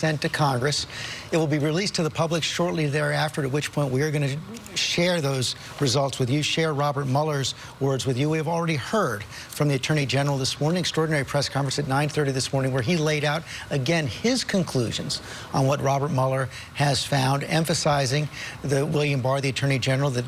sent to Congress. It will be released to the public shortly thereafter, at which point we are going to share those results with you, share Robert Mueller's words with you. We have already heard from the Attorney General this morning, extraordinary press conference at 9:30 this morning, where he laid out, again, his conclusions on what Robert Mueller has found, emphasizing the William Barr, the Attorney General, that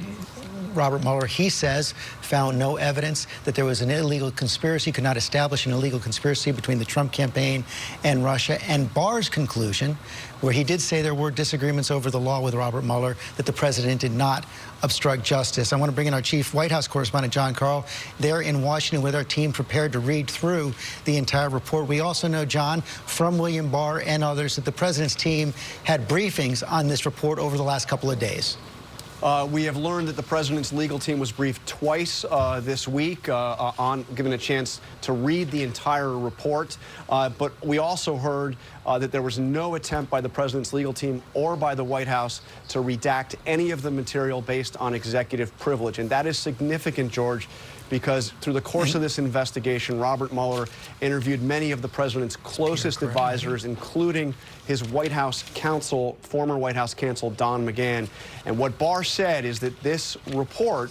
Robert Mueller, he says, found no evidence that there was an illegal conspiracy, could not establish an illegal conspiracy between the Trump campaign and Russia. And Barr's conclusion, where he did say there were disagreements over the law with Robert Mueller, that the president did not obstruct justice. I want to bring in our chief White House correspondent, John Karl. They're in Washington with our team prepared to read through the entire report. We also know, John, from William Barr and others, that the president's team had briefings on this report over the last couple of days. We have learned that the president's legal team was briefed twice this week, given a chance to read the entire report. But we also heard that there was no attempt by the president's legal team or by the White House to redact any of the material based on executive privilege. And that is significant, George, because through the course of this investigation, Robert Mueller interviewed many of the president's closest advisors, including his White House counsel, former White House counsel Don McGahn. And what Barr said is that this report,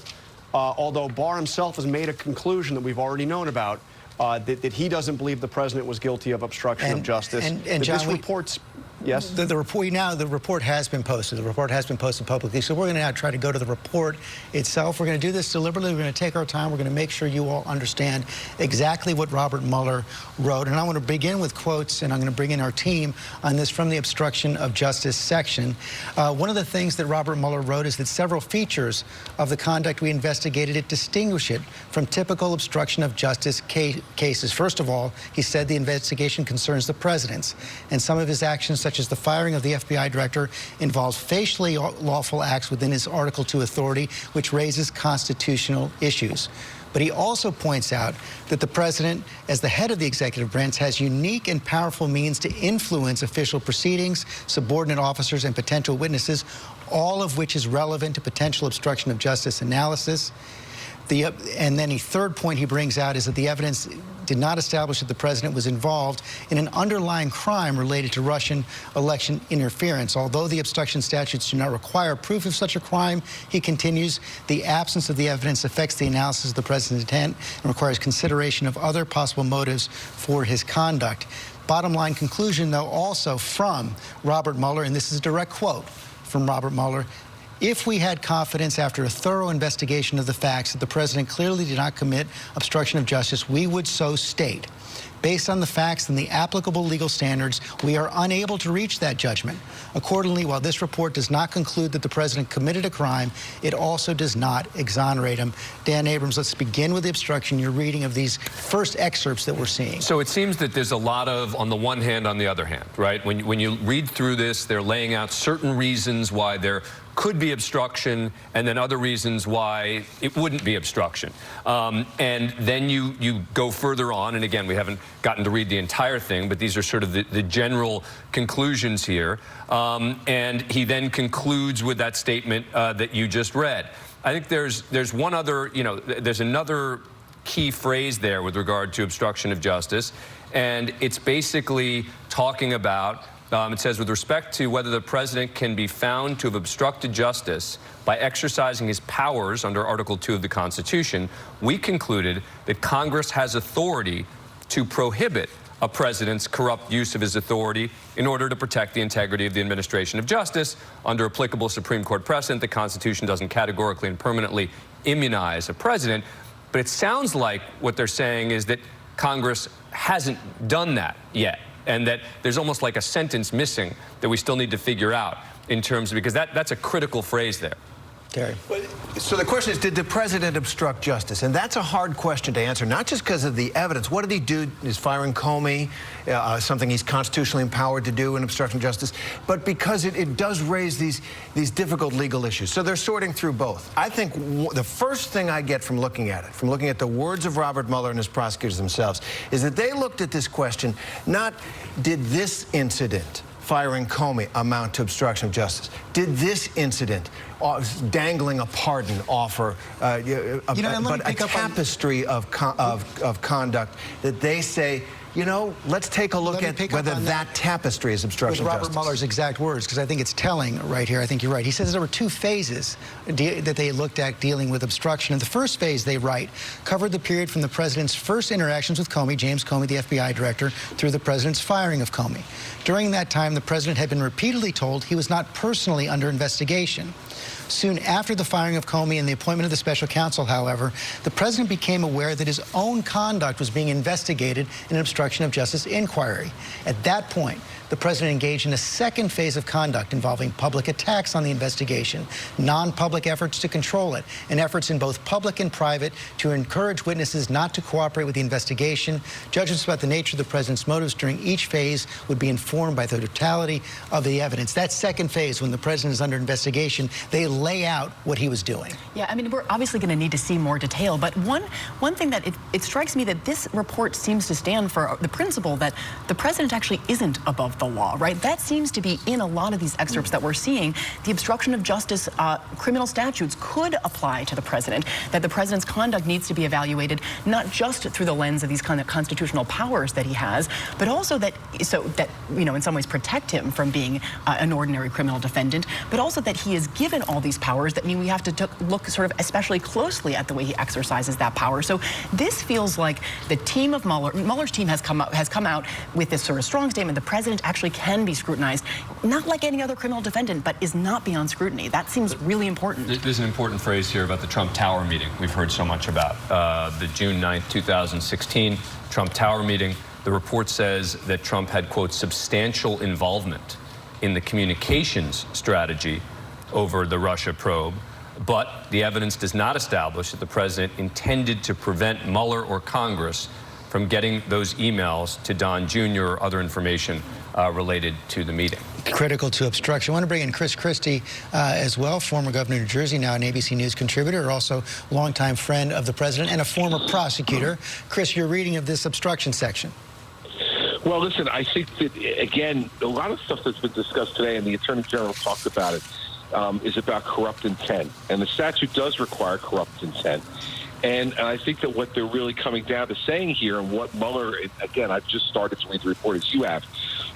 although Barr himself has made a conclusion that we've already known about, that he doesn't believe the president was guilty of obstruction of justice. And John, this report's... Yes? The report has been posted. The report has been posted publicly. So we're going to now try to go to the report itself. We're going to do this deliberately. We're going to take our time. We're going to make sure you all understand exactly what Robert Mueller wrote. And I want to begin with quotes, and I'm going to bring in our team on this from the Obstruction of Justice section. One of the things that Robert Mueller wrote is that several features of the conduct we investigated distinguish it from typical obstruction of justice cases. First of all, he said the investigation concerns the president's, and some of his actions, such as the firing of the FBI director, involves facially lawful acts within his Article II authority, which raises constitutional issues. But he also points out that the president, as the head of the executive branch, has unique and powerful means to influence official proceedings, subordinate officers, and potential witnesses, all of which is relevant to potential obstruction of justice analysis. And then the third point he brings out is that the evidence did not establish that the president was involved in an underlying crime related to Russian election interference. Although the obstruction statutes do not require proof of such a crime, he continues, the absence of the evidence affects the analysis of the president's intent and requires consideration of other possible motives for his conduct. Bottom line conclusion, though, also from Robert Mueller, and this is a direct quote from Robert Mueller: if we had confidence after a thorough investigation of the facts that the president clearly did not commit obstruction of justice, we would so state. Based on the facts and the applicable legal standards, we are unable to reach that judgment. Accordingly, while this report does not conclude that the president committed a crime, it also does not exonerate him. Dan Abrams, let's begin with the obstruction, your reading of these first excerpts that we're seeing. So it seems that there's a lot of on the one hand, on the other hand, right? When you read through this, they're laying out certain reasons why there could be obstruction, and then other reasons why it wouldn't be obstruction. And then you go further on, and again, we haven't gotten to read the entire thing, but these are sort of the general conclusions here. And he then concludes with that statement that you just read. I think there's one other, there's another key phrase there with regard to obstruction of justice, and it's basically talking about it says, with respect to whether the president can be found to have obstructed justice by exercising his powers under Article II of the Constitution, we concluded that Congress has authority to prohibit a president's corrupt use of his authority in order to protect the integrity of the administration of justice. Under applicable Supreme Court precedent, the Constitution doesn't categorically and permanently immunize a president. But it sounds like what they're saying is that Congress hasn't done that yet, and that there's almost like a sentence missing that we still need to figure out in terms of, because that's a critical phrase there. Terry. So the question is, did the president obstruct justice? And that's a hard question to answer, not just because of the evidence. What did he do? Is firing Comey something he's constitutionally empowered to do in obstruction of justice? But because it does raise these difficult legal issues. So they're sorting through both. I think the first thing I get from looking at it, from looking at the words of Robert Mueller and his prosecutors themselves, is that they looked at this question, not did this incident, firing Comey, amount to obstruction of justice? Did this incident, dangling a pardon, offer a tapestry of conduct that they say you know, let's take a look at whether that tapestry is obstruction of justice. With Robert Mueller's exact words, because I think it's telling right here. I think you're right. He says there were two phases that they looked at dealing with obstruction. And the first phase, they write, covered the period from the president's first interactions with Comey, James Comey, the FBI director, through the president's firing of Comey. During that time, the president had been repeatedly told he was not personally under investigation. Soon after the firing of Comey and the appointment of the special counsel, however, the president became aware that his own conduct was being investigated in an obstruction of justice inquiry. At that point, the president engaged in a second phase of conduct involving public attacks on the investigation, non-public efforts to control it, and efforts in both public and private to encourage witnesses not to cooperate with the investigation. Judgments about the nature of the president's motives during each phase would be informed by the totality of the evidence. That second phase, when the president is under investigation, they lay out what he was doing. Yeah, I mean, we're obviously going to need to see more detail, but one thing that it strikes me that this report seems to stand for the principle that the president actually isn't above the law, right? That seems to be in a lot of these excerpts that we're seeing. The obstruction of justice criminal statutes could apply to the president, that the president's conduct needs to be evaluated not just through the lens of these kind of constitutional powers that he has, but also that, you know, in some ways protect him from being an ordinary criminal defendant, but also that he is given all these powers that mean we have to look sort of especially closely at the way he exercises that power. So this feels like the team of Mueller's team has come out with this sort of strong statement. The president actually can be scrutinized, not like any other criminal defendant, but is not beyond scrutiny. That seems really important. There's an important phrase here about the Trump Tower meeting we've heard so much about. The June 9th, 2016 Trump Tower meeting. The report says that Trump had, quote, substantial involvement in the communications strategy over the Russia probe, but the evidence does not establish that the president intended to prevent Mueller or Congress from getting those emails to Don Jr. or other information related to the meeting. Critical to obstruction. I want to bring in Chris Christie as well, former governor of New Jersey, now an ABC News contributor, also longtime friend of the president and a former prosecutor. Chris, your reading of this obstruction section. Well, listen, I think that, again, a lot of stuff that's been discussed today, and the Attorney General talked about it, is about corrupt intent. And the statute does require corrupt intent. And I think that what they're really coming down to saying here, and what Mueller, again, I've just started to read the report as you have,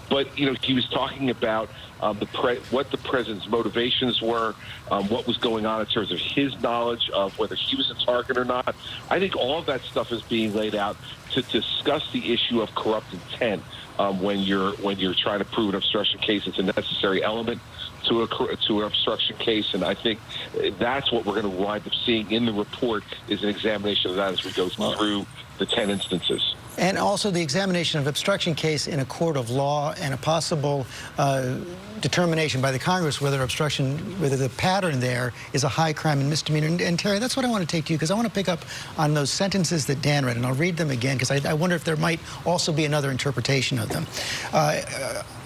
but, you know, he was talking about what the president's motivations were, what was going on in terms of his knowledge of whether he was a target or not. I think all of that stuff is being laid out to discuss the issue of corrupt intent when you're trying to prove an obstruction case. It's a necessary element to an obstruction case, and I think that's what we're going to wind up seeing in the report is an examination of that as we go through the 10 instances. And also the examination of obstruction case in a court of law and a possible determination by the Congress whether the pattern there is a high crime and misdemeanor. And Terry, that's what I want to take to you, because I want to pick up on those sentences that Dan read, and I'll read them again because I wonder if there might also be another interpretation of them.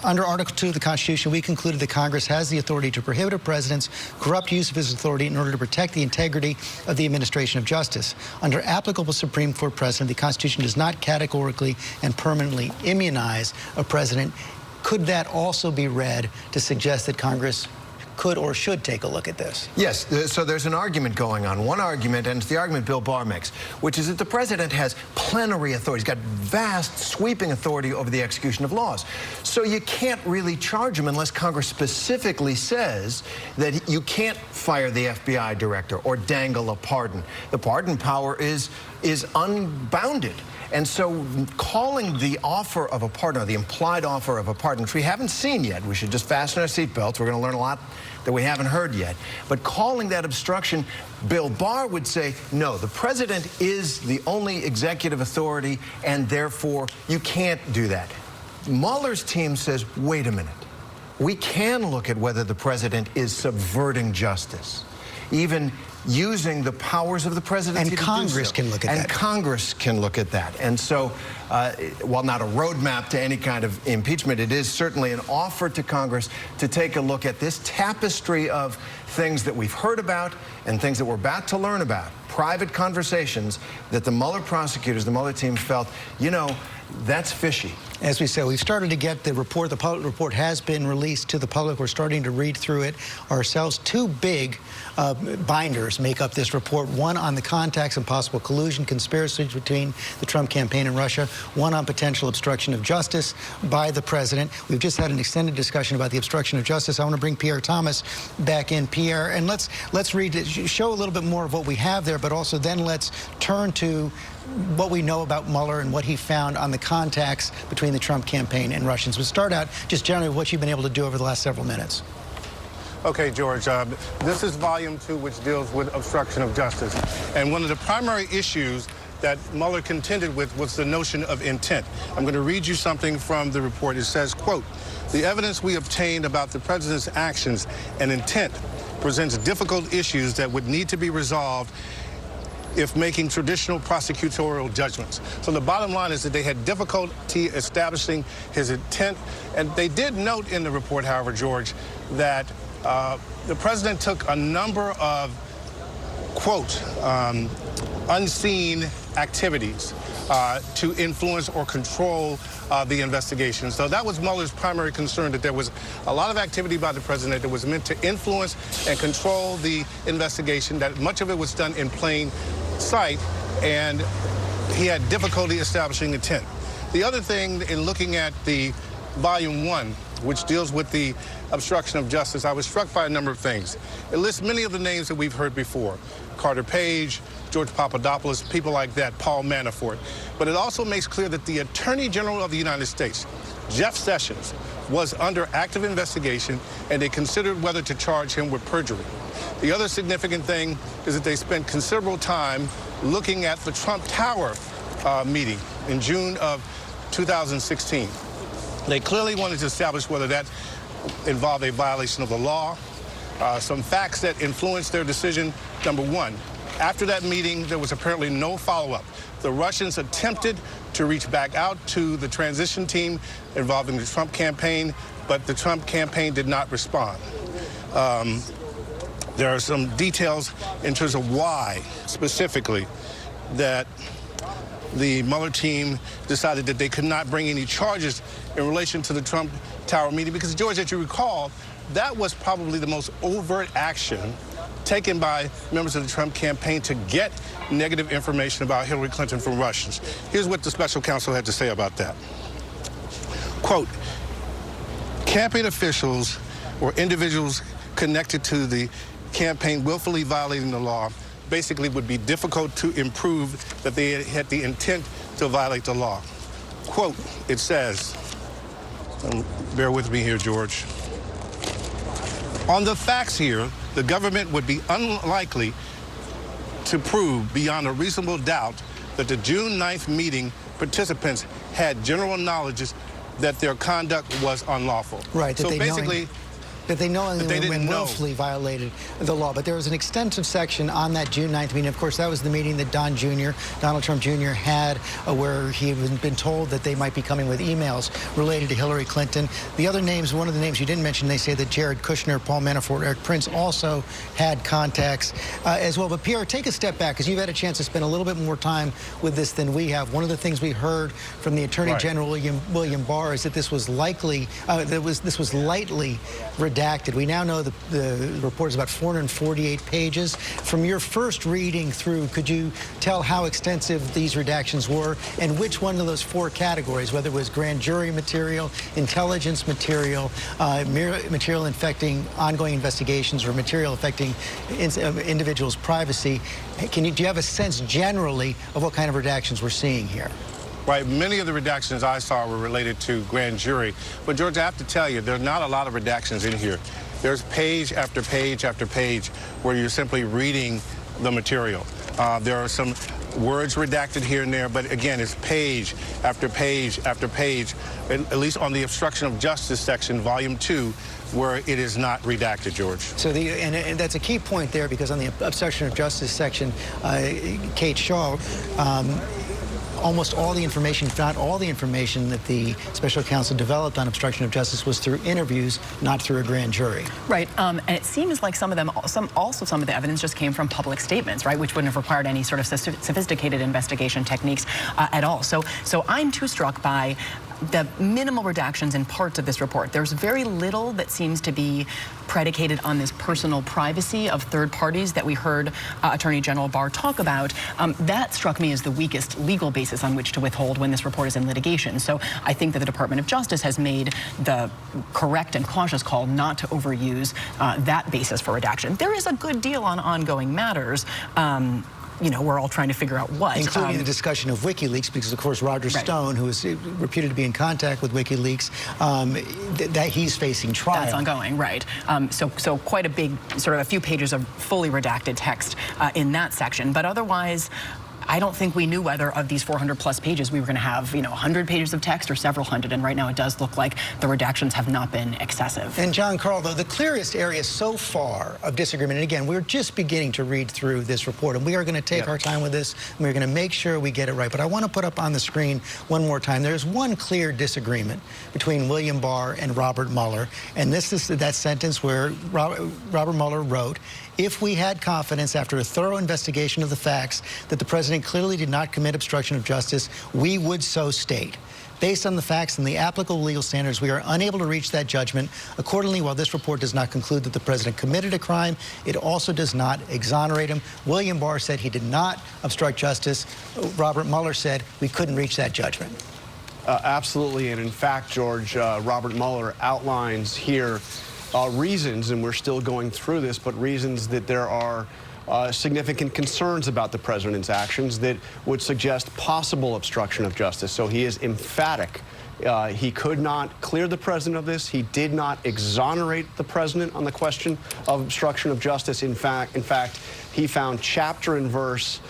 Under Article 2 of the Constitution, we concluded that Congress has the authority to prohibit a president's corrupt use of his authority in order to protect the integrity of the administration of justice. Under applicable Supreme Court precedent, the Constitution does not categorically and permanently immunize a president. Could that also be read to suggest that Congress could or should take a look at this? Yes, so there's an argument going on. One argument, and it's the argument Bill Barr makes, which is that the president has plenary authority. He's got vast, sweeping authority over the execution of laws. So you can't really charge him unless Congress specifically says that you can't fire the FBI director or dangle a pardon. The pardon power is unbounded. And so calling the offer of a pardon, or the implied offer of a pardon, which we haven't seen yet, we should just fasten our seatbelts. We're going to learn a lot that we haven't heard yet. But calling that obstruction, Bill Barr would say, no, the president is the only executive authority, and therefore you can't do that. Mueller's team says, wait a minute. We can look at whether the president is subverting justice, even using the powers of the presidency. And Congress can look at that. And Congress can look at that. And so, while not a roadmap to any kind of impeachment, it is certainly an offer to Congress to take a look at this tapestry of things that we've heard about and things that we're about to learn about. Private conversations that the Mueller prosecutors, the Mueller team felt, you know, that's fishy. As we said, we've started to get the report. The public report has been released to the public. We're starting to read through it ourselves. Two big binders make up this report. One on the contacts and possible collusion, conspiracies between the Trump campaign and Russia. One on potential obstruction of justice by the president. We've just had an extended discussion about the obstruction of justice. I want to bring Pierre Thomas back in. Pierre, and let's read it, show a little bit more of what we have there, but also then let's turn to what we know about Mueller and what he found on the contacts between the Trump campaign and Russians. We'll start out just generally what you've been able to do over the last several minutes. Okay, George, this is volume 2, which deals with obstruction of justice. And one of the primary issues that Mueller contended with was the notion of intent. I'm going to read you something from the report. It says, quote, "The evidence we obtained about the president's actions and intent presents difficult issues that would need to be resolved if making traditional prosecutorial judgments." So the bottom line is that they had difficulty establishing his intent. And they did note in the report, however, George, that the president took a number of, quote, unseen activities to influence or control the investigation. So that was Mueller's primary concern, that there was a lot of activity by the president that was meant to influence and control the investigation, that much of it was done in plain sight, and he had difficulty establishing intent. The other thing, in looking at the volume 1, which deals with the obstruction of justice, I was struck by a number of things. It lists many of the names that we've heard before: Carter Page, George Papadopoulos, people like that, Paul Manafort. But it also makes clear that the Attorney General of the United States, Jeff Sessions, was under active investigation, and they considered whether to charge him with perjury. The other significant thing is that they spent considerable time looking at the Trump Tower meeting in June of 2016. They clearly wanted to establish whether that involved a violation of the law. Some facts that influenced their decision: number one, after that meeting, there was apparently no follow-up. The Russians attempted to reach back out to the transition team involving the Trump campaign, but the Trump campaign did not respond. There are some details in terms of why, specifically, that the Mueller team decided that they could not bring any charges in relation to the Trump Tower meeting, because, George, as you recall, that was probably the most overt action taken by members of the Trump campaign to get negative information about Hillary Clinton from Russians. Here's what the special counsel had to say about that. Quote, "Campaign officials or individuals connected to the campaign willfully violating the law basically would be difficult to improve that they had the intent to violate the law." Quote, it says, bear with me here, George, "On the facts here, the government would be unlikely to prove beyond a reasonable doubt that the June 9th meeting participants had general knowledge that their conduct was unlawful." Right. So basically, that they knowingly didn't know. willfully violated the law. But there was an extensive section on that June 9th meeting. Of course, that was the meeting that Donald Trump Jr. had, where he had been told that they might be coming with emails related to Hillary Clinton. The other names, one of the names you didn't mention, they say that Jared Kushner, Paul Manafort, Eric Prince also had contacts as well. But Pierre, take a step back, because you've had a chance to spend a little bit more time with this than we have. One of the things we heard from the Attorney General William Barr is that this was likely, this was lightly redacted. We now know the report is about 448 pages. From your first reading through, could you tell how extensive these redactions were and which one of those 4 categories, whether it was grand jury material, intelligence material, material affecting ongoing investigations, or material affecting individuals' privacy, do you have a sense generally of what kind of redactions we're seeing here? Right, many of the redactions I saw were related to grand jury. But, George, I have to tell you, there are not a lot of redactions in here. There's page after page after page where you're simply reading the material. There are some words redacted here and there, but again, it's page after page after page, at least on the obstruction of justice section, volume 2, where it is not redacted, George. So and that's a key point there, because on the obstruction of justice section, Kate Shaw, almost all the information, if not all the information, that the special counsel developed on obstruction of justice was through interviews, not through a grand jury. Right, and it seems like some of the evidence just came from public statements, right, which wouldn't have required any sort of sophisticated investigation techniques at all. So I'm too struck by the minimal redactions in parts of this report. There's very little that seems to be predicated on this personal privacy of third parties that we heard Attorney General Barr talk about. That struck me as the weakest legal basis on which to withhold when this report is in litigation. So I think that the Department of Justice has made the correct and cautious call not to overuse that basis for redaction. There is a good deal on ongoing matters. You know, we're all trying to figure out what. Including the discussion of WikiLeaks, because, of course, Roger Stone, who is reputed to be in contact with WikiLeaks, that he's facing trial. That's ongoing, right. So quite a big, sort of a few pages of fully redacted text in that section. But otherwise, I don't think we knew whether of these 400+ pages we were going to have, 100 pages of text or several hundred. And right now it does look like the redactions have not been excessive. And John Carl, though, the clearest area so far of disagreement, and again, we're just beginning to read through this report, and we are going to take our time with this, and we're going to make sure we get it right. But I want to put up on the screen one more time. There's one clear disagreement between William Barr and Robert Mueller, and this is that sentence where Robert Mueller wrote, "If we had confidence after a thorough investigation of the facts that the president clearly did not commit obstruction of justice, we would so state. Based on the facts and the applicable legal standards, we are unable to reach that judgment. Accordingly, while this report does not conclude that the president committed a crime, it also does not exonerate him." William Barr said he did not obstruct justice. Robert Mueller said we couldn't reach that judgment. Absolutely, and in fact, George, Robert Mueller outlines here reasons, and we're still going through this, but reasons that there are significant concerns about the president's actions that would suggest possible obstruction of justice. So he is emphatic. He could not clear the president of this. He did not exonerate the president on the question of obstruction of justice. In fact, he found chapter and verse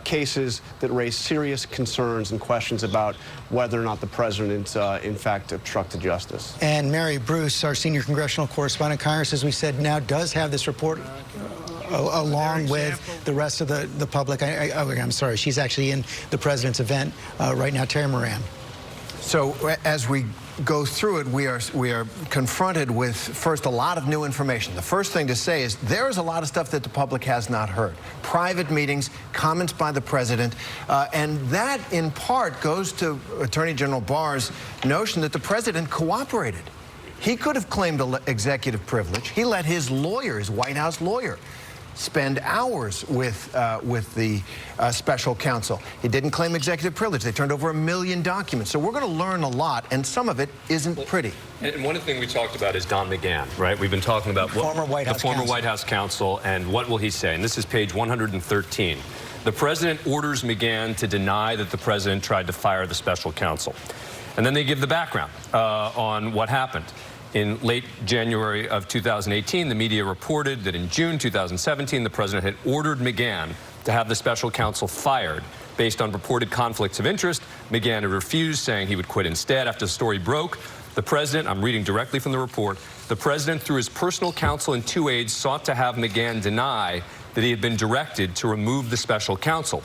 cases that raise serious concerns and questions about whether or not the president, in fact, obstructed justice. And Mary Bruce, our senior congressional correspondent, Congress, as we said, now does have this report along with the rest of the public. I'm sorry, she's actually in the president's event right now. Terry Moran. So as we go through it, we are confronted with, first, a lot of new information. The first thing to say is there is a lot of stuff that the public has not heard. Private meetings, comments by the president, and that in part goes to Attorney General Barr's notion that the president cooperated. He could have claimed executive privilege. He let his lawyer, his White House lawyer, spend hours with the special counsel. He didn't claim executive privilege. They turned over 1 million documents. So we're going to learn a lot, and some of it isn't pretty. And one thing we talked about is Don McGahn, right? We've been talking about the former White House counsel, and what will he say? And this is page 113. The president orders McGahn to deny that the president tried to fire the special counsel. And then they give the background on what happened. In late January of 2018, the media reported that in June 2017, the president had ordered McGahn to have the special counsel fired based on reported conflicts of interest. McGahn had refused, saying he would quit instead. After the story broke, the president, I'm reading directly from the report, the president, through his personal counsel and 2 aides, sought to have McGahn deny that he had been directed to remove the special counsel.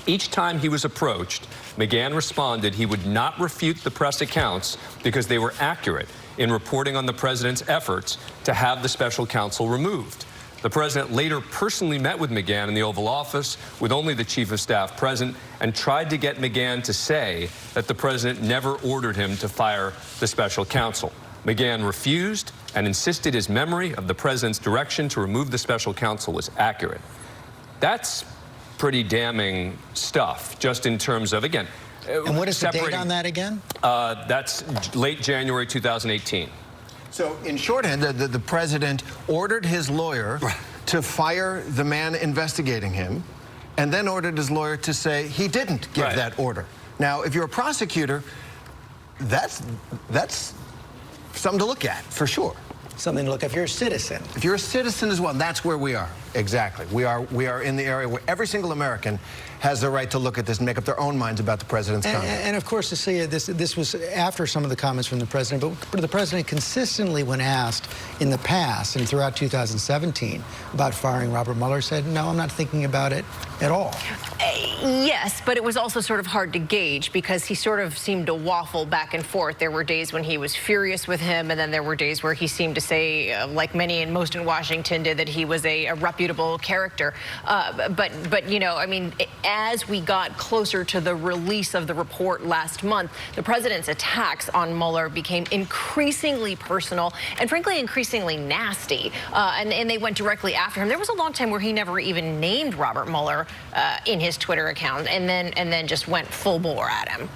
Each time he was approached, McGahn responded he would not refute the press accounts because they were accurate in reporting on the president's efforts to have the special counsel removed. The president later personally met with McGahn in the Oval Office with only the chief of staff present and tried to get McGahn to say that the president never ordered him to fire the special counsel. McGahn refused and insisted his memory of the president's direction to remove the special counsel was accurate. That's pretty damning stuff, just in terms of, again, and what is the date on that again? That's late January 2018. So in shorthand, the president ordered his lawyer to fire the man investigating him, and then ordered his lawyer to say he didn't give that order. Now, if you're a prosecutor, that's something to look at, for sure. Something to look at if you're a citizen. If you're a citizen as well, that's where we are. Exactly. We are in the area where every single American has the right to look at this and make up their own minds about the president's conduct. And of course, to see this was after some of the comments from the president, but the president consistently, when asked in the past and throughout 2017 about firing Robert Mueller, said, no, I'm not thinking about it at all. Yes, but it was also sort of hard to gauge because he sort of seemed to waffle back and forth. There were days when he was furious with him, and then there were days where he seemed to say, like many and most in Washington did, that he was a reputable indisputable character. But you know, I mean, as we got closer to the release of the report last month, the president's attacks on Mueller became increasingly personal and frankly increasingly nasty. And they went directly after him. There was a long time where he never even named Robert Mueller in his Twitter account, and then just went full bore at him.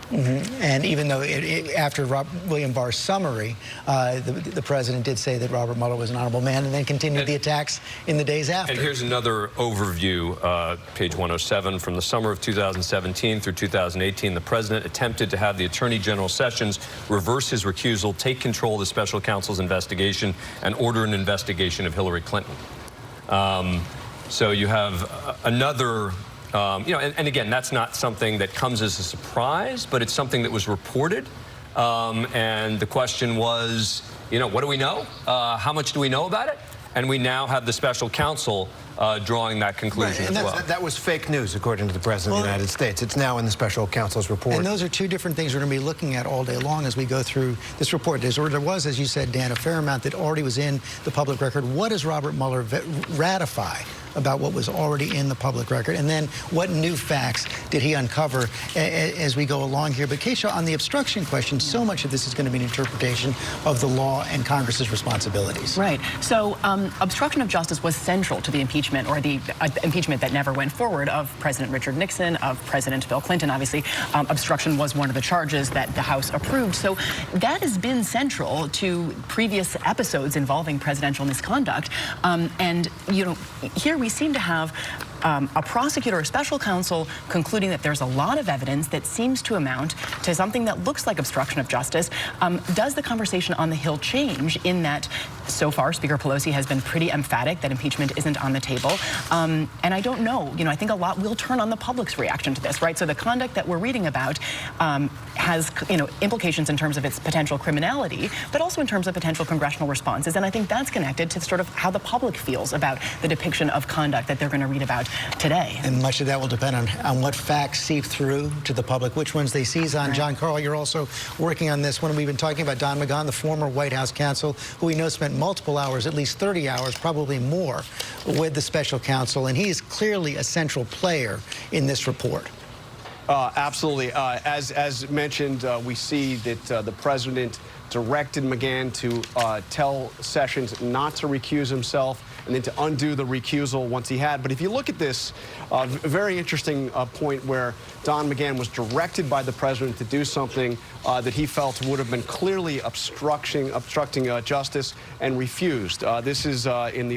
And even though after William Barr's summary, the president did say that Robert Mueller was an honorable man, and then continued the attacks in the days after. And here's another overview, page 107. From the summer of 2017 through 2018, the president attempted to have the Attorney General Sessions reverse his recusal, take control of the special counsel's investigation, and order an investigation of Hillary Clinton. So you have another, you know, and again, that's not something that comes as a surprise, but it's something that was reported. And the question was, you know, what do we know? How much do we know about it? And we now have the special counsel drawing that conclusion as well. That was fake news, according to the President of the United States. It's now in the special counsel's report. And those are two different things we're going to be looking at all day long as we go through this report. There was, as you said, Dan, a fair amount that already was in the public record. What does Robert Mueller ratify about what was already in the public record? And then what new facts did he uncover as we go along here? But Keisha, on the obstruction question, so much of this is going to be an interpretation of the law and Congress's responsibilities. Right. So obstruction of justice was central to the impeachment, or the impeachment that never went forward, of President Richard Nixon, of President Bill Clinton. Obviously, obstruction was one of the charges that the House approved. So that has been central to previous episodes involving presidential misconduct. And, you know, here we seem to have a prosecutor or special counsel concluding that there's a lot of evidence that seems to amount to something that looks like obstruction of justice. Does the conversation on the Hill change in that so far Speaker Pelosi has been pretty emphatic that impeachment isn't on the table? And I don't know. You know, I think a lot will turn on the public's reaction to this, right? So the conduct that we're reading about has, you know, implications in terms of its potential criminality, but also in terms of potential congressional responses. And I think that's connected to sort of how the public feels about the depiction of conduct that they're going to read about today. And much of that will depend on what facts seep through to the public, which ones they seize on. Right. John Carl, you're also working on this one. We've been talking about Don McGahn, the former White House counsel, who we know spent multiple hours, at least 30 hours, probably more, with the special counsel. And he is clearly a central player in this report. Absolutely. As mentioned, we see that the president directed McGahn to tell Sessions not to recuse himself and then to undo the recusal once he had. But if you look at this very interesting point where Don McGahn was directed by the president to do something that he felt would have been clearly obstructing justice, and refused. This is in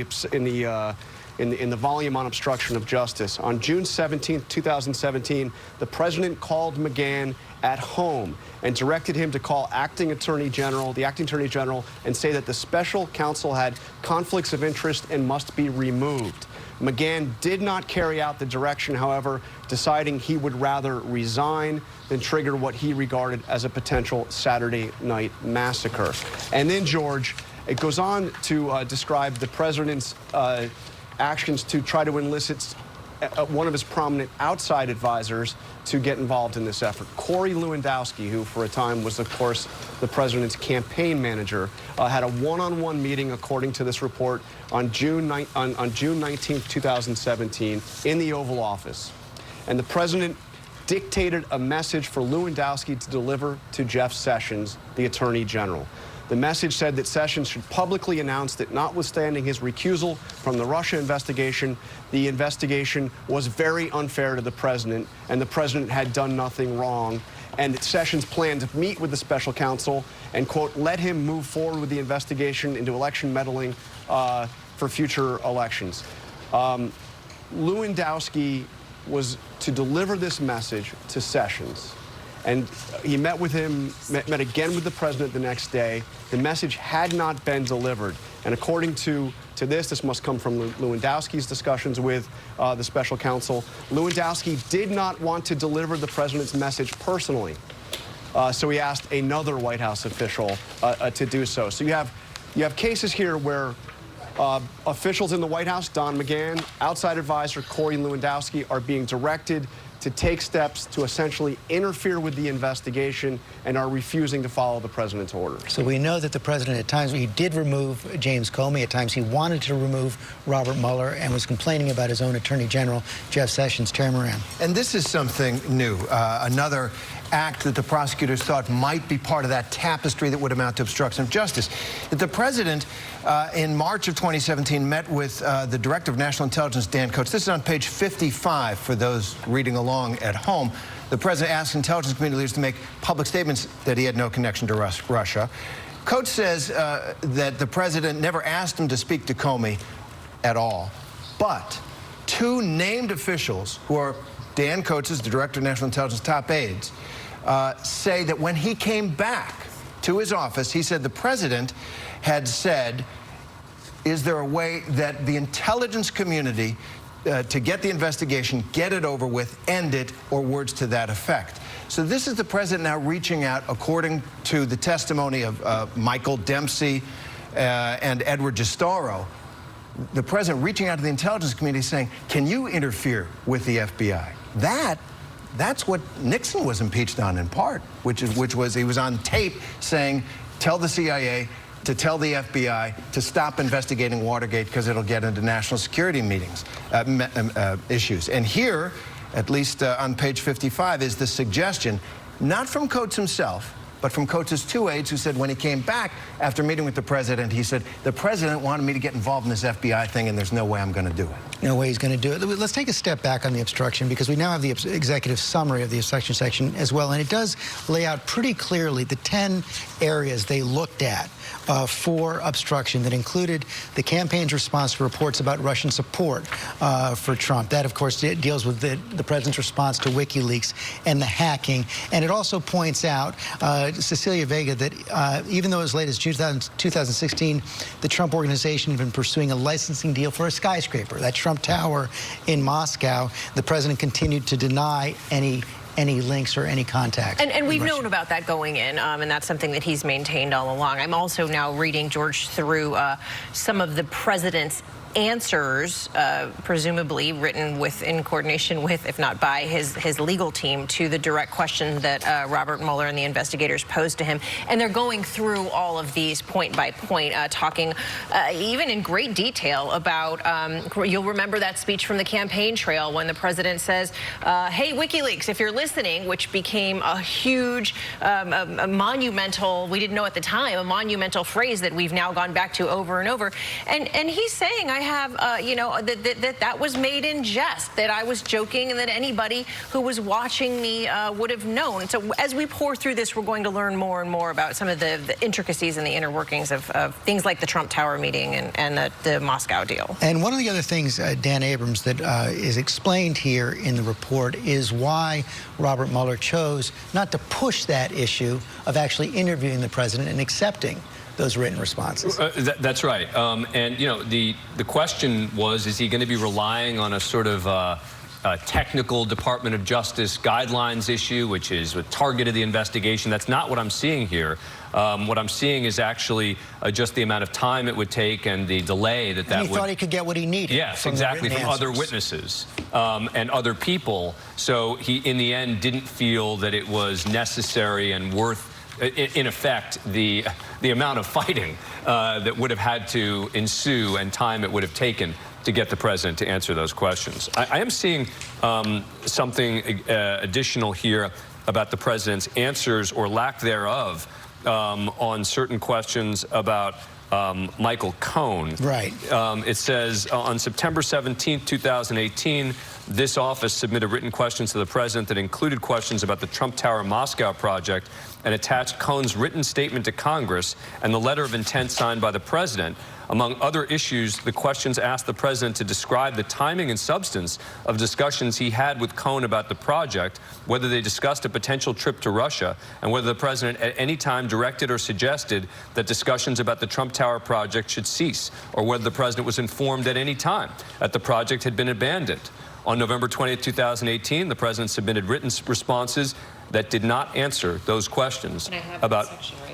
the volume on obstruction of justice. On June 17, 2017, the president called McGahn at home and directed him to call the acting attorney general, and say that the special counsel had conflicts of interest and must be removed. McGahn did not carry out the direction, however, deciding he would rather resign than trigger what he regarded as a potential Saturday night massacre. And then, George, it goes on to describe the president's actions to try to enlist one of his prominent outside advisors to get involved in this effort. Corey Lewandowski, who for a time was, of course, the president's campaign manager, had a one-on-one meeting, according to this report, on June 19, 2017, in the Oval Office. And the president dictated a message for Lewandowski to deliver to Jeff Sessions, the Attorney General. The message said that Sessions should publicly announce that, notwithstanding his recusal from the Russia investigation, the investigation was very unfair to the president, and the president had done nothing wrong, and that Sessions planned to meet with the special counsel and, quote, let him move forward with the investigation into election meddling for future elections. Lewandowski was to deliver this message to Sessions. And he met with him, met again with the president the next day. The message had not been delivered. And according to this must come from Lewandowski's discussions with the special counsel. Lewandowski did not want to deliver the president's message personally. So he asked another White House official to do so. So you have cases here where officials in the White House, Don McGahn, outside advisor Corey Lewandowski, are being directed to take steps to essentially interfere with the investigation and are refusing to follow the president's orders. So we know that the president at times he did remove James Comey. At times he wanted to remove Robert Mueller and was complaining about his own Attorney General, Jeff Sessions. Chair Moran. And this is something new, another act that the prosecutors thought might be part of that tapestry that would amount to obstruction of justice. The president, in March of 2017, met with the Director of National Intelligence, Dan Coats. This is on page 55 for those reading along at home. The president asked intelligence community leaders to make public statements that he had no connection to Russia. Coats says that the president never asked him to speak to Comey at all, but two named officials who are Dan Coats, the Director of National Intelligence top aides, say that when he came back to his office, he said the president had said, is there a way that the intelligence community to get the investigation, get it over with, end it, or words to that effect. So this is the president now reaching out, according to the testimony of Michael Dempsey and Edward Gestaro, the president reaching out to the intelligence community saying, can you interfere with the FBI? That's what Nixon was impeached on in part, which was he was on tape saying, tell the CIA to tell the FBI to stop investigating Watergate because it'll get into national security meetings, issues. And here, at least on page 55, is the suggestion, not from Coats himself, but from Coats' two aides who said when he came back after meeting with the president, he said, the president wanted me to get involved in this FBI thing and there's no way I'm going to do it. No way he's going to do it. Let's take a step back on the obstruction because we now have the executive summary of the obstruction section as well, and it does lay out pretty clearly the 10 areas they looked at for obstruction that included the campaign's response to reports about Russian support for Trump. That, of course, deals with the president's response to WikiLeaks and the hacking. And it also points out, Cecilia Vega, that even though as late as 2016, the Trump organization had been pursuing a licensing deal for a skyscraper, that Trump Tower in Moscow, the president continued to deny any links or any contact. And we've known about that going in, and that's something that he's maintained all along. I'm also now reading, George, through some of the president's answers, presumably written in coordination with, if not by, his legal team to the direct questions that Robert Mueller and the investigators posed to him. And they're going through all of these point by point, talking even in great detail about, you'll remember that speech from the campaign trail when the president says, hey, WikiLeaks, if you're listening, which became a huge, a monumental, we didn't know at the time, a monumental phrase that we've now gone back to over and over. And he's saying, I have, you know, that was made in jest, that I was joking, and that anybody who was watching me would have known. So as we pour through this, we're going to learn more and more about some of the intricacies and the inner workings of things like the Trump Tower meeting and the Moscow deal. And one of the other things, Dan Abrams, that is explained here in the report is why Robert Mueller chose not to push that issue of actually interviewing the president and accepting those written responses. That's right. And, you know, the question was, is he going to be relying on a sort of a technical Department of Justice guidelines issue, which is what targeted the investigation? That's not what I'm seeing here. What I'm seeing is actually just the amount of time it would take and the delay that would... He thought he could get what he needed. Yes, exactly, from other witnesses and other people. So he, in the end, didn't feel that it was necessary and worth, in effect, the amount of fighting that would have had to ensue and time it would have taken to get the president to answer those questions. I am seeing something additional here about the president's answers or lack thereof on certain questions about Michael Cohen. Right. It says on September 17, 2018, this office submitted written questions to the president that included questions about the Trump Tower Moscow project and attached Cohen's written statement to Congress and the letter of intent signed by the president. Among other issues, the questions asked the president to describe the timing and substance of discussions he had with Cohen about the project, whether they discussed a potential trip to Russia, and whether the president at any time directed or suggested that discussions about the Trump Tower project should cease, or whether the president was informed at any time that the project had been abandoned. On November 20, 2018, the president submitted written responses that did not answer those questions about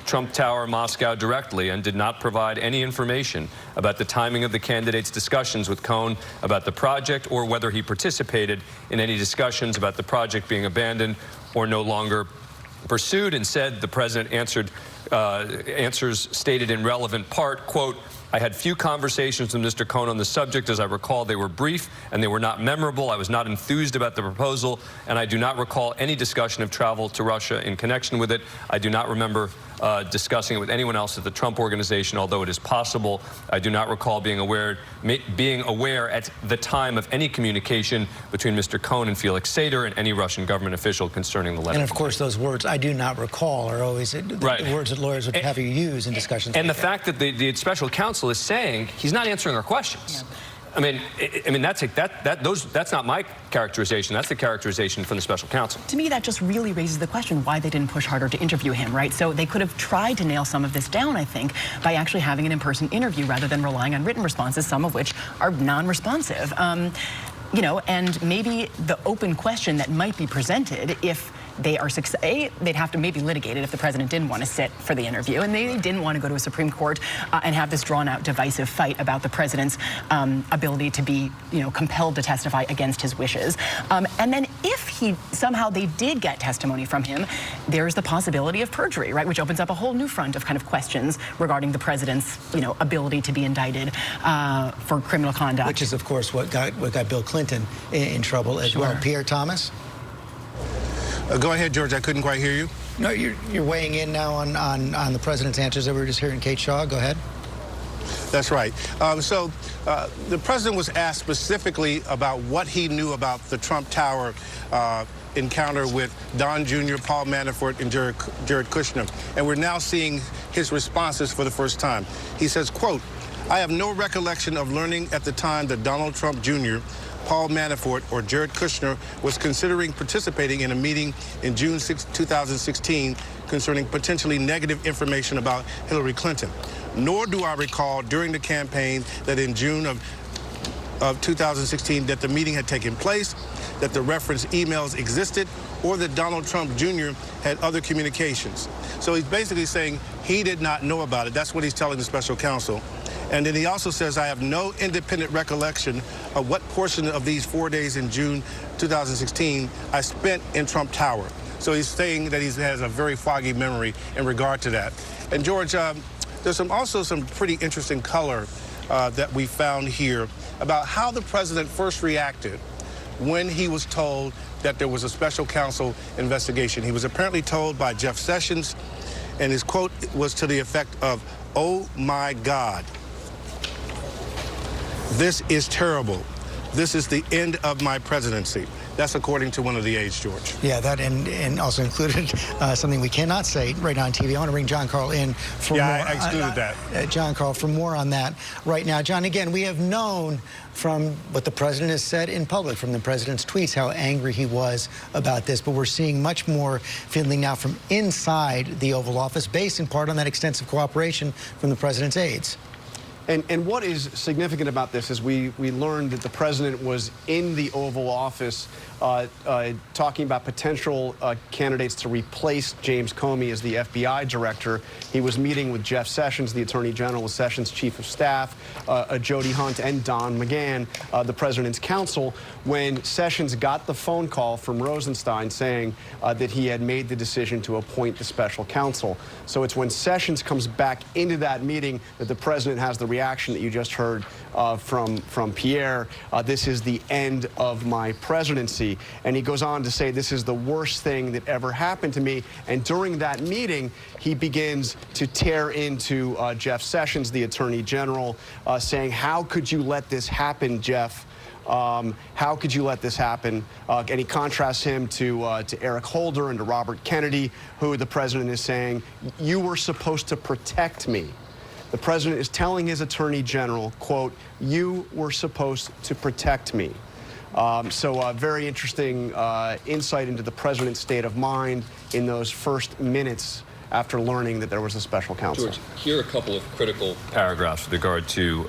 Trump Tower Moscow directly and did not provide any information about the timing of the candidate's discussions with Cohn about the project or whether he participated in any discussions about the project being abandoned or no longer pursued. Instead, the president answers stated in relevant part, quote, I had few conversations with Mr. Cohn on the subject. As I recall, they were brief and they were not memorable. I was not enthused about the proposal, and I do not recall any discussion of travel to Russia in connection with it. I do not remember discussing it with anyone else at the Trump Organization, although it is possible. I do not recall being aware at the time of any communication between Mr. Cohn and Felix Sater and any Russian government official concerning the letter. And of course, those words, I do not recall, are always the words that lawyers would have you use in discussions. And the fact that the special counsel is saying he's not answering our questions. Yeah. I mean, that's not my characterization. That's the characterization from the special counsel. To me, that just really raises the question why they didn't push harder to interview him, right? So they could have tried to nail some of this down, I think, by actually having an in-person interview rather than relying on written responses, some of which are non-responsive. You know, and maybe the open question that might be presented if they are they'd have to maybe litigate it if the president didn't want to sit for the interview and they didn't want to go to a Supreme Court and have this drawn-out divisive fight about the president's ability to be, you know, compelled to testify against his wishes. And then if somehow they did get testimony from him, there's the possibility of perjury, right, which opens up a whole new front of kind of questions regarding the president's, you know, ability to be indicted for criminal conduct. Which is, of course, what got Bill Clinton in trouble as well. Pierre Thomas? Go ahead, George. I couldn't quite hear you. No, you're weighing in now on the president's answers that we were just hearing. Kate Shaw, go ahead. That's right. The president was asked specifically about what he knew about the Trump Tower encounter with Don Jr., Paul Manafort, and Jared Kushner. And we're now seeing his responses for the first time. He says, quote, I have no recollection of learning at the time that Donald Trump Jr., Paul Manafort, or Jared Kushner was considering participating in a meeting in June 2016 concerning potentially negative information about Hillary Clinton. Nor do I recall during the campaign that in June of 2016 that the meeting had taken place, that the referenced emails existed, or that Donald Trump Jr. had other communications. So he's basically saying he did not know about it. That's what he's telling the special counsel. And then he also says, I have no independent recollection of what portion of these 4 days in June 2016 I spent in Trump Tower. So he's saying that he has a very foggy memory in regard to that. And George, there's also some pretty interesting color that we found here about how the president first reacted when he was told that there was a special counsel investigation. He was apparently told by Jeff Sessions, and his quote was to the effect of, oh my God. This is terrible. This is the end of my presidency. That's according to one of the aides, George. Yeah, that and also included something we cannot say right now on TV. I want to bring John Carl in for more. I excluded that. John Carl, for more on that right now. John, again, we have known from what the president has said in public, from the president's tweets, how angry he was about this. But we're seeing much more feeling now from inside the Oval Office, based in part on that extensive cooperation from the president's aides. And what is significant about this is we learned that the president was in the Oval Office talking about potential candidates to replace James Comey as the FBI director. He was meeting with Jeff Sessions, the Attorney General, with Sessions' Chief of Staff, Jody Hunt, and Don McGahn, the president's counsel, when Sessions got the phone call from Rosenstein saying that he had made the decision to appoint the special counsel. So it's when Sessions comes back into that meeting that the president has the reaction that you just heard from Pierre. This is the end of my presidency. And he goes on to say, this is the worst thing that ever happened to me. And during that meeting, he begins to tear into Jeff Sessions, the Attorney General, saying, how could you let this happen, Jeff? How could you let this happen? And he contrasts him to Eric Holder and to Robert Kennedy, who the president is saying, you were supposed to protect me. The president is telling his Attorney General, quote, you were supposed to protect me. So very interesting insight into the president's state of mind in those first minutes after learning that there was a special counsel. George, here are a couple of critical paragraphs with regard to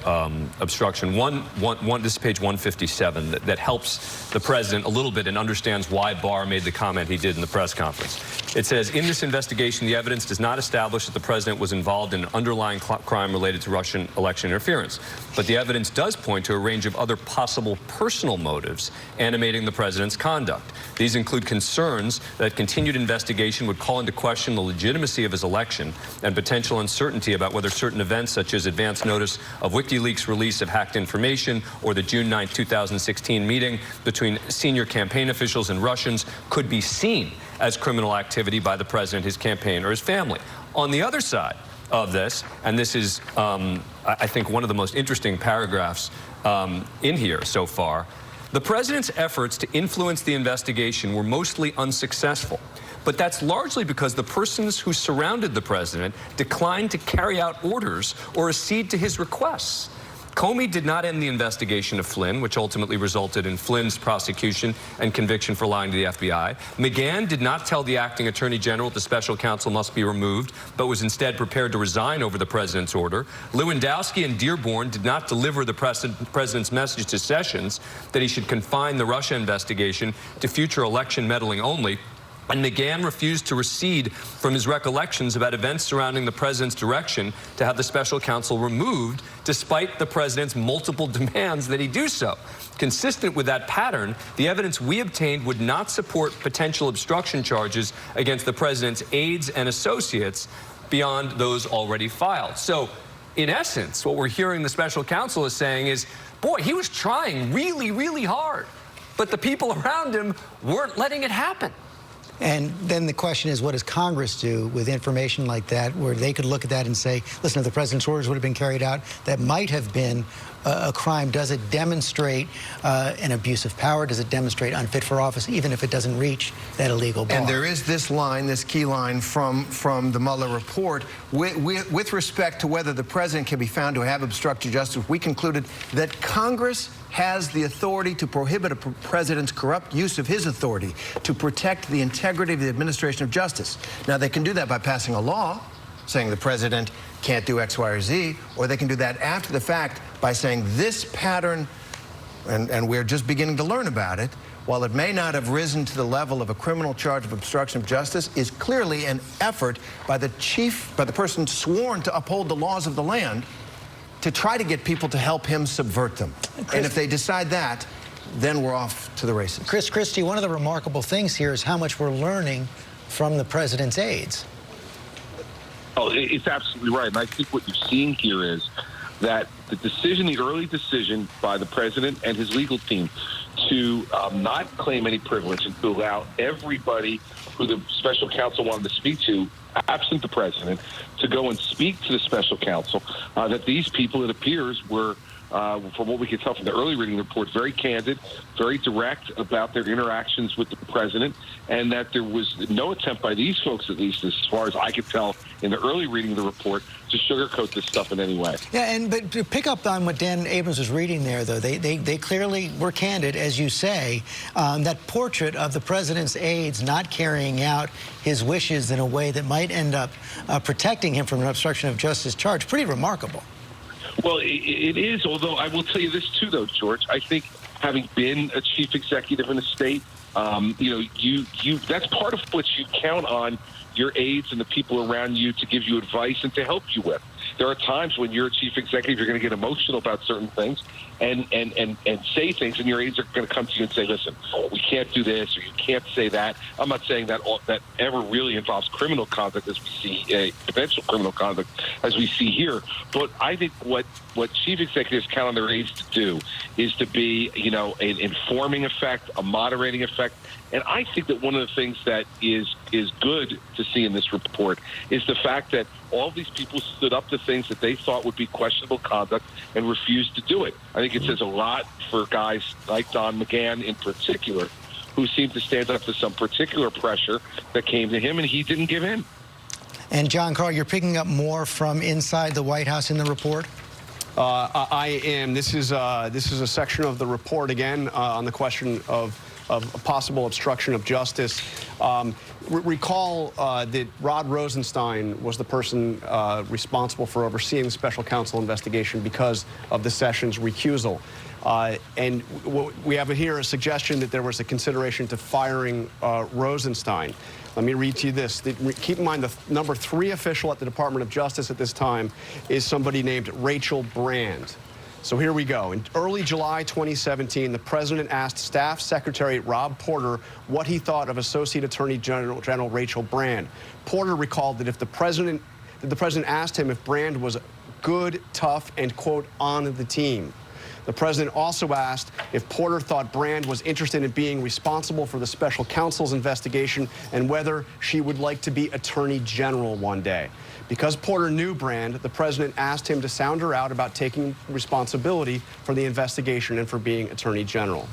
obstruction. This is page 157 that helps the president a little bit and understands why Barr made the comment he did in the press conference. It says, in this investigation, the evidence does not establish that the president was involved in an underlying crime related to Russian election interference, but the evidence does point to a range of other possible personal motives animating the president's conduct. These include concerns that continued investigation would call into question the legitimacy of his election and potential uncertainty about whether certain events, such as advance notice of WikiLeaks release of hacked information or the June 9, 2016 meeting between senior campaign officials and Russians, could be seen as criminal activity by the president, his campaign, or his family. On the other side of this, and this is, I think, one of the most interesting paragraphs in here so far, the president's efforts to influence the investigation were mostly unsuccessful. But that's largely because the persons who surrounded the president declined to carry out orders or accede to his requests. Comey did not end the investigation of Flynn, which ultimately resulted in Flynn's prosecution and conviction for lying to the FBI. McGahn did not tell the acting attorney general the special counsel must be removed, but was instead prepared to resign over the president's order. Lewandowski and Dearborn did not deliver the president's message to Sessions that he should confine the Russia investigation to future election meddling only. And McGahn refused to recede from his recollections about events surrounding the president's direction to have the special counsel removed, despite the president's multiple demands that he do so. Consistent with that pattern, the evidence we obtained would not support potential obstruction charges against the president's aides and associates beyond those already filed. So, in essence, what we're hearing the special counsel is saying is, boy, he was trying really, really hard, but the people around him weren't letting it happen. And then the question is, what does Congress do with information like that, where they could look at that and say, listen, if the president's orders would have been carried out, that might have been a crime. Does it demonstrate an abuse of power? Does it demonstrate unfit for office, even if it doesn't reach that illegal bar? And there is this line, this key line from the Mueller report. With respect to whether the president can be found to have obstructed justice, we concluded that Congress has the authority to prohibit a president's corrupt use of his authority to protect the integrity of the administration of justice. Now, they can do that by passing a law saying the president can't do X, Y, or Z, or they can do that after the fact by saying this pattern, and we're just beginning to learn about it, while it may not have risen to the level of a criminal charge of obstruction of justice, is clearly an effort by the person sworn to uphold the laws of the land to try to get people to help him subvert them. And if they decide that, then we're off to the races. Chris Christie, one of the remarkable things here is how much we're learning from the president's aides. Oh, it's absolutely right. And I think what you're seeing here is that the decision, the early decision by the president and his legal team to not claim any privilege and to allow everybody who the special counsel wanted to speak to, absent the president, to go and speak to the special counsel, that these people, it appears, were, from what we can tell from the early reading report, very candid, very direct about their interactions with the president, and that there was no attempt by these folks, at least as far as I could tell in the early reading of the report, to sugarcoat this stuff in any way. Yeah, but to pick up on what Dan Abrams was reading there, though, they clearly were candid, as you say. That portrait of the president's aides not carrying out his wishes in a way that might end up protecting him from an obstruction of justice charge, pretty remarkable. Well, it is, although I will tell you this, too, though, George. I think having been a chief executive in a state, that's part of what you count on your aides and the people around you to give you advice and to help you with. There are times when you're a chief executive, you're going to get emotional about certain things and say things, and your aides are going to come to you and say, listen, we can't do this or you can't say that. I'm not saying that that ever really involves criminal conduct as we see, potential criminal conduct as we see here. But I think what chief executives count on their aides to do is to be, an informing effect, a moderating effect. And I think that one of the things that is good to see in this report is the fact that all these people stood up to things that they thought would be questionable conduct and refused to do it. I think it says a lot for guys like Don McGahn in particular, who seemed to stand up to some particular pressure that came to him, and he didn't give in. And John Carl, you're picking up more from inside the White House in the report? I am. This is a section of the report, again, on the question of possible obstruction of justice. Recall that Rod Rosenstein was the person responsible for overseeing the special counsel investigation because of the Sessions recusal. And we have here a suggestion that there was a consideration to firing Rosenstein. Let me read to you this. Keep in mind the number 3 official at the Department of Justice at this time is somebody named Rachel Brand. So here we go. In early July 2017, the president asked Staff Secretary Rob Porter what he thought of Associate Attorney General Rachel Brand. Porter recalled that the president asked him if Brand was good, tough, and, quote, on the team. The president also asked if Porter thought Brand was interested in being responsible for the special counsel's investigation and whether she would like to be Attorney General one day. Because Porter knew Brand, the president asked him to sound her out about taking responsibility for the investigation and for being Attorney General.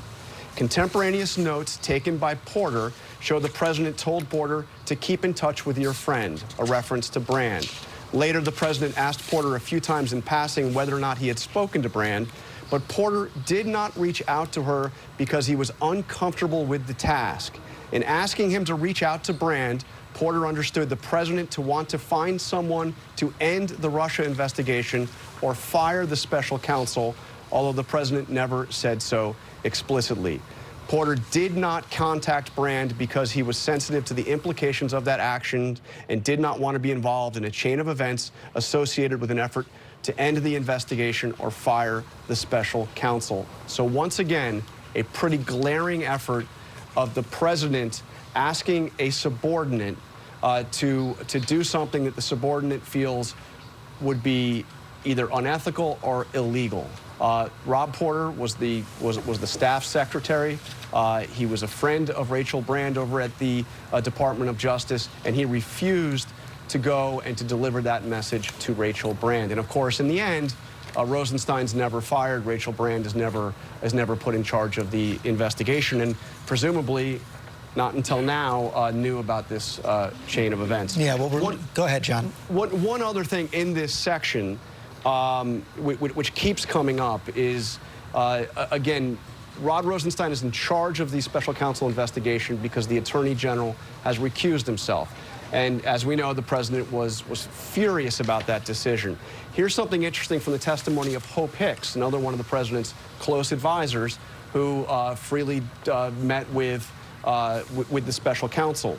Contemporaneous notes taken by Porter show the president told Porter to keep in touch with your friend, a reference to Brand. Later, the president asked Porter a few times in passing whether or not he had spoken to Brand, but Porter did not reach out to her because he was uncomfortable with the task. In asking him to reach out to Brand, Porter understood the president to want to find someone to end the Russia investigation or fire the special counsel, although the president never said so explicitly. Porter did not contact Brand because he was sensitive to the implications of that action and did not want to be involved in a chain of events associated with an effort to end the investigation or fire the special counsel. So once again, a pretty glaring effort of the president asking a subordinate to do something that the subordinate feels would be either unethical or illegal. Rob Porter was the staff secretary. He was a friend of Rachel Brand over at the Department of Justice, and he refused to go and to deliver that message to Rachel Brand. And of course, in the end, Rosenstein's never fired. Rachel Brand is never put in charge of the investigation, and presumably not until now knew about this chain of events. Yeah, well, go ahead, John. One other thing in this section, which keeps coming up, is, again, Rod Rosenstein is in charge of the special counsel investigation because the Attorney General has recused himself. And as we know, the president was furious about that decision. Here's something interesting from the testimony of Hope Hicks, another one of the president's close advisors, who freely met with the special counsel.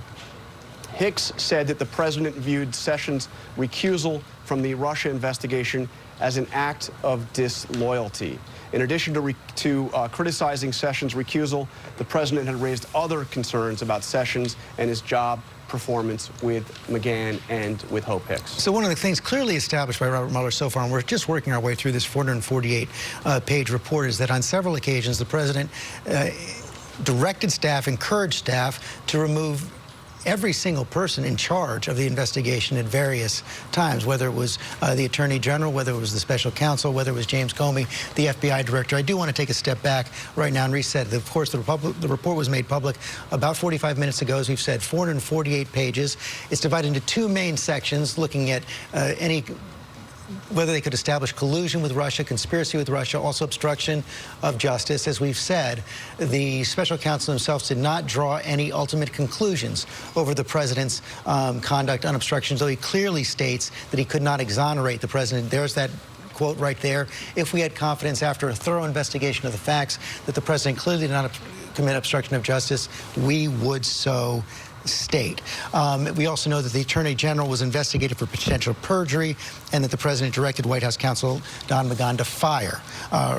Hicks said that the president viewed Sessions' recusal from the Russia investigation as an act of disloyalty. In addition to criticizing Sessions' recusal, the president had raised other concerns about Sessions and his job performance with McGahn and with Hope Hicks. So one of the things clearly established by Robert Mueller so far, and we're just working our way through this 448-page report, is that on several occasions the president directed staff, encouraged staff to remove every single person in charge of the investigation at various times, whether it was the Attorney General, whether it was the special counsel, whether it was James Comey, the FBI director. I do want to take a step back right now and reset. Of course, the report was made public about 45 minutes ago, as we've said, 448 pages. It's divided into 2 main sections, looking at whether they could establish collusion with Russia, conspiracy with Russia, also obstruction of justice. As we've said, the special counsel themselves did not draw any ultimate conclusions over the president's conduct on obstruction, though he clearly states that he could not exonerate the president. There's that quote right there. If we had confidence after a thorough investigation of the facts that the president clearly did not commit obstruction of justice, we would so state. We also know that the Attorney General was investigated for potential perjury and that the president directed White House counsel Don McGahn to fire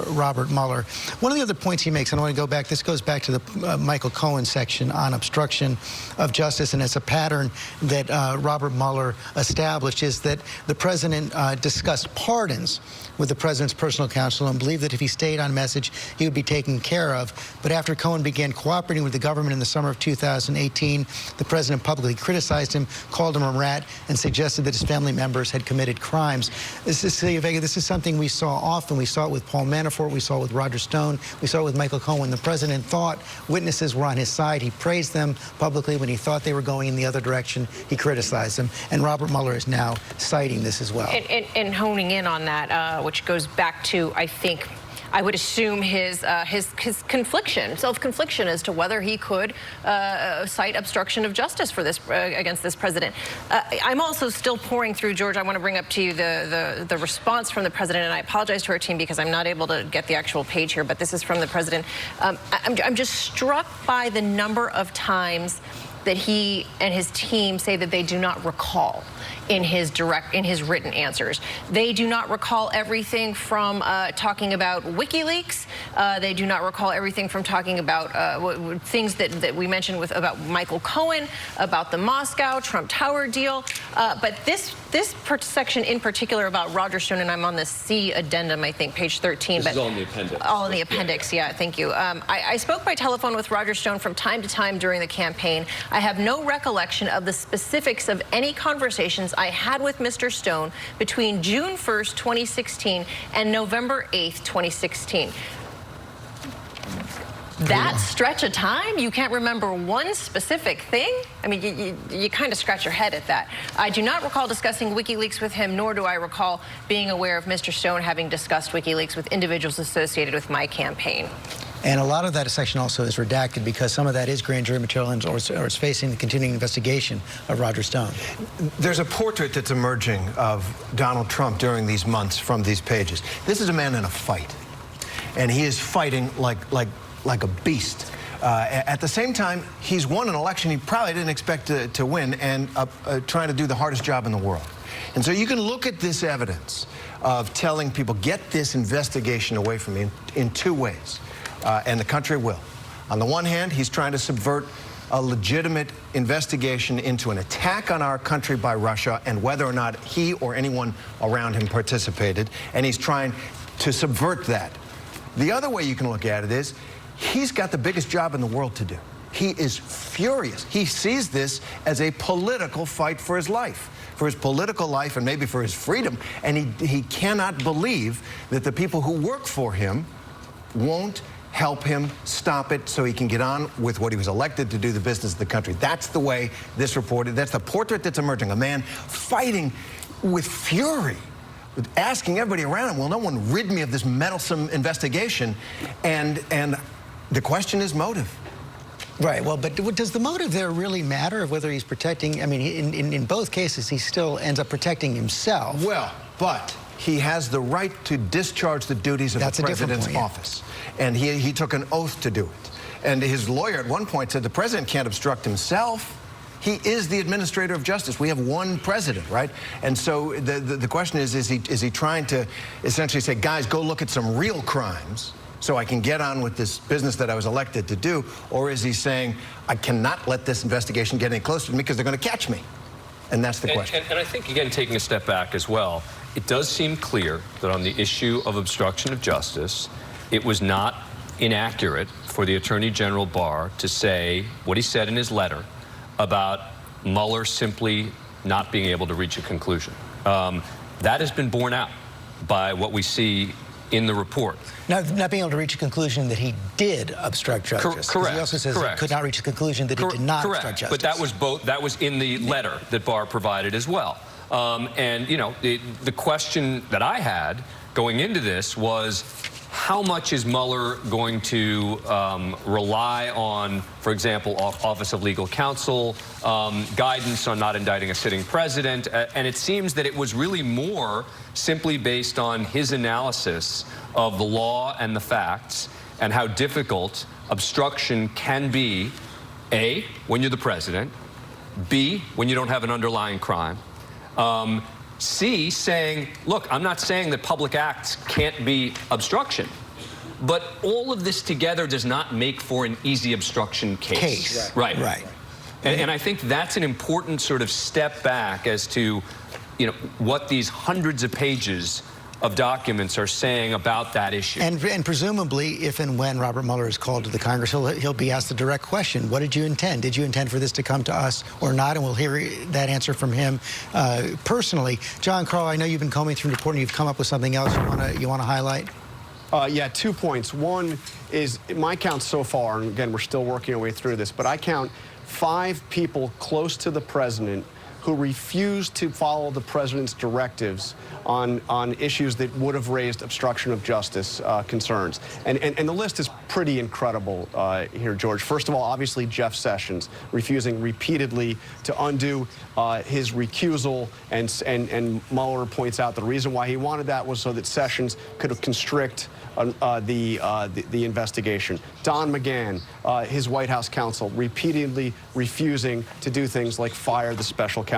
Robert Mueller. One of the other points he makes, and I want to go back, this goes back to the Michael Cohen section on obstruction of justice, and it's a pattern that Robert Mueller established, is that the president discussed pardons with the president's personal counsel and believed that if he stayed on message, he would be taken care of. But after Cohen began cooperating with the government in the summer of 2018, the president publicly criticized him, called him a rat, and suggested that his family members had committed crimes. This is something we saw often. We saw it with Paul Manafort. We saw it with Roger Stone. We saw it with Michael Cohen. When the president thought witnesses were on his side, he praised them publicly. When he thought they were going in the other direction, he criticized them. And Robert Mueller is now citing this as well. And honing in on that, which goes back to, I think, I would assume his confliction, self-confliction as to whether he could cite obstruction of justice for this against this president. I'm also still pouring through, George. I want to bring up to you the response from the president, and I apologize to our team because I'm not able to get the actual page here, but this is from the president. I'm just struck by the number of times that he and his team say that they do not recall in his written answers. They do not recall everything from talking about WikiLeaks. They do not recall everything from talking about things that we mentioned about Michael Cohen, about the Moscow Trump Tower deal. But this section in particular about Roger Stone, and I'm on the C addendum, I think, page 13. This is all in the appendix. All in the appendix, yeah, thank you. I spoke by telephone with Roger Stone from time to time during the campaign. I have no recollection of the specifics of any conversations I had with Mr. Stone between June 1st, 2016 and November 8th, 2016. That stretch of time, you can't remember one specific thing? I mean, you kind of scratch your head at that. I do not recall discussing WikiLeaks with him, nor do I recall being aware of Mr. Stone having discussed WikiLeaks with individuals associated with my campaign. And a lot of that section also is redacted because some of that is grand jury material or is facing the continuing investigation of Roger Stone. There's a portrait that's emerging of Donald Trump during these months from these pages. This is a man in a fight, and he is fighting like a beast. At the same time, he's won an election he probably didn't expect to win, and trying to do the hardest job in the world. And so you can look at this evidence of telling people, get this investigation away from me in two ways. And the country will. On the one hand, he's trying to subvert a legitimate investigation into an attack on our country by Russia and whether or not he or anyone around him participated, and he's trying to subvert that. The other way you can look at it is he's got the biggest job in the world to do. He is furious. He sees this as a political fight for his life, for his political life and maybe for his freedom, and he cannot believe that the people who work for him won't help him stop it so he can get on with what he was elected to do, the business of the country. That's the way this reported. That's the portrait that's emerging. A man fighting with fury, asking everybody around him, will no one rid me of this meddlesome investigation? And the question is motive. Right, well, but does the motive there really matter of whether he's protecting? I mean, in both cases, he still ends up protecting himself. Well, but he has the right to discharge the duties of the president's office. And he took an oath to do it. And his lawyer at one point said the president can't obstruct himself. He is the administrator of justice. We have one president, right? And so the question is he trying to essentially say, guys, go look at some real crimes so I can get on with this business that I was elected to do? Or is he saying, I cannot let this investigation get any closer to me because they're going to catch me? And that's the question. And I think, again, taking a step back as well, it does seem clear that on the issue of obstruction of justice, it was not inaccurate for the Attorney General Barr to say what he said in his letter about Mueller simply not being able to reach a conclusion. That has been borne out by what we see in the report. Not being able to reach a conclusion that he did obstruct justice. Correct. He also says he could not reach a conclusion that he did not obstruct justice. But that was that was in the letter that Barr provided as well. And, you know, the question that I had going into this was, how much is Mueller going to rely on, for example, Office of Legal Counsel, guidance on not indicting a sitting president? And it seems that it was really more simply based on his analysis of the law and the facts and how difficult obstruction can be, A, when you're the president, B, when you don't have an underlying crime, C, saying, look, I'm not saying that public acts can't be obstruction, but all of this together does not make for an easy obstruction case. Right. And I think that's an important sort of step back as to, you know, what these hundreds of pages of documents are saying about that issue. And presumably, if and when Robert Mueller is called to the Congress, he'll be asked the direct question, what did you intend? Did you intend for this to come to us or not? And we'll hear that answer from him personally. John Carl, I know you've been combing through the report and you've come up with something else you want to highlight? Yeah, 2 points. One is my count so far, and again, we're still working our way through this, but I count 5 people close to the president who refused to follow the president's directives on issues that would have raised obstruction of justice concerns. And the list is pretty incredible here, George. First of all, obviously, Jeff Sessions refusing repeatedly to undo his recusal, and Mueller points out the reason why he wanted that was so that Sessions could constrict the investigation. Don McGahn, his White House counsel, repeatedly refusing to do things like fire the special counsel.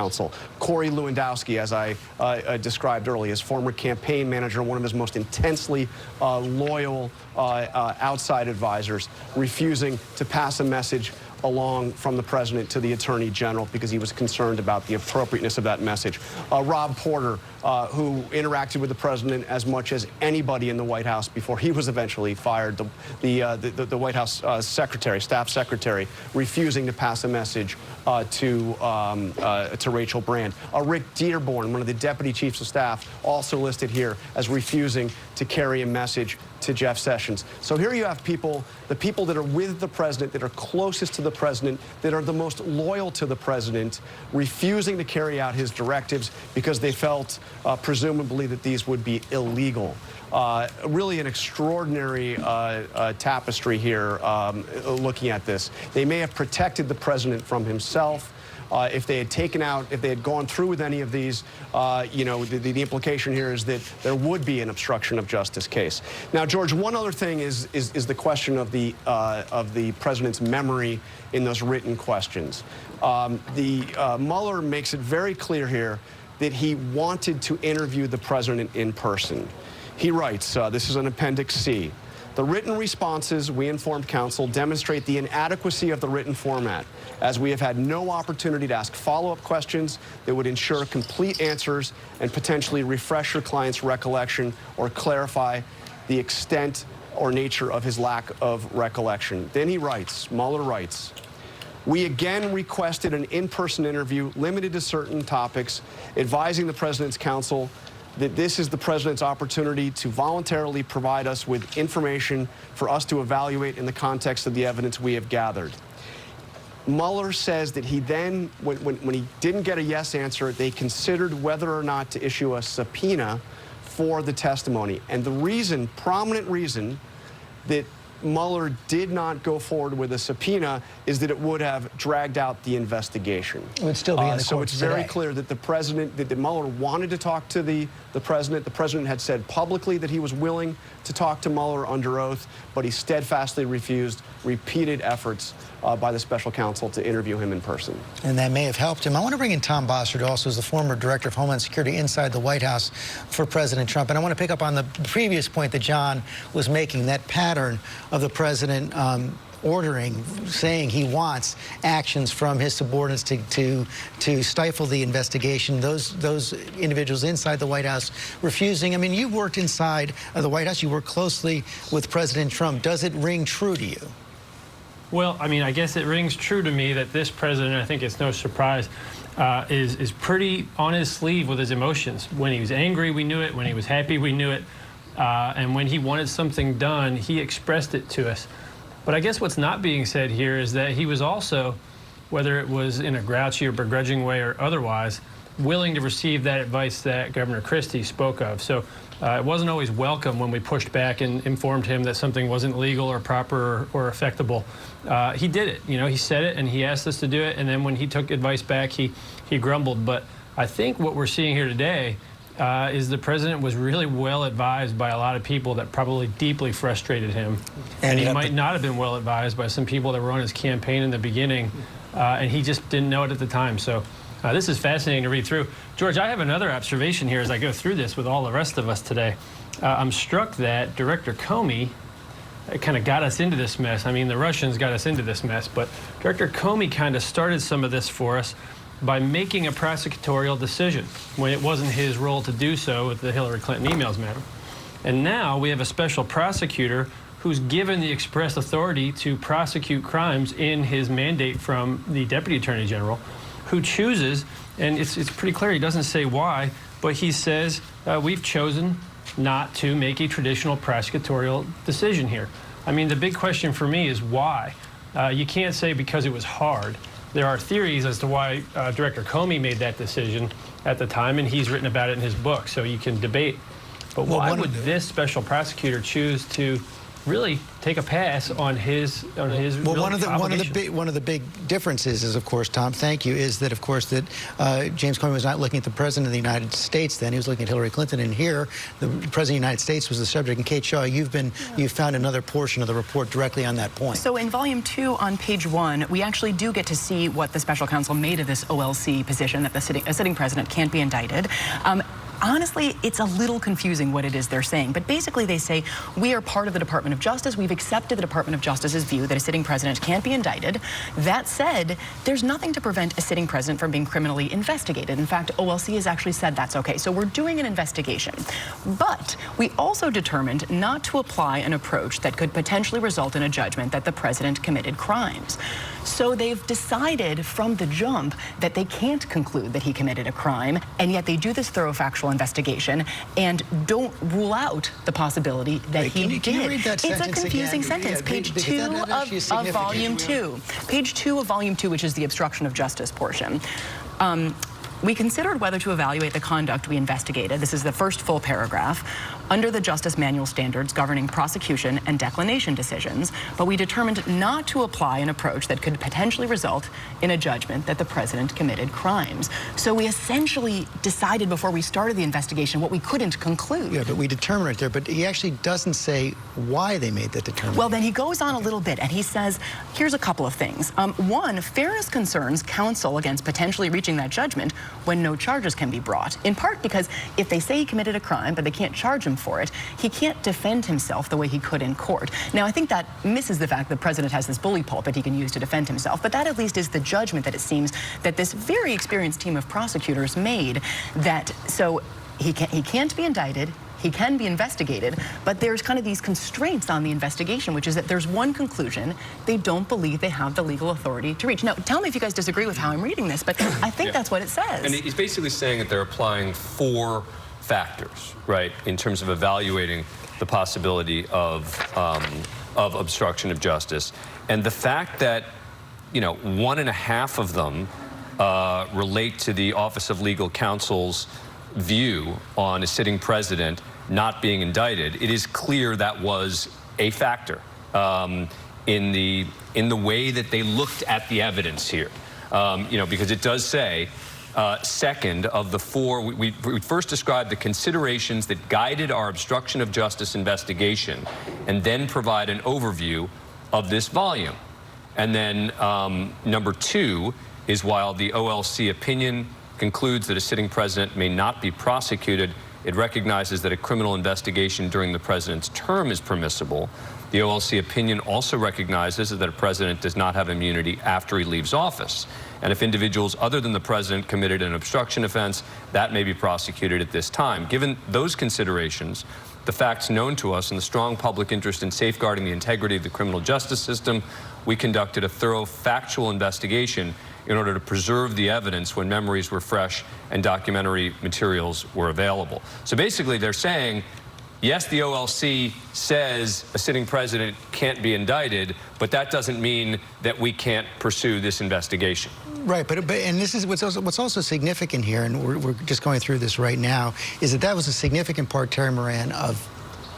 Corey Lewandowski, as I described earlier, his former campaign manager, one of his most intensely loyal outside advisors, refusing to pass a message along from the president to the attorney general because he was concerned about the appropriateness of that message. Rob Porter, who interacted with the president as much as anybody in the White House before he was eventually fired, the White House staff secretary, refusing to pass a message to Rachel Brand. Rick Dearborn, one of the deputy chiefs of staff, also listed here as refusing to carry a message to Jeff Sessions. So here you have people, the people that are with the president, that are closest to the president, that are the most loyal to the president, refusing to carry out his directives because they felt, presumably, that these would be illegal. Really an extraordinary tapestry here looking at this. They may have protected the president from himself. If they had gone through with any of these, you know, the implication here is that there would be an obstruction of justice case. Now, George, one other thing is the question of the president's memory in those written questions. Mueller makes it very clear here that he wanted to interview the president in person. He writes, this is an Appendix C. The written responses, we informed counsel, demonstrate the inadequacy of the written format, as we have had no opportunity to ask follow-up questions that would ensure complete answers and potentially refresh your client's recollection or clarify the extent or nature of his lack of recollection. Then he writes, Mueller writes, we again requested an in-person interview limited to certain topics, advising the president's counsel that this is the president's opportunity to voluntarily provide us with information for us to evaluate in the context of the evidence we have gathered. Mueller says that he then, when he didn't get a yes answer, they considered whether or not to issue a subpoena for the testimony. And the reason, prominent reason, that Mueller did not go forward with a subpoena is that it would have dragged out the investigation. It would still be in the so courts it's very today. clear that the president, that Mueller wanted to talk to the president. The president had said publicly that he was willing to talk to Mueller under oath, but he steadfastly refused repeated efforts by the special counsel to interview him in person. And that may have helped him. I want to bring in Tom Bossert, who also is the former director of Homeland Security inside the White House for President Trump. And I want to pick up on the previous point that John was making, that pattern of the president ordering, saying he wants actions from his subordinates to stifle the investigation. Those individuals inside the White House refusing. I mean, you worked inside of the White House. You worked closely with President Trump. Does it ring true to you? Well, I mean, I guess it rings true to me that this president, I think it's no surprise, is pretty on his sleeve with his emotions. When he was angry, we knew it. When he was happy, we knew it. And when he wanted something done, he expressed it to us. But I guess what's not being said here is that he was also, whether it was in a grouchy or begrudging way or otherwise, willing to receive that advice that Governor Christie spoke of. So it wasn't always welcome when we pushed back and informed him that something wasn't legal or proper or effectable. He did it. You know, he said it and he asked us to do it. And then when he took advice back, he grumbled. But I think what we're seeing here today is the president was really well advised by a lot of people that probably deeply frustrated him. And he might not have been well advised by some people that were on his campaign in the beginning, and he just didn't know it at the time. So this is fascinating to read through. George, I have another observation here as I go through this with all the rest of us today. I'm struck that Director Comey kind of got us into this mess. I mean, the Russians got us into this mess, but Director Comey kind of started some of this for us by making a prosecutorial decision when it wasn't his role to do so with the Hillary Clinton emails matter. And now we have a special prosecutor who's given the express authority to prosecute crimes in his mandate from the Deputy Attorney General, who chooses, and it's pretty clear, he doesn't say why, but he says, we've chosen not to make a traditional prosecutorial decision here. I mean, the big question for me is why? You can't say because it was hard. there are theories as to why Director Comey made that decision at the time, and he's written about it in his book, so you can debate. But why would this special prosecutor choose to really take a pass on his well, one of the big differences is, of course, Tom, thank you, is that, of course, that James Comey was not looking at the President of the United States then. He was looking at Hillary Clinton, and here the President of the United States was the subject. And Kate Shaw, you've found another portion of the report directly on that point. So in volume 2 on page 1, we actually do get to see what the special counsel made of this OLC position, that a sitting president can't be indicted. Honestly, it's a little confusing what it is they're saying, but basically they say, we are part of the Department of Justice. We've accepted the Department of Justice's view that a sitting president can't be indicted. That said, there's nothing to prevent a sitting president from being criminally investigated. In fact, OLC has actually said that's okay. So we're doing an investigation. But we also determined not to apply an approach that could potentially result in a judgment that the president committed crimes. So they've decided from the jump that they can't conclude that he committed a crime, and yet they do this thorough factual investigation and don't rule out the possibility that he did. Can you read that it's sentence a confusing again? sentence. Page 2 of volume 2. Page 2 of volume 2, which is the obstruction of justice portion. We considered whether to evaluate the conduct we investigated. This is the first full paragraph. Under the Justice Manual standards governing prosecution and declination decisions, but we determined not to apply an approach that could potentially result in a judgment that the president committed crimes. So we essentially decided before we started the investigation what we couldn't conclude. Yeah, but we determined right there, but he actually doesn't say why they made that determination. Well, then he goes on a little bit and he says, here's a couple of things. One, fairness concerns counsel against potentially reaching that judgment when no charges can be brought, in part because if they say he committed a crime but they can't charge him for it, he can't defend himself the way he could in court. Now, I think that misses the fact that the president has this bully pulpit he can use to defend himself, but that at least is the judgment that it seems that this very experienced team of prosecutors made, that so he can't be indicted, he can be investigated, but there's kind of these constraints on the investigation, which is that there's one conclusion: they don't believe they have the legal authority to reach. Now, tell me if you guys disagree with how I'm reading this, but I think that's what it says. And he's basically saying that they're applying 4 factors, right, in terms of evaluating the possibility of obstruction of justice. And the fact that, 1.5 of them relate to the Office of Legal Counsel's view on a sitting president not being indicted, it is clear that was a factor in the way that they looked at the evidence here. Because it does say, second of the 4, we first described the considerations that guided our obstruction of justice investigation, and then provide an overview of this volume. And then number 2 is, while the OLC opinion concludes that a sitting president may not be prosecuted, it recognizes that a criminal investigation during the president's term is permissible. The OLC opinion also recognizes that a president does not have immunity after he leaves office. And if individuals other than the president committed an obstruction offense, that may be prosecuted at this time. Given those considerations, the facts known to us, and the strong public interest in safeguarding the integrity of the criminal justice system, we conducted a thorough factual investigation in order to preserve the evidence when memories were fresh and documentary materials were available. So basically they're saying, yes, the OLC says a sitting president can't be indicted, but that doesn't mean that we can't pursue this investigation. Right, but and this is what's also significant here, and we're just going through this right now, is that was a significant part, Terry Moran, of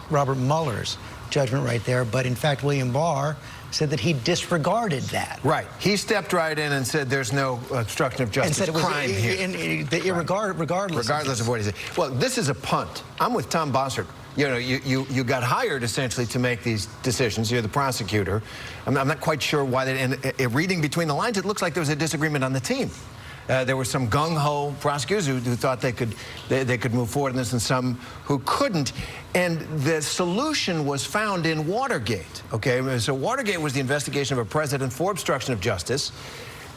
Robert Mueller's judgment right there. But in fact, William Barr said that he disregarded that. Right. He stepped right in and said there's no obstruction of justice crime here. Regardless of what he said. Well, this is a punt. I'm with Tom Bossert. You got hired essentially to make these decisions. You're the prosecutor. I'm not quite sure why. And reading between the lines, it looks like there was a disagreement on the team. There were some gung-ho prosecutors who thought they could move forward in this, and some who couldn't. And the solution was found in Watergate. Okay, so Watergate was the investigation of a president for obstruction of justice.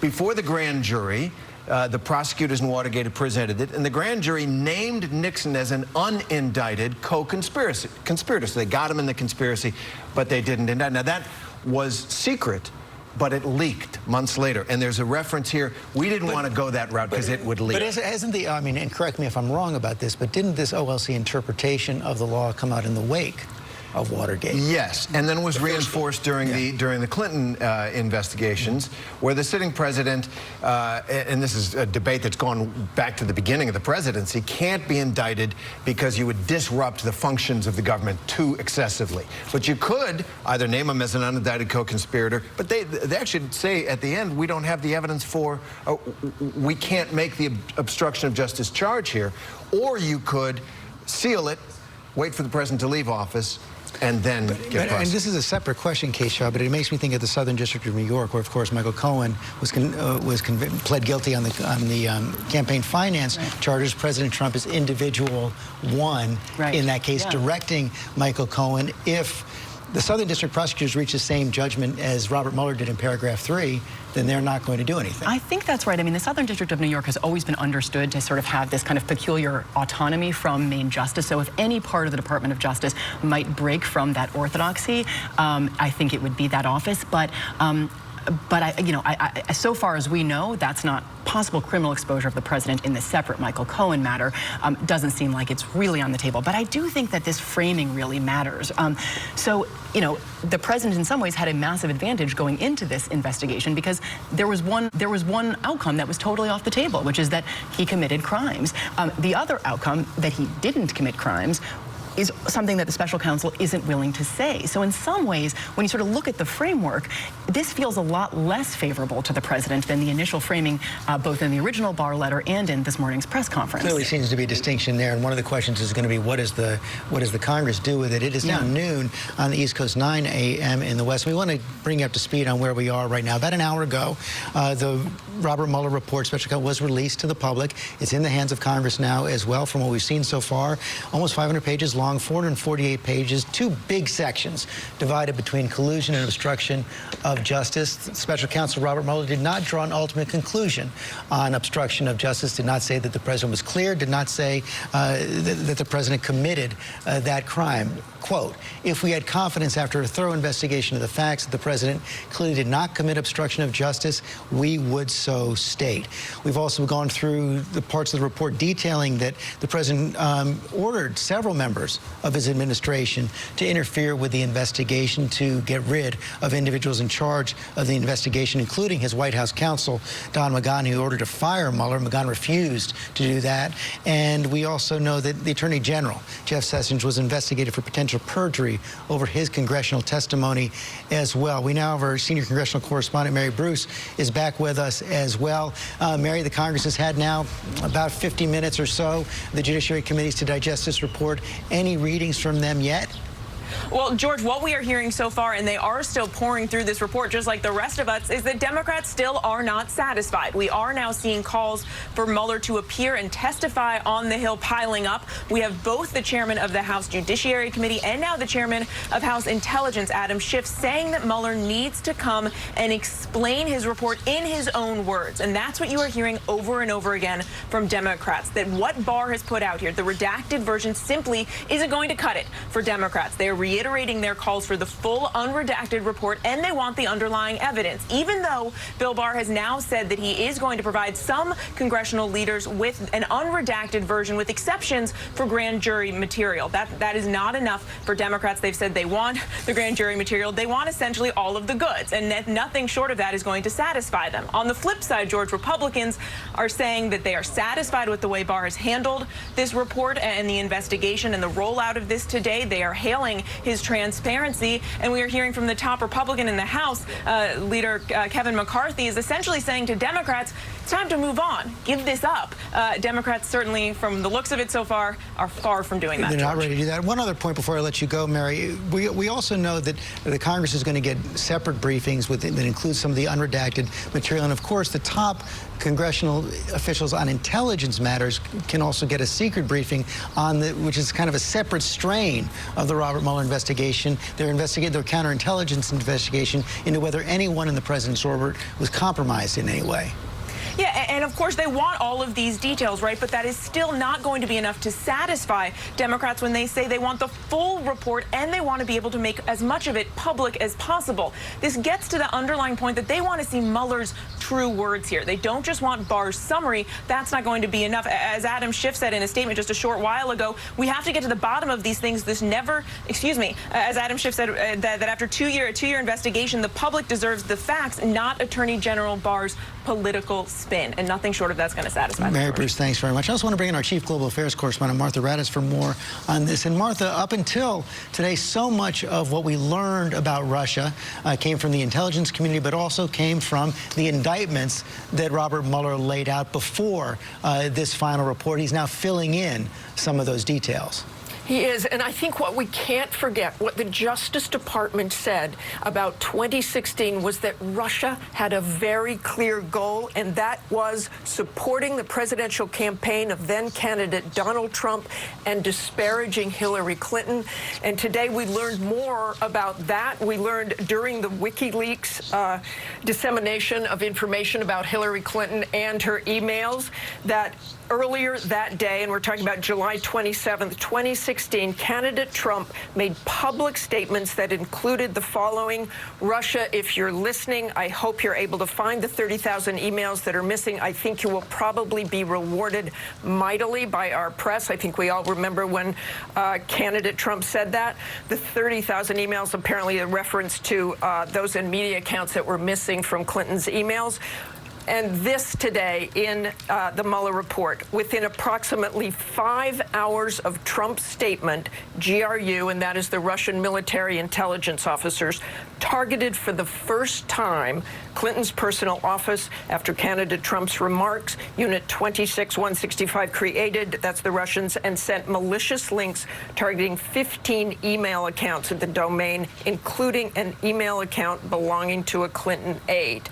Before the grand jury, the prosecutors in Watergate had presented it, and the grand jury named Nixon as an unindicted conspirator. So they got him in the conspiracy, but they didn't indict. Now that was secret, but it leaked months later. And there's a reference here. We didn't want to go that route because it would leak. But hasn't the, and correct me if I'm wrong about this, but didn't this OLC interpretation of the law come out in the wake of Watergate. Yes, and then was reinforced during the Clinton investigations, where the sitting president, and this is a debate that's gone back to the beginning of the presidency, can't be indicted because you would disrupt the functions of the government too excessively. But you could either name him as an unindicted co-conspirator, but they actually say at the end, we don't have the evidence for, we can't make the obstruction of justice charge here, or you could seal it, wait for the president to leave office, and then get prosecuted. And this is a separate question, Keisha, but it makes me think of the Southern District of New York, where, of course, Michael Cohen pled guilty on the campaign finance charges. President Trump is individual one in that case, directing Michael Cohen. If the Southern District prosecutors reach the same judgment as Robert Mueller did in paragraph 3, then they're not going to do anything. I think that's right. I mean, the Southern District of New York has always been understood to sort of have this kind of peculiar autonomy from main justice. So if any part of the Department of Justice might break from that orthodoxy, I think it would be that office. But so far as we know, that's not possible. Criminal exposure of the president in the separate Michael Cohen matter doesn't seem like it's really on the table. But I do think that this framing really matters. So, you know, the president in some ways had a massive advantage going into this investigation because there was one outcome that was totally off the table, which is that he committed crimes. The other outcome, that he didn't commit crimes, is something that the special counsel isn't willing to say. So in some ways, when you sort of look at the framework, this feels a lot less favorable to the president than the initial framing, both in the original Barr letter and in this morning's press conference. Clearly seems to be a distinction there, and one of the questions is going to be what does the Congress do with it? It is now noon on the East Coast, 9 a.m. in the West. We want to bring you up to speed on where we are right now. About an hour ago, the Robert Mueller report, special counsel, was released to the public. It's in the hands of Congress now as well, from what we've seen so far. Almost 500 pages long, 448 pages, 2 big sections divided between collusion and obstruction of justice. Special counsel Robert Mueller did not draw an ultimate conclusion on obstruction of justice, did not say that the president was cleared, did not say that the president committed that crime. Quote, if we had confidence after a thorough investigation of the facts that the president clearly did not commit obstruction of justice, we would so state. We've also gone through the parts of the report detailing that the president ordered several members of his administration to interfere with the investigation to get rid of individuals in charge of the investigation, including his White House counsel, Don McGahn, who ordered to fire Mueller. McGahn refused to do that. And we also know that the Attorney General, Jeff Sessions, was investigated for potential perjury over his congressional testimony as well. We now have our senior congressional correspondent, Mary Bruce, is back with us as well. Mary, the Congress has had now about 50 minutes or so, the Judiciary Committees, to digest this report. Any readings from them yet? Well, George, what we are hearing so far, and they are still pouring through this report just like the rest of us, is that Democrats still are not satisfied. We are now seeing calls for Mueller to appear and testify on the Hill piling up. We have both the chairman of the House Judiciary Committee and now the chairman of House Intelligence, Adam Schiff, saying that Mueller needs to come and explain his report in his own words. And that's what you are hearing over and over again from Democrats, that what Barr has put out here, the redacted version, simply isn't going to cut it for Democrats. They are reiterating their calls for the full unredacted report, and they want the underlying evidence, even though Bill Barr has now said that he is going to provide some congressional leaders with an unredacted version with exceptions for grand jury material. That is not enough for Democrats. They've said they want the grand jury material. They want essentially all of the goods, and nothing short of that is going to satisfy them. On the flip side, George, Republicans are saying that they are satisfied with the way Barr has handled this report and the investigation and the rollout of this today. They are hailing his transparency, and we are hearing from the top Republican in the House, Leader Kevin McCarthy, is essentially saying to Democrats, it's time to move on. Give this up. Democrats, certainly, from the looks of it so far, are far from doing that. They're not George. ready to do that. One other point before I let you go, Mary. We also know that the Congress is going to get separate briefings that include some of the unredacted material. And, of course, the top congressional officials on intelligence matters can also get a secret briefing on which is kind of a separate strain of the Robert Mueller investigation. They're investigating their counterintelligence investigation into whether anyone in the president's orbit was compromised in any way. Yeah, and of course they want all of these details, right? But that is still not going to be enough to satisfy Democrats when they say they want the full report and they want to be able to make as much of it public as possible. This gets to the underlying point that they want to see Mueller's true words here. They don't just want Barr's summary. That's not going to be enough. As Adam Schiff said in a statement just a short while ago, we have to get to the bottom of these things. This never, as Adam Schiff said, that after a two-year investigation, the public deserves the facts, not Attorney General Barr's political spin, and nothing short of that's going to satisfy Mary Bruce, thanks very much. I also want to bring in our Chief Global Affairs correspondent, Martha Raddatz, for more on this. And Martha, up until today, so much of what we learned about Russia came from the intelligence community, but also came from the indictments that Robert Mueller laid out before this final report. He's now filling in some of those details. He is, and I think what we can't forget, what the Justice Department said about 2016 was that Russia had a very clear goal, and that was supporting the presidential campaign of then-candidate Donald Trump and disparaging Hillary Clinton. And today we learned more about that. We learned during the WikiLeaks dissemination of information about Hillary Clinton and her emails that earlier that day, and we're talking about July 27th, 2016, candidate Trump made public statements that included the following: Russia, if you're listening, I hope you're able to find the 30,000 emails that are missing. I think you will probably be rewarded mightily by our press. I think we all remember when candidate Trump said that. The 30,000 emails, apparently a reference to those in media accounts that were missing from Clinton's emails. And this today in the Mueller report, within approximately 5 hours of Trump's statement, GRU, and that is the Russian military intelligence officers, targeted for the first time Clinton's personal office after candidate Trump's remarks. Unit 26165 created, that's the Russians, and sent malicious links targeting 15 email accounts at the domain, including an email account belonging to a Clinton aide.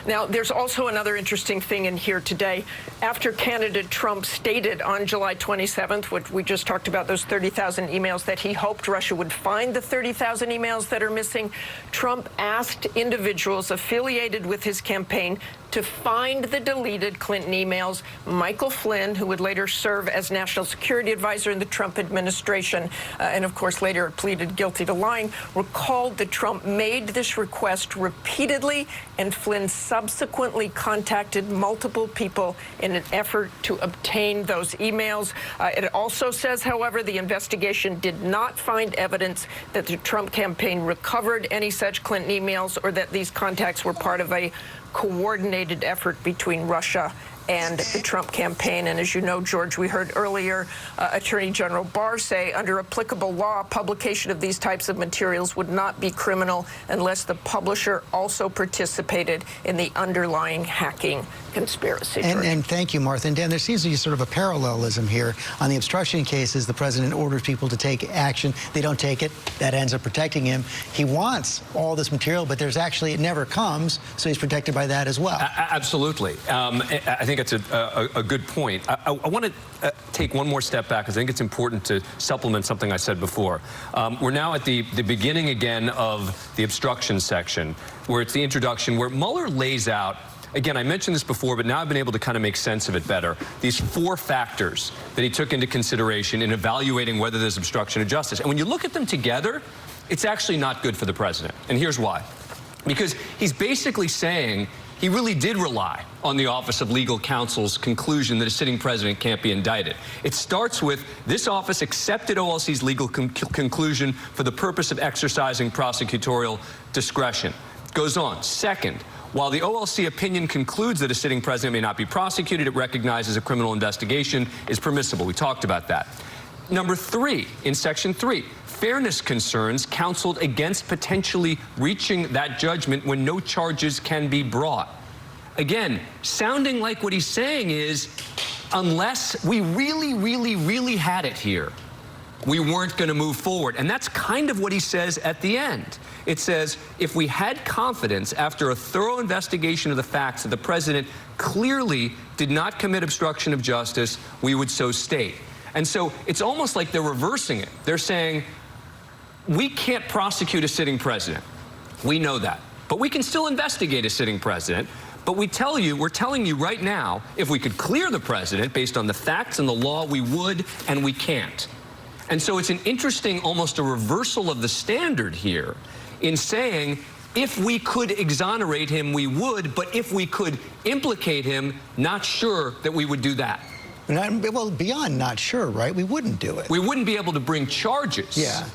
Now, there's also another interesting thing in here today. After candidate Trump stated on July 27th, which we just talked about, those 30,000 emails, that he hoped Russia would find the 30,000 emails that are missing, Trump asked individuals affiliated with his campaign to find the deleted Clinton emails. Michael Flynn, who would later serve as National Security Advisor in the Trump administration, and of course later pleaded guilty to lying, recalled that Trump made this request repeatedly, and Flynn subsequently contacted multiple people in an effort to obtain those emails. It also says, however, the investigation did not find evidence that the Trump campaign recovered any such Clinton emails or that these contacts were part of a coordinated effort between Russia and the Trump campaign. And as you know, George, we heard earlier Attorney General Barr say under applicable law, publication of these types of materials would not be criminal unless the publisher also participated in the underlying hacking conspiracy. And thank you, Martha. And Dan, there seems to be sort of a parallelism here. On the obstruction cases, the president orders people to take action. They don't take it. That ends up protecting him. He wants all this material, but there's actually, it never comes, so he's protected by that as well. Absolutely. I think it's a good point. I want to take one more step back, because I think it's important to supplement something I said before. We're now at the beginning again of the obstruction section, where it's the introduction, where Mueller lays out, again, I mentioned this before, but now I've been able to kind of make sense of it better. These 4 factors that he took into consideration in evaluating whether there's obstruction of justice. And when you look at them together, it's actually not good for the president. And here's why. Because he's basically saying he really did rely on the Office of Legal Counsel's conclusion that a sitting president can't be indicted. It starts with, this office accepted OLC's legal conclusion for the purpose of exercising prosecutorial discretion. It goes on. Second, while the OLC opinion concludes that a sitting president may not be prosecuted, it recognizes a criminal investigation is permissible. We talked about that. Number 3, in Section 3, fairness concerns counseled against potentially reaching that judgment when no charges can be brought. Again, sounding like what he's saying is, unless we really had it here, we weren't going to move forward. And that's kind of what he says at the end. It says, if we had confidence after a thorough investigation of the facts that the president clearly did not commit obstruction of justice, we would so state. And so it's almost like they're reversing it. They're saying, we can't prosecute a sitting president. We know that. But we can still investigate a sitting president. But we're telling you right now, if we could clear the president based on the facts and the law, we would, and we can't. And so it's an interesting, almost a reversal of the standard here in saying, if we could exonerate him, we would, but if we could implicate him, not sure that we would do that. Well, beyond not sure, right? We wouldn't do it. We wouldn't be able to bring charges. Yeah.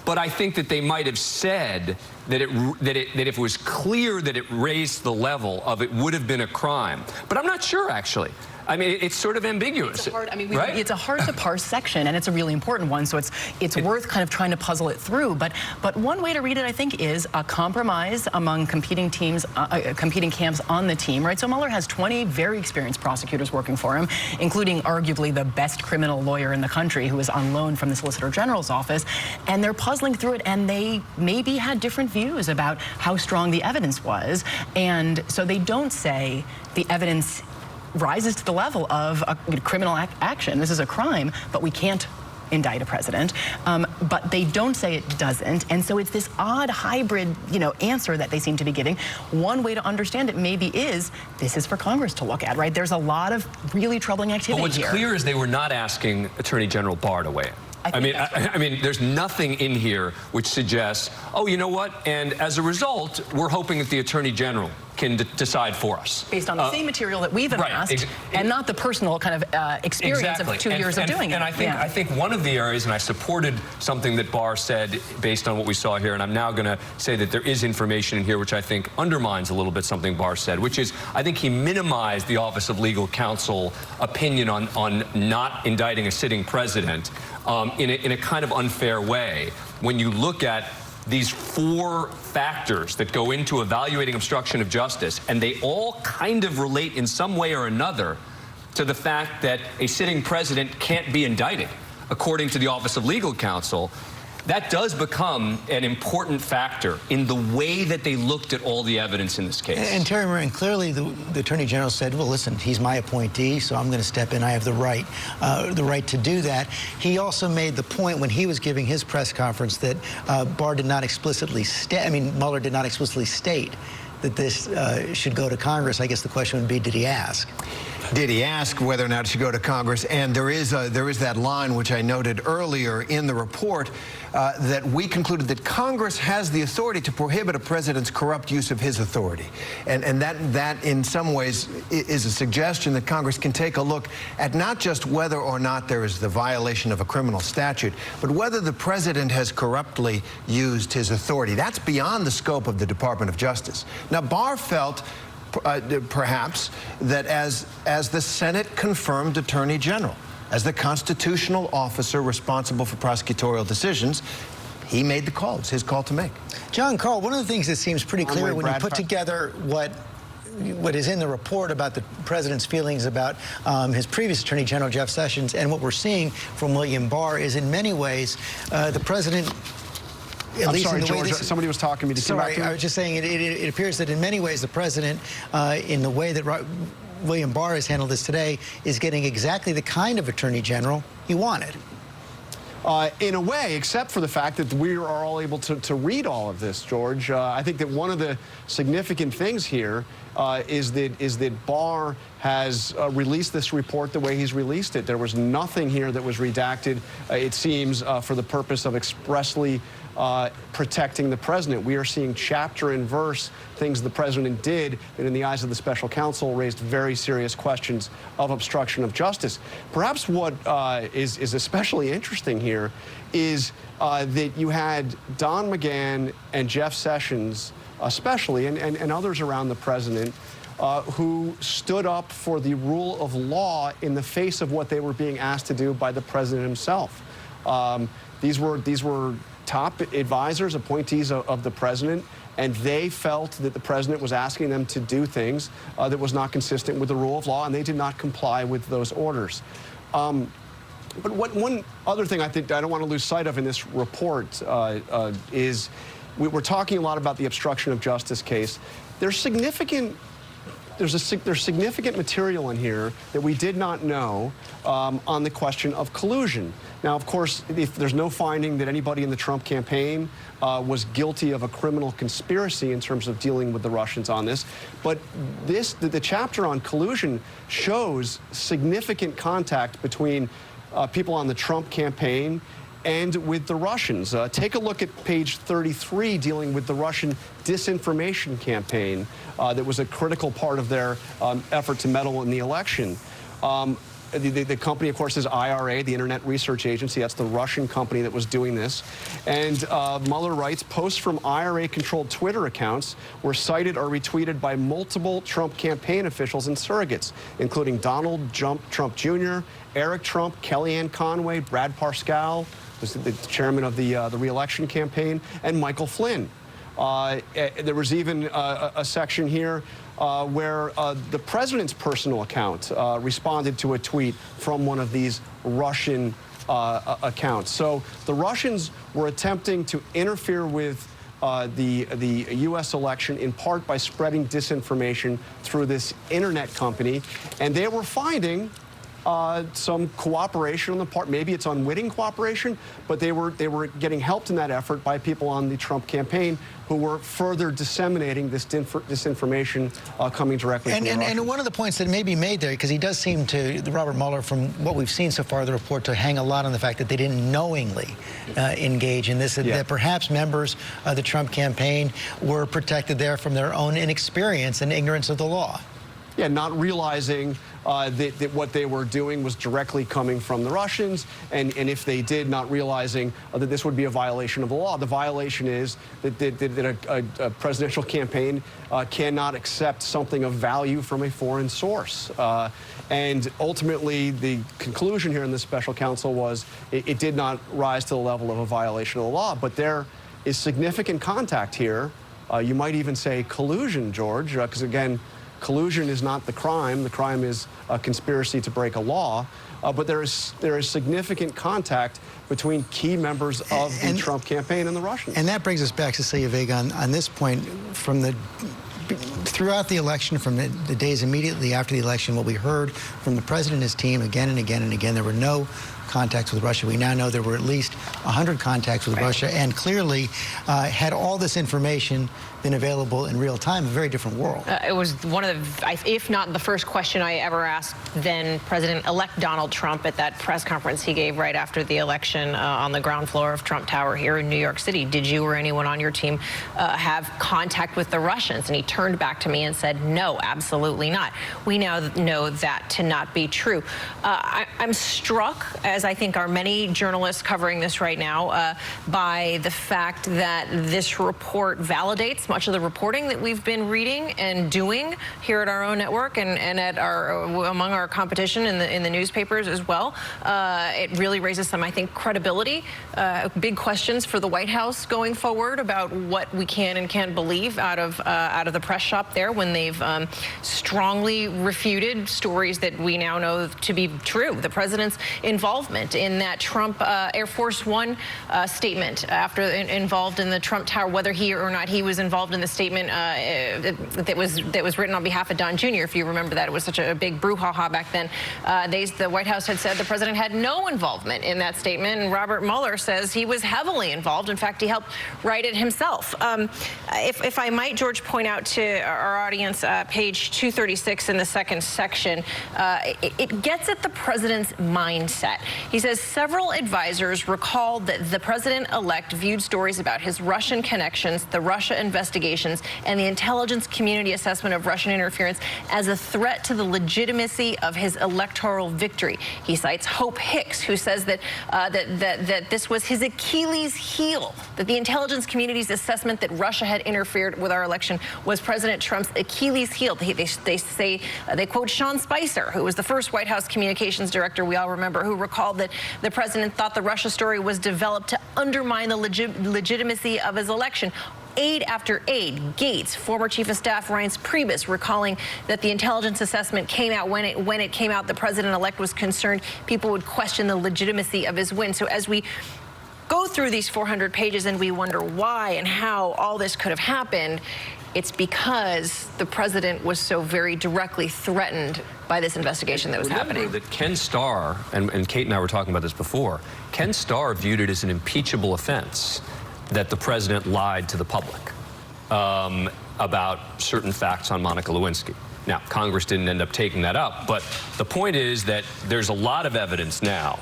But I think that they might have said that if it was clear that it raised the level of it would have been a crime. But I'm not sure, actually. I mean, it's sort of ambiguous. Right? It's a hard to parse section, and it's a really important one, so it's worth kind of trying to puzzle it through. But one way to read it, I think, is a compromise among competing teams, competing camps on the team, right? So Mueller has 20 very experienced prosecutors working for him, including arguably the best criminal lawyer in the country who is on loan from the Solicitor General's office, and they're puzzling through it, and they maybe had different views about how strong the evidence was, and so they don't say the evidence rises to the level of a criminal action. This is a crime, but we can't indict a president. But they don't say it doesn't, and so it's this odd hybrid, answer that they seem to be giving. One way to understand it maybe is this is for Congress to look at, right? There's a lot of really troubling activity here. But what's clear is they were not asking Attorney General Barr to weigh in. I mean, there's nothing in here which suggests, oh, you know what? And as a result, we're hoping that the Attorney General can decide for us. Based on the same material that we've amassed, and not the personal kind of experience of 2 years of doing it. And I think one of the areas, and I supported something that Barr said based on what we saw here, and I'm now going to say that there is information in here which I think undermines a little bit something Barr said, which is I think he minimized the Office of Legal Counsel opinion on not indicting a sitting president in a kind of unfair way. When you look at these 4 factors that go into evaluating obstruction of justice, and they all kind of relate in some way or another to the fact that a sitting president can't be indicted, according to the Office of Legal Counsel, that does become an important factor in the way that they looked at all the evidence in this case. And Terry Moran, clearly the Attorney General said, well, listen, he's my appointee, so I'm going to step in. I have the right to do that. He also made the point when he was giving his press conference that Barr did not explicitly Mueller did not explicitly state that this should go to Congress. I guess the question would be, did he ask? Did he ask whether or not it should go to Congress? And there is that line, which I noted earlier in the report, that we concluded that Congress has the authority to prohibit a president's corrupt use of his authority. And that in some ways is a suggestion that Congress can take a look at not just whether or not there is the violation of a criminal statute, but whether the president has corruptly used his authority. That's beyond the scope of the Department of Justice. Now, Barr felt perhaps that as the Senate confirmed Attorney General, as the constitutional officer responsible for prosecutorial decisions, he made the call. It's his call to make. John Carl, one of the things that seems pretty clear when you put together what is in the report about the president's feelings about his previous Attorney General, Jeff Sessions, and what we're seeing from William Barr is in many ways the president... I'm sorry, George, somebody was talking to me. Sorry, I was just saying it appears that in many ways the president, in the way that William Barr has handled this today, is getting exactly the kind of Attorney General he wanted. In a way, except for the fact that we are all able to read all of this, George. I think that one of the significant things here is that Barr has released this report the way he's released it. There was nothing here that was redacted, it seems, for the purpose of expressly protecting the president. We are seeing chapter and verse things the president did that in the eyes of the special counsel raised very serious questions of obstruction of justice. Perhaps what is especially interesting here is that you had Don McGahn and Jeff Sessions especially, and others around the president, who stood up for the rule of law in the face of what they were being asked to do by the president himself. These were top advisors, appointees of the president, and they felt that the president was asking them to do things that was not consistent with the rule of law, and they did not comply with those orders. But one other thing I think I don't want to lose sight of in this report is we're talking a lot about the obstruction of justice case. There's significant material in here that we did not know on the question of collusion. Now, of course, if there's no finding that anybody in the Trump campaign was guilty of a criminal conspiracy in terms of dealing with the Russians on this, but the chapter on collusion shows significant contact between people on the Trump campaign and with the Russians. Take a look at page 33, dealing with the Russian disinformation campaign that was a critical part of their effort to meddle in the election. The company, of course, is IRA, the Internet Research Agency. That's the Russian company that was doing this. And Mueller writes, posts from IRA-controlled Twitter accounts were cited or retweeted by multiple Trump campaign officials and surrogates, including Donald Trump Jr., Eric Trump, Kellyanne Conway, Brad Parscale, who's the chairman of the re-election campaign, and Michael Flynn. There was even a section here where the president's personal account responded to a tweet from one of these Russian accounts. So the Russians were attempting to interfere with the U.S. election in part by spreading disinformation through this internet company, and they were finding some cooperation on the part. Maybe it's unwitting cooperation, but they were getting helped in that effort by people on the Trump campaign who were further disseminating this disinformation coming directly from the Russians. And one of the points that may be made there, because he does seem to, Robert Mueller, from what we've seen so far, the report, to hang a lot on the fact that they didn't knowingly engage in this, that perhaps members of the Trump campaign were protected there from their own inexperience and ignorance of the law. Yeah, not realizing that what they were doing was directly coming from the Russians, and if they did, not realizing that this would be a violation of the law. The violation is that a presidential campaign cannot accept something of value from a foreign source. And ultimately, the conclusion here in this special counsel was it did not rise to the level of a violation of the law, but there is significant contact here. You might even say collusion, George, because again, collusion is not the crime. The crime is a conspiracy to break a law. But there is significant contact between key members of the Trump campaign and the Russians. And that brings us back to Cecilia Vega on this point. Throughout the election, from the days immediately after the election, what we heard from the president and his team again and again and again, there were no contacts with Russia. We now know there were at least 100 contacts with Russia, and clearly, had all this information been available in real time, a very different world. It was one of the, if not the first question I ever asked then President-elect Donald Trump at that press conference he gave right after the election on the ground floor of Trump Tower here in New York City. Did you or anyone on your team have contact with the Russians? And he turned back to me and said, no, absolutely not. We now know that to not be true. I'm struck, as I think are many journalists covering this right now, by the fact that this report validates much of the reporting that we've been reading and doing here at our own network and at among our competition in the newspapers as well. It really raises some, I think, credibility, big questions for the White House going forward about what we can and can't believe out of the press shop there when they've strongly refuted stories that we now know to be true. The president's involvement in that Trump Air Force One statement after involved in the Trump Tower, whether he or not he was involved in the statement that was written on behalf of Don Jr. If you remember that, it was such a big brouhaha back then. The White House had said the president had no involvement in that statement, and Robert Mueller says he was heavily involved. In fact, he helped write it himself. If I might, George, point out to our audience, page 236 in the second section, it gets at the president's mindset. He says several advisors recalled that the president-elect viewed stories about his Russian connections, the Russia investigations, and the intelligence community assessment of Russian interference as a threat to the legitimacy of his electoral victory. He cites Hope Hicks, who says that that this was his Achilles heel, that the intelligence community's assessment that Russia had interfered with our election was President Trump's Achilles heel. They quote Sean Spicer, who was the first White House communications director, we all remember, who recalled that the president thought the Russia story was developed to undermine the legitimacy of his election. Aide after aide, Gates, former Chief of Staff Reince Priebus, recalling that the intelligence assessment came out when it came out, the president-elect was concerned people would question the legitimacy of his win. So as we go through these 400 pages and we wonder why and how all this could have happened, it's because the president was so very directly threatened by this investigation that was happening. Remember that Ken Starr, and Kate and I were talking about this before, Ken Starr viewed it as an impeachable offense that the president lied to the public about certain facts on Monica Lewinsky. Now, Congress didn't end up taking that up, but the point is that there's a lot of evidence now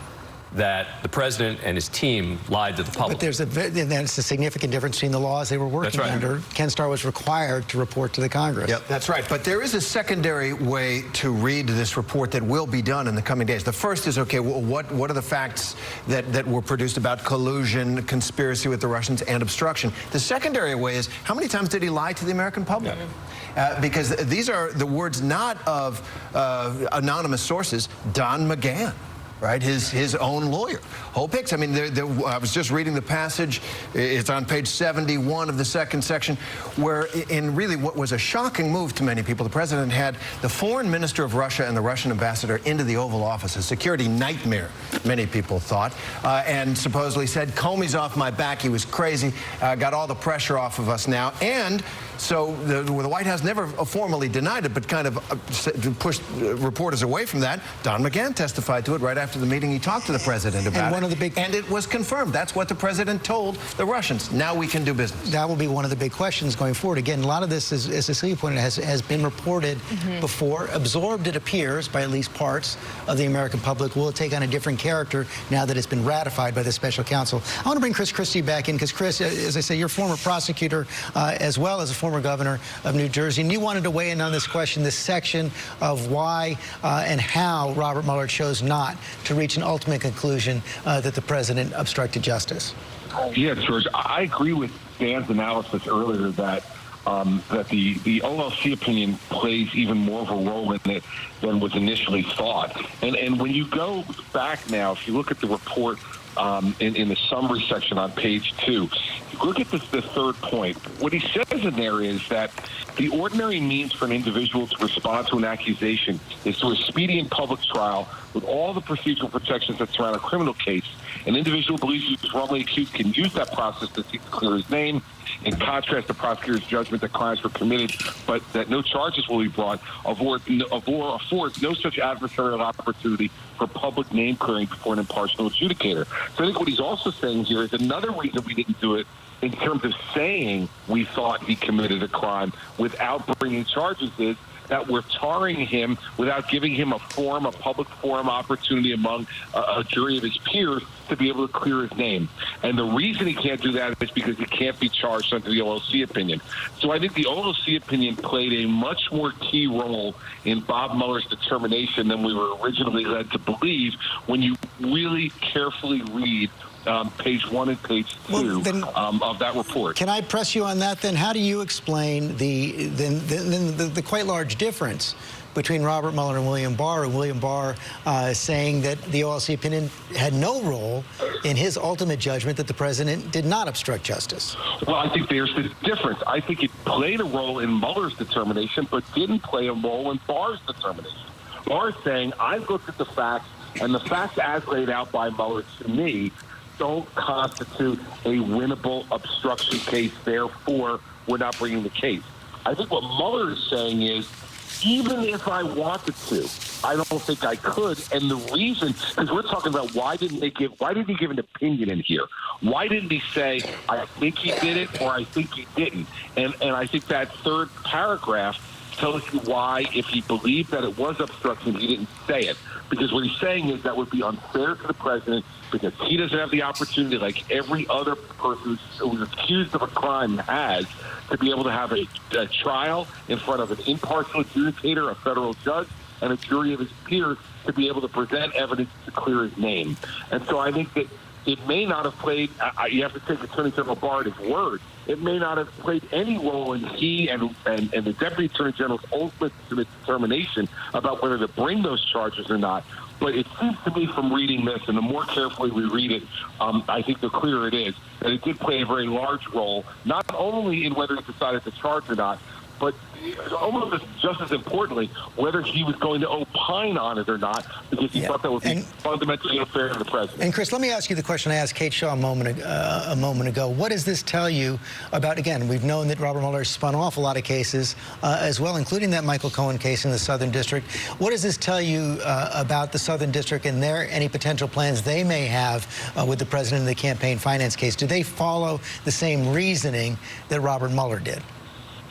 that the president and his team lied to the public. But that's a significant difference between the laws they were working under. Ken Starr was required to report to the Congress. Yep, that's right. But there is a secondary way to read this report that will be done in the coming days. The first is, okay, well, what are the facts that were produced about collusion, conspiracy with the Russians, and obstruction? The secondary way is, how many times did he lie to the American public? Because these are the words not of anonymous sources. Don McGahn, right? His own lawyer. Whole picks. I mean, I was just reading the passage. It's on page 71 of the second section, where in really what was a shocking move to many people, the president had the foreign minister of Russia and the Russian ambassador into the Oval Office, a security nightmare, many people thought, and supposedly said, Comey's off my back. He was crazy. Got all the pressure off of us now. And so the White House never formally denied it, but kind of pushed reporters away from that. Don McGahn testified to it right after the meeting. He talked to the president about it. And it was confirmed. That's what the president told the Russians. Now we can do business. That will be one of the big questions going forward. Again, a lot of this, as Cecilia pointed out, has been reported before, absorbed, it appears, by at least parts of the American public. Will it take on a different character now that it's been ratified by the special counsel? I want to bring Chris Christie back in, because Chris, as I say, you're a former prosecutor as well as a former governor of New Jersey, and you wanted to weigh in on this question, this section of why and how Robert Mueller chose not to reach an ultimate conclusion that the president obstructed justice. Yeah, George, I agree with Dan's analysis earlier that that the OLC opinion plays even more of a role in it than was initially thought. And when you go back now, if you look at the report in the summary section on page 2, look at the third point. What he says in there is that the ordinary means for an individual to respond to an accusation is through a speedy and public trial with all the procedural protections that surround a criminal case. An individual believes he was wrongly accused can use that process to seek to clear his name. In contrast, the prosecutor's judgment that crimes were committed but that no charges will be brought affords no such adversarial opportunity for public name clearing before an impartial adjudicator. So I think what he's also saying here is another reason we didn't do it in terms of saying we thought he committed a crime without bringing charges is that we're tarring him without giving him a public forum opportunity among a jury of his peers to be able to clear his name. And the reason he can't do that is because he can't be charged under the OLC opinion. So I think the OLC opinion played a much more key role in Bob Mueller's determination than we were originally led to believe when you really carefully read page 1 and page 2 of that report. Can I press you on that then? How do you explain the quite large difference between Robert Mueller and William Barr? William Barr saying that the OLC opinion had no role in his ultimate judgment that the president did not obstruct justice. Well, I think there's the difference. I think it played a role in Mueller's determination, but didn't play a role in Barr's determination. Barr's saying, I've looked at the facts, and the facts as laid out by Mueller to me don't constitute a winnable obstruction case, therefore we're not bringing the case. I think what Mueller is saying is, even if I wanted to, I don't think I could. And the reason, because we're talking about why didn't he give an opinion in here? Why didn't he say, I think he did it or I think he didn't? And I think that third paragraph tells you why, if he believed that it was obstruction, he didn't say it. Because what he's saying is that would be unfair to the president because he doesn't have the opportunity, like every other person who's accused of a crime has, to be able to have a trial in front of an impartial adjudicator, a federal judge, and a jury of his peers to be able to present evidence to clear his name. And so I think that it may not have played, you have to take Attorney General Barr at his word, it may not have played any role in he and the Deputy Attorney General's ultimate determination about whether to bring those charges or not. But it seems to me from reading this, and the more carefully we read it, I think the clearer it is, that it did play a very large role, not only in whether he decided to charge or not, but almost just as importantly, whether he was going to opine on it or not, because he thought that would be fundamentally unfair to the president. And Chris, let me ask you the question I asked Kate Shaw a moment ago. What does this tell you about, again, we've known that Robert Mueller spun off a lot of cases as well, including that Michael Cohen case in the Southern District. What does this tell you about the Southern District and any potential plans they may have with the president in the campaign finance case? Do they follow the same reasoning that Robert Mueller did?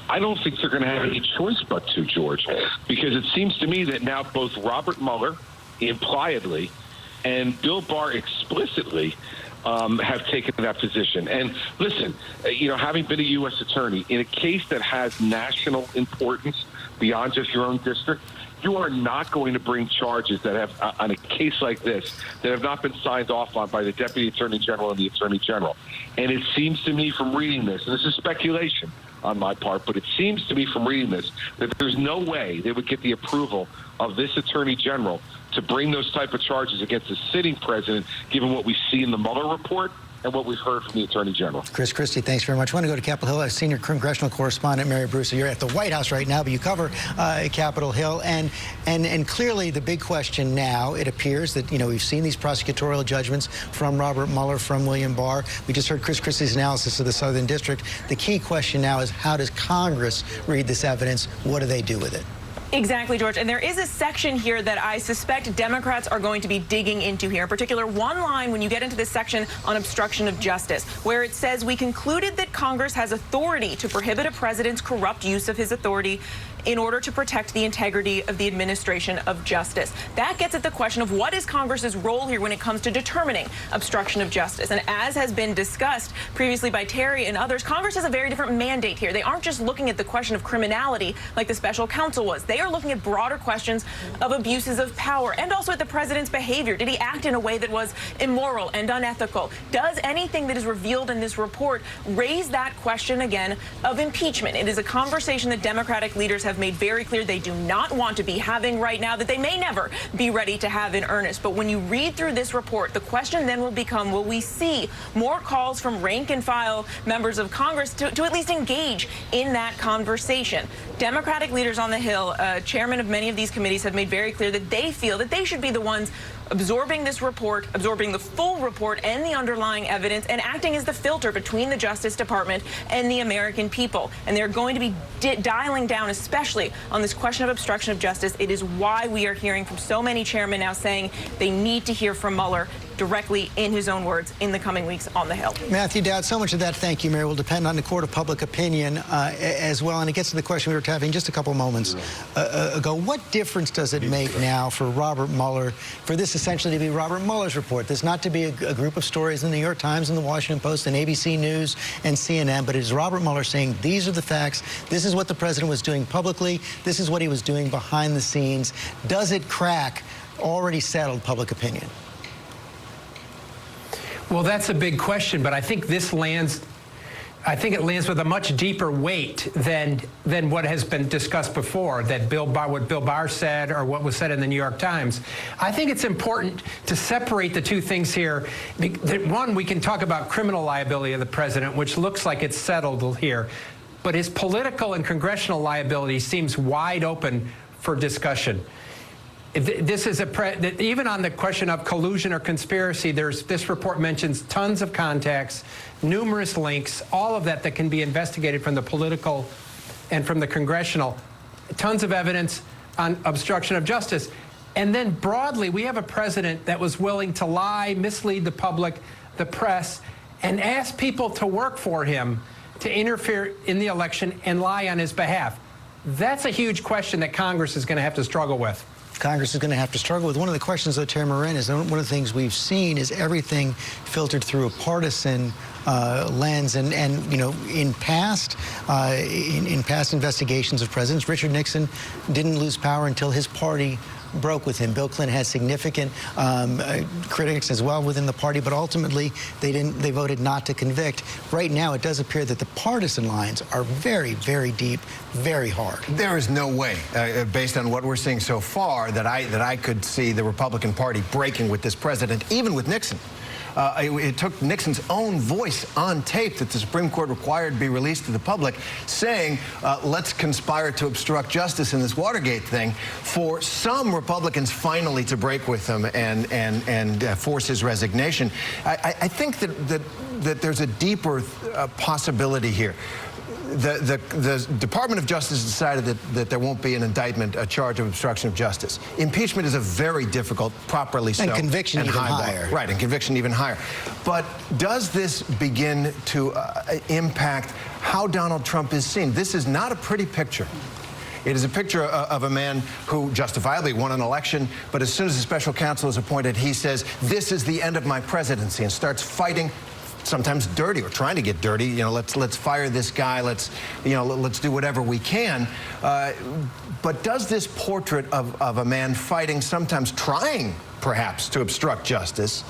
I don't think they're going to have any choice but to, George, because it seems to me that now both Robert Mueller, impliedly, and Bill Barr explicitly have taken that position. And listen, having been a U.S. attorney, in a case that has national importance beyond just your own district, you are not going to bring charges that have, on a case like this, that have not been signed off on by the Deputy Attorney General and the Attorney General. And it seems to me from reading this, and this is speculation on my part, but it seems to me from reading this that there's no way they would get the approval of this Attorney General to bring those type of charges against the sitting president, given what we see in the Mueller report and what we've heard from the Attorney General. Chris Christie, thanks very much. I want to go to Capitol Hill. Our senior congressional correspondent, Mary Bruce. You're at the White House right now, but you cover Capitol Hill. And clearly the big question now, it appears that, we've seen these prosecutorial judgments from Robert Mueller, from William Barr. We just heard Chris Christie's analysis of the Southern District. The key question now is, how does Congress read this evidence? What do they do with it? Exactly, George. And there is a section here that I suspect Democrats are going to be digging into here. In particular, one line when you get into this section on obstruction of justice, where it says, we concluded that Congress has authority to prohibit a president's corrupt use of his authority in order to protect the integrity of the administration of justice. That gets at the question of what is Congress's role here when it comes to determining obstruction of justice. And as has been discussed previously by Terry and others, Congress has a very different mandate here. They aren't just looking at the question of criminality like the special counsel was. They are looking at broader questions of abuses of power and also at the president's behavior. Did he act in a way that was immoral and unethical? Does anything that is revealed in this report raise that question again of impeachment? It is a conversation that Democratic leaders have made very clear they do not want to be having right now, that they may never be ready to have in earnest. But when you read through this report, the question then will become, will we see more calls from rank and file members of Congress to at least engage in that conversation? Democratic leaders on the Hill, chairman of many of these committees, have made very clear that they feel that they should be the ones absorbing this report, absorbing the full report and the underlying evidence, and acting as the filter between the Justice Department and the American people. And they're going to be dialing down, especially on this question of obstruction of justice. It is why we are hearing from so many chairmen now saying they need to hear from Mueller directly, in his own words, in the coming weeks on the Hill. Matthew Dowd, so much of that, thank you, Mary, will depend on the court of public opinion as well. And it gets to the question we were having just a couple moments ago. What difference does it make now for Robert Mueller, for this essentially to be Robert Mueller's report? There's not to be a group of stories in the New York Times and the Washington Post and ABC News and CNN, but it is Robert Mueller saying, these are the facts, this is what the president was doing publicly, this is what he was doing behind the scenes. Does it crack already settled public opinion? Well, that's a big question, but I think it lands with a much deeper weight than what has been discussed before, that what Bill Barr said or what was said in the New York Times. I think it's important to separate the two things here. One, we can talk about criminal liability of the president, which looks like it's settled here, but his political and congressional liability seems wide open for discussion. This is even on the question of collusion or conspiracy, this report mentions tons of contacts, numerous links, all of that can be investigated from the political and from the congressional. Tons of evidence on obstruction of justice. And then broadly, we have a president that was willing to lie, mislead the public, the press, and ask people to work for him, to interfere in the election and lie on his behalf. That's a huge question that Congress is going to have to struggle with. Congress is going to have to struggle with. One of the questions, though, Terry Moran, is one of the things we've seen is everything filtered through a partisan lens. And in past investigations of presidents, Richard Nixon didn't lose power until his party broke with him. Bill Clinton had significant critics as well within the party, but ultimately they voted not to convict. Right now, it does appear that the partisan lines are very, very deep, very hard. There is no way, based on what we're seeing so far, that I could see the Republican Party breaking with this president, even with Nixon. It took Nixon's own voice on tape that the Supreme Court required be released to the public, saying, let's conspire to obstruct justice in this Watergate thing, for some Republicans finally to break with him and force his resignation. I think that there's a deeper possibility here. The Department of Justice decided that there won't be an indictment, a charge of obstruction of justice. Impeachment is a very difficult, properly so. And conviction even higher. Right, and conviction even higher. But does this begin to impact how Donald Trump is seen? This is not a pretty picture. It is a picture of a man who justifiably won an election, but as soon as the special counsel is appointed, he says, "This is the end of my presidency," and starts fighting, sometimes dirty or trying to get dirty. You know, let's fire this guy. Let's do whatever we can. But does this portrait of a man fighting, sometimes trying, perhaps, to obstruct justice,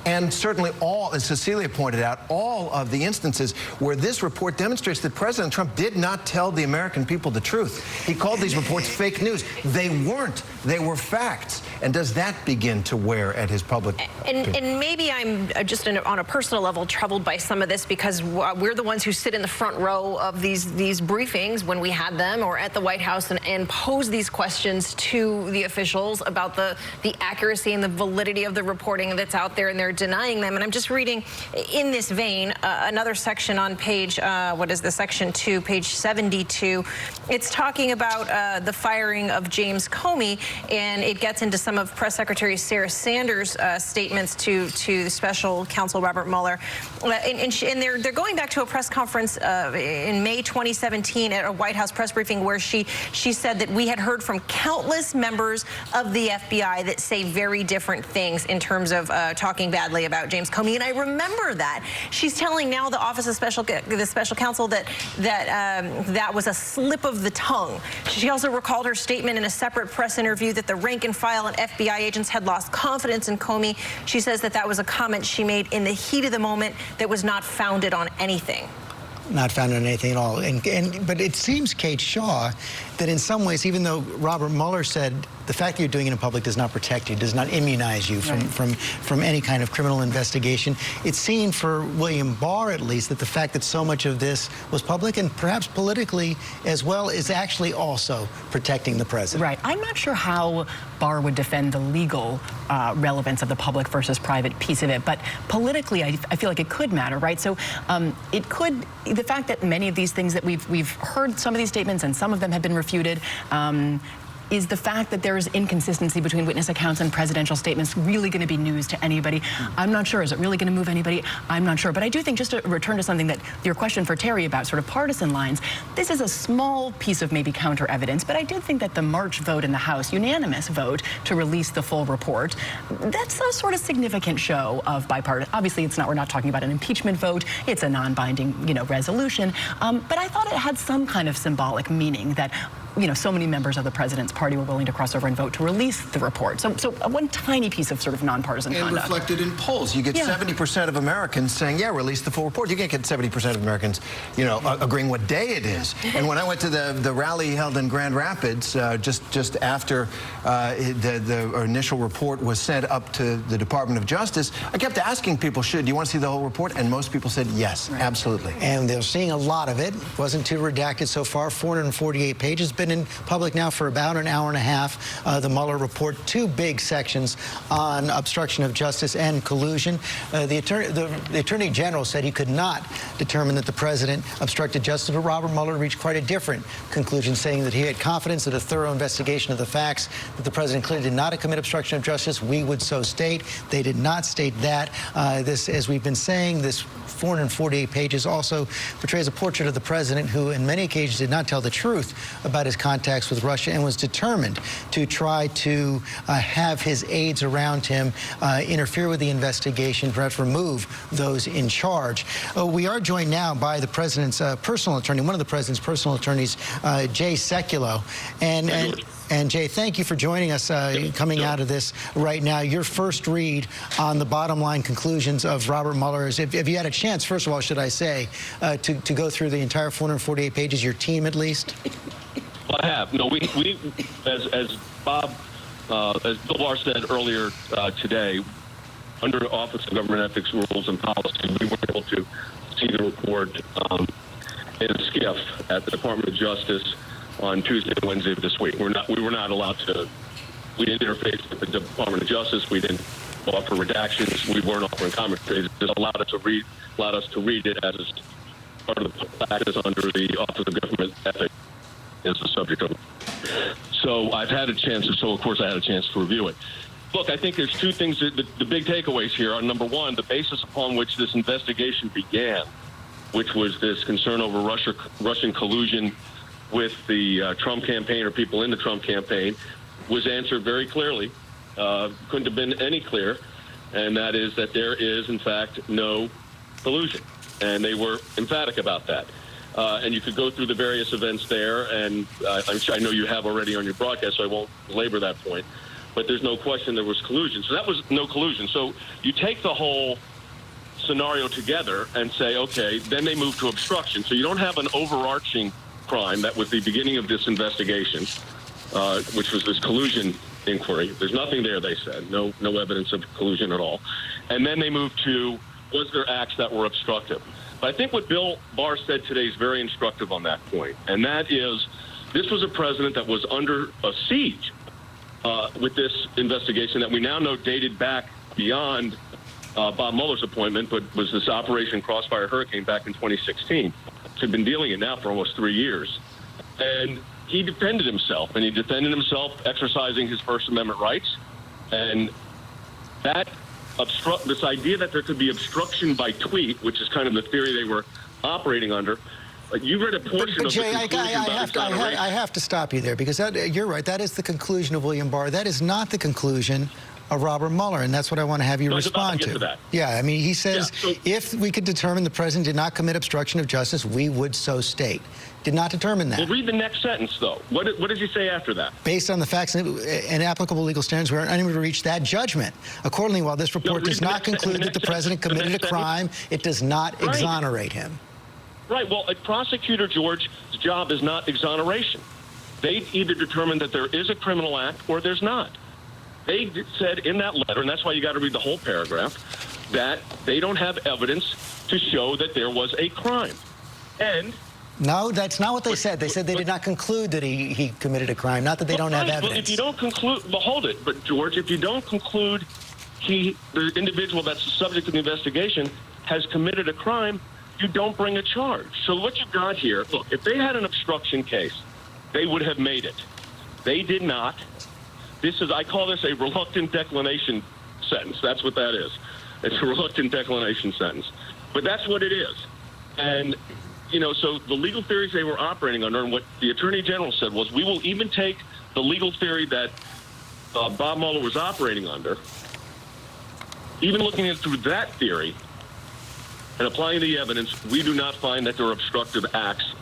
and certainly all, as Cecilia pointed out, all of the instances where this report demonstrates that President Trump did not tell the American people the truth. He called these reports fake news. They weren't. They were facts. And does that begin to wear at his public opinion? And maybe I'm just on a personal level troubled by some of this because we're the ones who sit in the front row of these briefings when we had them or at the White House and pose these questions to the officials about the accuracy and the validity of the reporting that's out there, and they're denying them. And I'm just reading in this vein another section on page, what is the section 2, page 72. It's talking about the firing of James Comey, and it gets into some of Press Secretary Sarah Sanders' statements to Special Counsel Robert Mueller. And they're going back to a press conference in May 2017 at a White House press briefing where she said that we had heard from countless members of the FBI that say very different things in terms of talking badly about James Comey. And I remember that. She's telling now the Office of the Special Counsel that was a slip of the tongue. She also recalled her statement in a separate press interview that the rank and file and FBI agents had lost confidence in Comey. She says that was a comment she made in the heat of the moment that was not founded on anything. Not founded on anything at all. But it seems, Kate Shaw, that in some ways, even though Robert Mueller said the fact that you're doing it in public does not protect you, does not immunize you from any kind of criminal investigation, it seemed for William Barr, at least, that the fact that so much of this was public and perhaps politically as well is actually also protecting the president. Right. I'm not sure how Barr would defend the legal relevance of the public versus private piece of it, but politically, I feel like it could matter, right? So it could, the fact that many of these things that we've heard some of these statements and some of them have been refuted, is the fact that there is inconsistency between witness accounts and presidential statements really going to be news to anybody? I'm not sure. Is it really going to move anybody? I'm not sure. But I do think, just to return to something that your question for Terry about sort of partisan lines, this is a small piece of maybe counter evidence, but I did think that the March vote in the House, unanimous vote to release the full report, that's a sort of significant show of bipartisan. Obviously, we're not talking about an impeachment vote. It's a non-binding, resolution. But I thought it had some kind of symbolic meaning that so many members of the president's party were willing to cross over and vote to release the report. So one tiny piece of sort of nonpartisan conduct. And reflected in polls. You get 70% of Americans saying, yeah, release the full report. You can't get 70% of Americans, agreeing what day it is. And when I went to the rally held in Grand Rapids, just after the initial report was sent up to the Department of Justice, I kept asking people, do you want to see the whole report? And most people said yes, absolutely. And they're seeing a lot of it. Wasn't too redacted so far. 448 pages. Been in public now for about an hour and a half. The Mueller report, 2 big sections on obstruction of justice and collusion. The Attorney General said he could not determine that the president obstructed justice, but Robert Mueller reached quite a different conclusion, saying that he had confidence that a thorough investigation of the facts that the president clearly did not commit obstruction of justice. We would so state. They did not state that. This, as we've been saying, this 448 pages also portrays a portrait of the president who, in many occasions, did not tell the truth about his contacts with Russia and was determined to try to have his aides around him interfere with the investigation, perhaps remove those in charge. We are joined now by the president's personal attorney, one of the president's personal attorneys, Jay Sekulow. And Jay, thank you for joining us coming out of this right now. Your first read on the bottom line conclusions of Robert Mueller is, if you had a chance, first of all, should I say, to go through the entire 448 pages, your team at least? Well, I have. No, we as Bill Barr said earlier today, under the Office of Government Ethics Rules and Policy, we were able to see the report in a skiff at the Department of Justice on Tuesday and Wednesday of this week. We were not allowed to. We didn't interface with the Department of Justice. We didn't offer redactions. We weren't offering commentaries. It allowed us to read it as part of the practice under the Office of Government Ethics is the subject of it. So I've had a chance. So of course I had a chance to review it. Look, I think there's 2 things. The big takeaways here are, number one, the basis upon which this investigation began, which was this concern over Russian collusion with the Trump campaign or people in the Trump campaign was answered very clearly. Couldn't have been any clearer, and that is that there is, in fact, no collusion. And they were emphatic about that. And you could go through the various events there, and I know you have already on your broadcast, so I won't belabor that point. But there's no question there was collusion. So that was no collusion. So you take the whole scenario together and say, okay, then they move to obstruction. So you don't have an overarching crime. That was the beginning of this investigation, which was this collusion inquiry. There's nothing there, they said. No evidence of collusion at all. And then they move to, was there acts that were obstructive? But I think what Bill Barr said today is very instructive on that point. And that is, this was a president that was under a siege with this investigation that we now know dated back beyond Bob Mueller's appointment, but was this Operation Crossfire Hurricane back in 2016. He'd been dealing it now for almost 3 years. And he defended himself, and he defended himself exercising his First Amendment rights. And that this idea that there could be obstruction by tweet, which is kind of the theory they were operating under. You read a portion of Jay, the conclusion I have to stop you there, because you're right. That is the conclusion of William Barr. That is not the conclusion of Robert Mueller, and that's what I want to have you respond to. That. Yeah, I mean, he says, if we could determine the president did not commit obstruction of justice, we would so state. Did not determine that. Well, read the next sentence, though. What does he say after that? Based on the facts and applicable legal standards, we are unable to reach that judgment. Accordingly, while this report does not conclude that the president committed a crime, it does not exonerate him. Right. Well, a prosecutor, George's job is not exoneration. They either determine that there is a criminal act or there's not. They said in that letter, and that's why you got to read the whole paragraph, that they don't have evidence to show that there was a crime. And no, that's not what they said. They said they did not conclude that he committed a crime, not that they don't have evidence. Well, if you don't conclude, well, hold it. But, George, if you don't conclude the individual that's the subject of the investigation has committed a crime, you don't bring a charge. So what you've got here, look, if they had an obstruction case, they would have made it. They did not. I call this a reluctant declination sentence. That's what that is. It's a reluctant declination sentence. But that's what it is. And, you know, so the legal theories they were operating under, and what the Attorney General said was, we will even take the legal theory that Bob Mueller was operating under, even looking at it through that theory and applying the evidence, we do not find that there are obstructive acts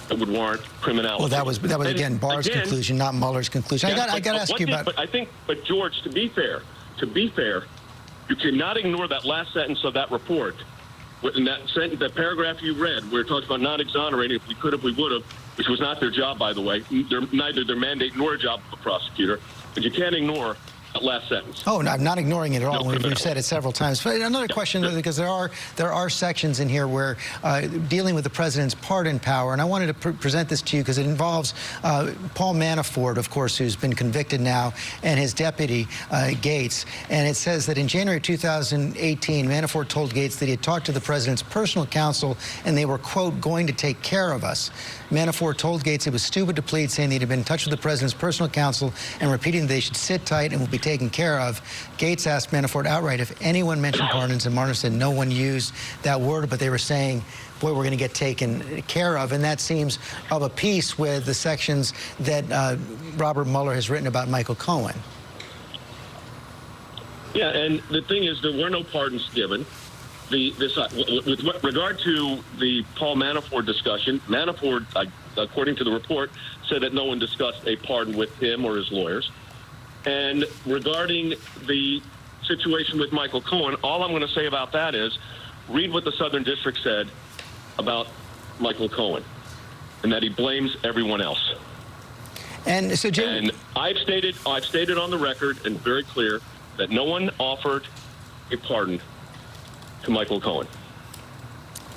that would warrant criminality. Well, that was again Barr's conclusion, not Mueller's conclusion. I got to ask you about. But George, to be fair, you cannot ignore that last sentence of that report. In that paragraph you read, where it talks about not exonerating, if we could, if we would have, which was not their job, by the way. Neither their mandate nor a job of a prosecutor. But you can't ignore that last sentence. Oh, no, I'm not ignoring it at all. We've said it several times. But another question, because there are sections in here where dealing with the president's pardon power, and I wanted to present this to you because it involves Paul Manafort, of course, who's been convicted now, and his deputy, Gates. And it says that in January 2018, Manafort told Gates that he had talked to the president's personal counsel, and they were, quote, going to take care of us. Manafort told Gates it was stupid to plead, saying that he'd been in touch with the president's personal counsel and repeating that they should sit tight and will be taken care of. Gates asked Manafort outright if anyone mentioned pardons, and Manafort said no one used that word, but they were saying, boy, we're going to get taken care of. And that seems of a piece with the sections that Robert Mueller has written about Michael Cohen. Yeah, and the thing is, there were no pardons given. With regard to the Paul Manafort discussion, Manafort, according to the report, said that no one discussed a pardon with him or his lawyers. And regarding the situation with Michael Cohen, all I'm going to say about that is read what the Southern District said about Michael Cohen, and that he blames everyone else. And so, Jim, and I've stated on the record and very clear that no one offered a pardon to Michael Cohen.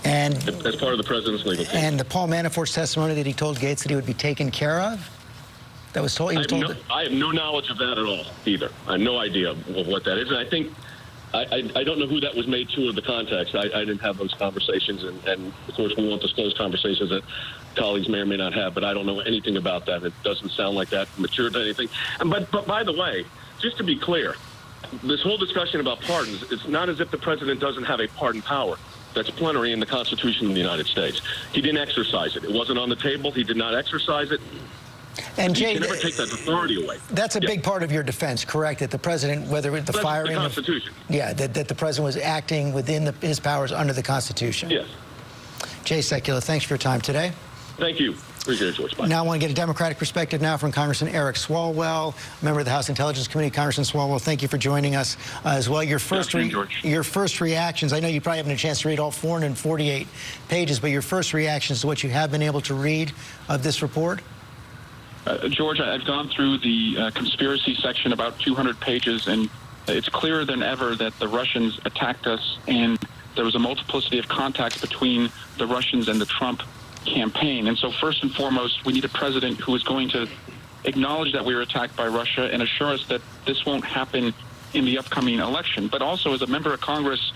And as part of the president's legal team. And the Paul Manafort's testimony that he told Gates that he would be taken care of? That was told. I have no knowledge of that at all either. I have no idea of what that is. And I think I don't know who that was made to or the context. I didn't have those conversations, and of course we won't disclose conversations that colleagues may or may not have. But I don't know anything about that. It doesn't sound like that matured to anything. But by the way, just to be clear, this whole discussion about pardons, it's not as if the president doesn't have a pardon power. that's plenary in the Constitution of the United States. He didn't exercise it. It wasn't on the table. He did not exercise it. And you Jay, can never take that authority away. That's a big part of your defense, correct? That the president, whether the firing, the Constitution. That the president was acting within his powers under the Constitution. Yes. Jay Sekulow, thanks for your time today. Thank you. Appreciate it, George. Bye. Now I want to get a Democratic perspective now from Congressman Eric Swalwell, member of the House Intelligence Committee. Congressman Swalwell, thank you for joining us as well. Your first reactions, I know you probably haven't had a chance to read all 448 pages, but your first reactions to what you have been able to read of this report? George, I've gone through the conspiracy section, about 200 pages, and it's clearer than ever that the Russians attacked us, and there was a multiplicity of contacts between the Russians and the Trump campaign. And so first and foremost, we need a president who is going to acknowledge that we were attacked by Russia and assure us that this won't happen in the upcoming election. But also, as a member of Congress,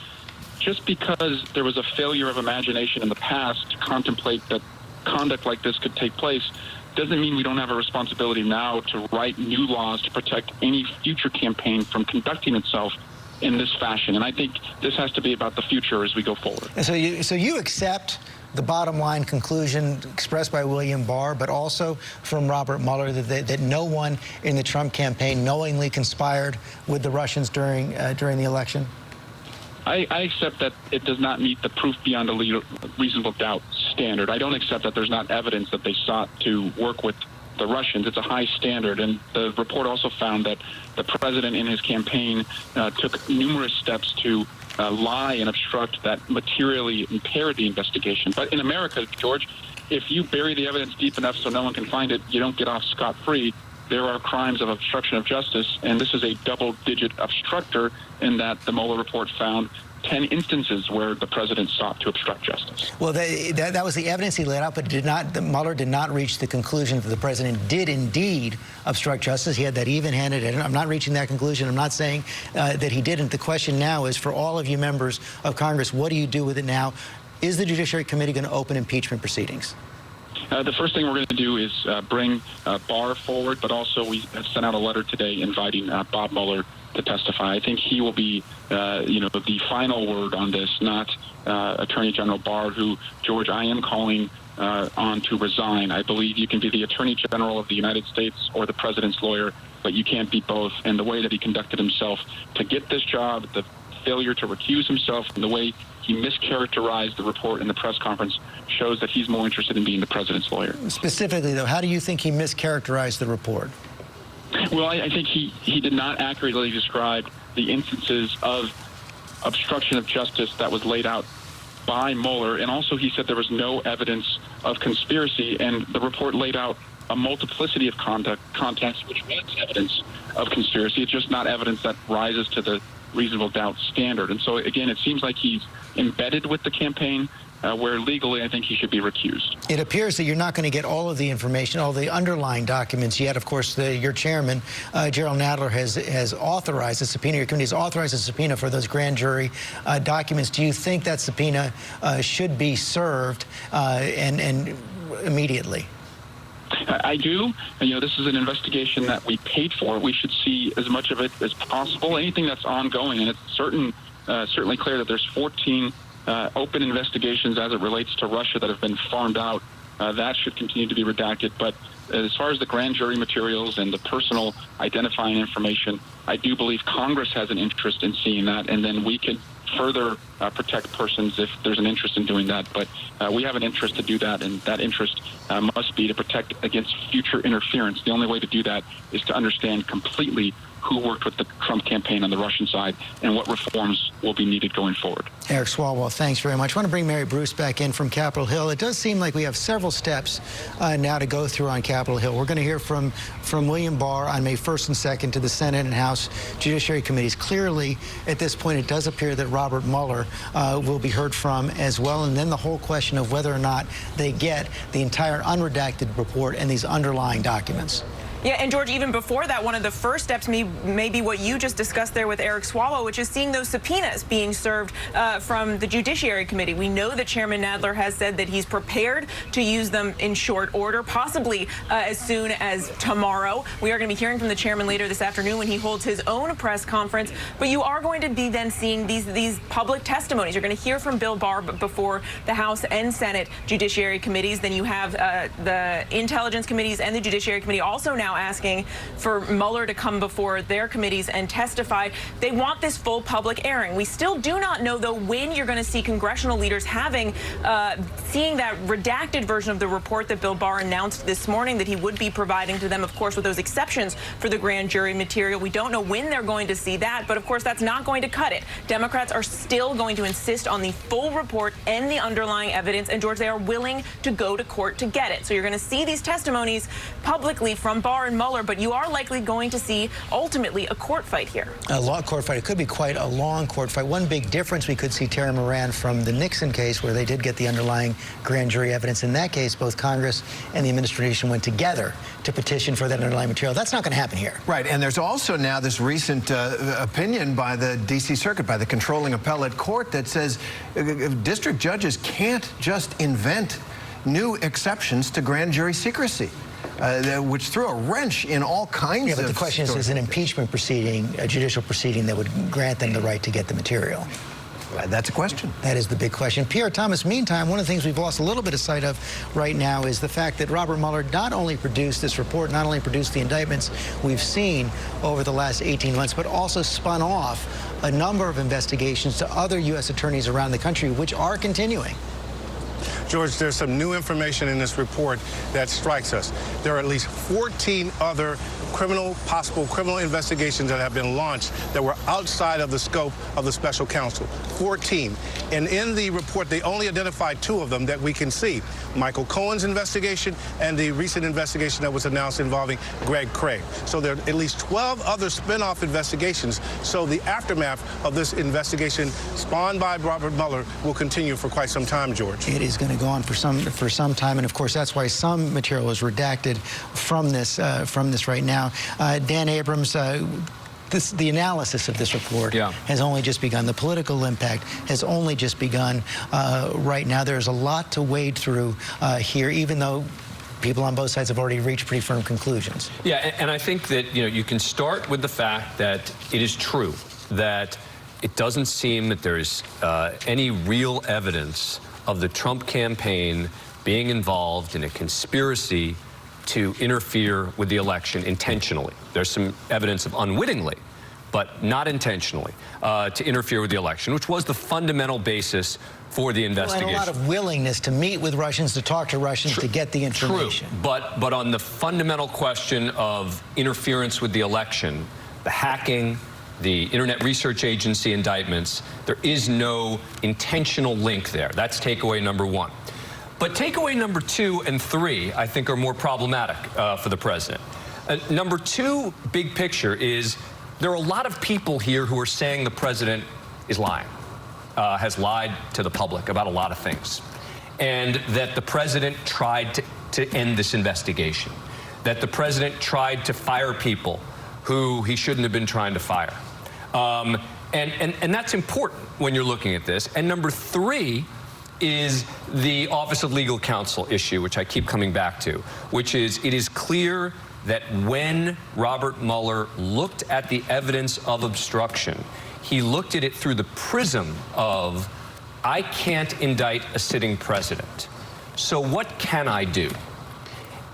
just because there was a failure of imagination in the past to contemplate that conduct like this could take place doesn't mean we don't have a responsibility now to write new laws to protect any future campaign from conducting itself in this fashion. And I think this has to be about the future as we go forward. And so you accept the bottom line conclusion expressed by William Barr, but also from Robert Mueller, that no one in the Trump campaign knowingly conspired with the Russians during the election? I accept that it does not meet the proof beyond a reasonable doubt standard. I don't accept that there's not evidence that they sought to work with the Russians. It's a high standard, and the report also found that the president in his campaign took numerous steps to lie and obstruct that materially impaired the investigation. But in America, George, if you bury the evidence deep enough so no one can find it, you don't get off scot-free. There are crimes of obstruction of justice, and this is a double-digit obstructor in that the Mueller report found 10 instances where the president sought to obstruct justice. Well, that was the evidence he laid out, but Mueller did not reach the conclusion that the president did indeed obstruct justice. He had that even-handed, and I'm not reaching that conclusion. I'm not saying that he didn't. The question now is, for all of you members of Congress, what do you do with it now? Is the Judiciary Committee going to open impeachment proceedings? The first thing we're going to do is bring Barr forward, but also we have sent out a letter today inviting Bob Mueller to testify. I think he will be, the final word on this, not Attorney General Barr, who, George, I am calling on to resign. I believe you can be the Attorney General of the United States or the president's lawyer, but you can't be both. And the way that he conducted himself to get this job, the failure to recuse himself, and the way he mischaracterized the report in the press conference shows that he's more interested in being the president's lawyer. Specifically, though, how do you think he mischaracterized the report? Well, I think he did not accurately describe the instances of obstruction of justice that was laid out by Mueller, and also he said there was no evidence of conspiracy, and the report laid out a multiplicity of contacts which was evidence of conspiracy. It's just not evidence that rises to the reasonable doubt standard. And so, again, it seems like he's embedded with the campaign, where legally I think he should be recused. It appears that you're not going to get all of the information, all the underlying documents yet. Of course, your chairman, Gerald Nadler, has authorized a subpoena. Your committee has authorized a subpoena for those grand jury documents. Do you think that subpoena should be served and immediately? I do. And, this is an investigation that we paid for. We should see as much of it as possible, anything that's ongoing. And it's certainly clear that there's 14 open investigations as it relates to Russia that have been farmed out. That should continue to be redacted. But as far as the grand jury materials and the personal identifying information, I do believe Congress has an interest in seeing that, and then we can further protect persons if there's an interest in doing that. But we have an interest to do that, and that interest must be to protect against future interference. The only way to do that is to understand completely who worked with the Trump campaign on the Russian side and what reforms will be needed going forward. Eric Swalwell, thanks very much. I want to bring Mary Bruce back in from Capitol Hill. It does seem like we have several steps now to go through on Capitol Hill. We're going to hear from William Barr on May 1st and 2nd to the Senate and House Judiciary Committees. Clearly, at this point, it does appear that Robert Mueller will be heard from as well. And then the whole question of whether or not they get the entire unredacted report and these underlying documents. Yeah, and George, even before that, one of the first steps may be what you just discussed there with Eric Swalwell, which is seeing those subpoenas being served from the Judiciary Committee. We know that Chairman Nadler has said that he's prepared to use them in short order, possibly as soon as tomorrow. We are going to be hearing from the chairman later this afternoon when he holds his own press conference. But you are going to be then seeing these public testimonies. You're going to hear from Bill Barr before the House and Senate Judiciary Committees. Then you have the Intelligence Committees and the Judiciary Committee also now asking for Mueller to come before their committees and testify. They want this full public airing. We still do not know, though, when you're going to see congressional leaders seeing that redacted version of the report that Bill Barr announced this morning that he would be providing to them, of course, with those exceptions for the grand jury material. We don't know when they're going to see that, but of course that's not going to cut it. Democrats are still going to insist on the full report and the underlying evidence, and George, they are willing to go to court to get it. So you're going to see these testimonies publicly from Barr and Mueller, but you are likely going to see ultimately a court fight here. A long court fight. It could be quite a long court fight. One big difference, we could see Terry Moran from the Nixon case, where they did get the underlying grand jury evidence. In that case, both Congress and the administration went together to petition for that underlying material. That's not going to happen here. Right, and there's also now this recent opinion by the D.C. Circuit, by the controlling appellate court, that says district judges can't just invent new exceptions to grand jury secrecy, which threw a wrench in all kinds of... Yeah, but the question is an impeachment proceeding, a judicial proceeding that would grant them the right to get the material? That's a question. That is the big question. Pierre Thomas, meantime, one of the things we've lost a little bit of sight of right now is the fact that Robert Mueller not only produced this report, not only produced the indictments we've seen over the last 18 months, but also spun off a number of investigations to other U.S. attorneys around the country, which are continuing. George, there's some new information in this report that strikes us. There are at least 14 other possible criminal investigations that have been launched that were outside of the scope of the special counsel. 14. And in the report, they only identified 2 of them that we can see. Michael Cohen's investigation and the recent investigation that was announced involving Greg Craig. So there are at least 12 other spin-off investigations. So the aftermath of this investigation spawned by Robert Mueller will continue for quite some time, George. It is going to go on for some time, and of course that's why some material is redacted from this right now. Dan Abrams, the analysis of this report has only just begun. The political impact has only just begun right now. There's a lot to wade through here, even though people on both sides have already reached pretty firm conclusions. Yeah, and I think that you can start with the fact that it is true that it doesn't seem that there's any real evidence of the Trump campaign being involved in a conspiracy to interfere with the election intentionally. There's some evidence of unwittingly, but not intentionally, to interfere with the election, which was the fundamental basis for the investigation. And a lot of willingness to meet with Russians, to talk to Russians, to get the information. True, but on the fundamental question of interference with the election, the hacking, the Internet Research Agency indictments, there is no intentional link there. That's takeaway number 1. But takeaway number 2 and 3, I think, are more problematic for the president. Number 2, big picture, is there are a lot of people here who are saying the president is lying, has lied to the public about a lot of things, and that the president tried to end this investigation, that the president tried to fire people who he shouldn't have been trying to fire. And that's important when you're looking at this. And number 3 is the Office of Legal Counsel issue, which I keep coming back to, which is it is clear that when Robert Mueller looked at the evidence of obstruction, he looked at it through the prism of, I can't indict a sitting president, so what can I do?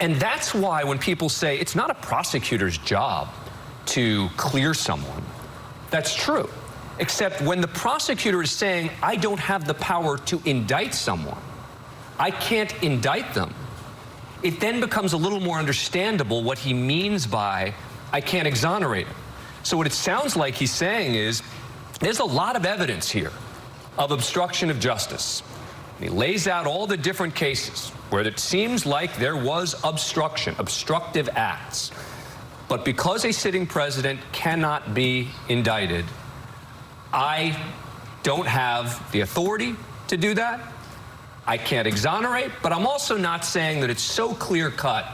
And that's why when people say it's not a prosecutor's job to clear someone, that's true. Except when the prosecutor is saying, I don't have the power to indict someone, I can't indict them, it then becomes a little more understandable what he means by, I can't exonerate him. So what it sounds like he's saying is, there's a lot of evidence here of obstruction of justice. And he lays out all the different cases where it seems like there was obstruction, obstructive acts. But because a sitting president cannot be indicted, I don't have the authority to do that. I can't exonerate, but I'm also not saying that it's so clear-cut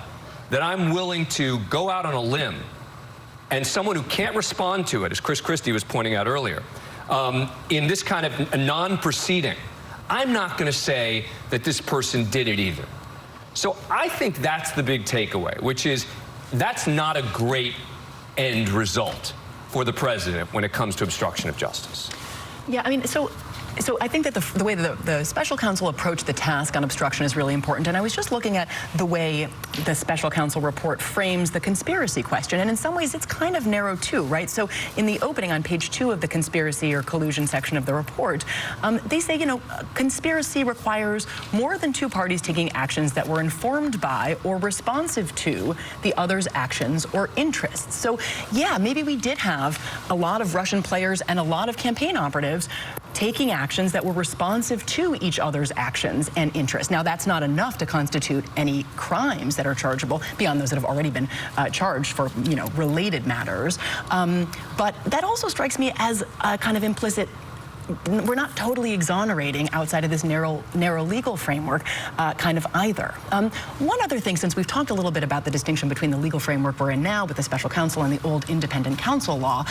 that I'm willing to go out on a limb and someone who can't respond to it, as Chris Christie was pointing out earlier, in this kind of a non-proceeding, I'm not going to say that this person did it either. So I think that's the big takeaway, which is that's not a great end result for the president when it comes to obstruction of justice. Yeah, I mean, so I think that the way the special counsel approached the task on obstruction is really important. And I was just looking at the way the special counsel report frames the conspiracy question. And in some ways, it's kind of narrow, too, right? So in the opening on page 2 of the conspiracy or collusion section of the report, they say, you know, conspiracy requires more than two parties taking actions that were informed by or responsive to the other's actions or interests. So, yeah, maybe we did have a lot of Russian players and a lot of campaign operatives taking actions that were responsive to each other's actions and interests. Now, that's not enough to constitute any crimes that are chargeable beyond those that have already been charged for, you know, related matters. But that also strikes me as a kind of implicit. We're not totally exonerating outside of this narrow legal framework kind of either. One other thing, since we've talked a little bit about the distinction between the legal framework we're in now with the special counsel and the old independent counsel law,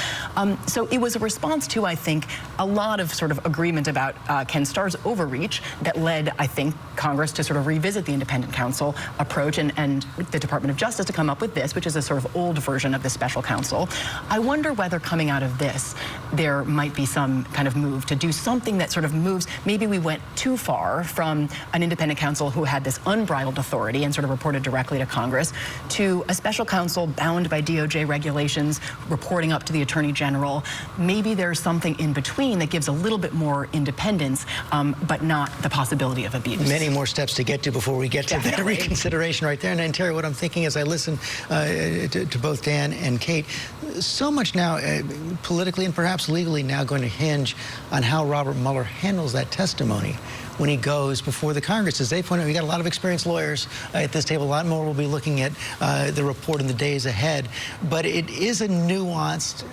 so it was a response to, I think, a lot of sort of agreement about Ken Starr's overreach that led, I think, Congress to sort of revisit the independent counsel approach and the Department of Justice to come up with this, which is a sort of old version of the special counsel. I wonder whether coming out of this, there might be some kind of move to do something that sort of moves. Maybe we went too far from an independent counsel who had this unbridled authority and sort of reported directly to Congress to a special counsel bound by DOJ regulations reporting up to the Attorney General. Maybe there's something in between that gives a little bit more independence, but not the possibility of abuse. Many more steps to get to before we get to that reconsideration right there. And Terry, what I'm thinking as I listen to both Dan and Kate, so much now politically and perhaps legally now going to hinge on how Robert Mueller handles that testimony when he goes before the Congress. As they point out, we got a lot of experienced lawyers at this table. A lot more will be looking at the report in the days ahead. But it is a nuanced,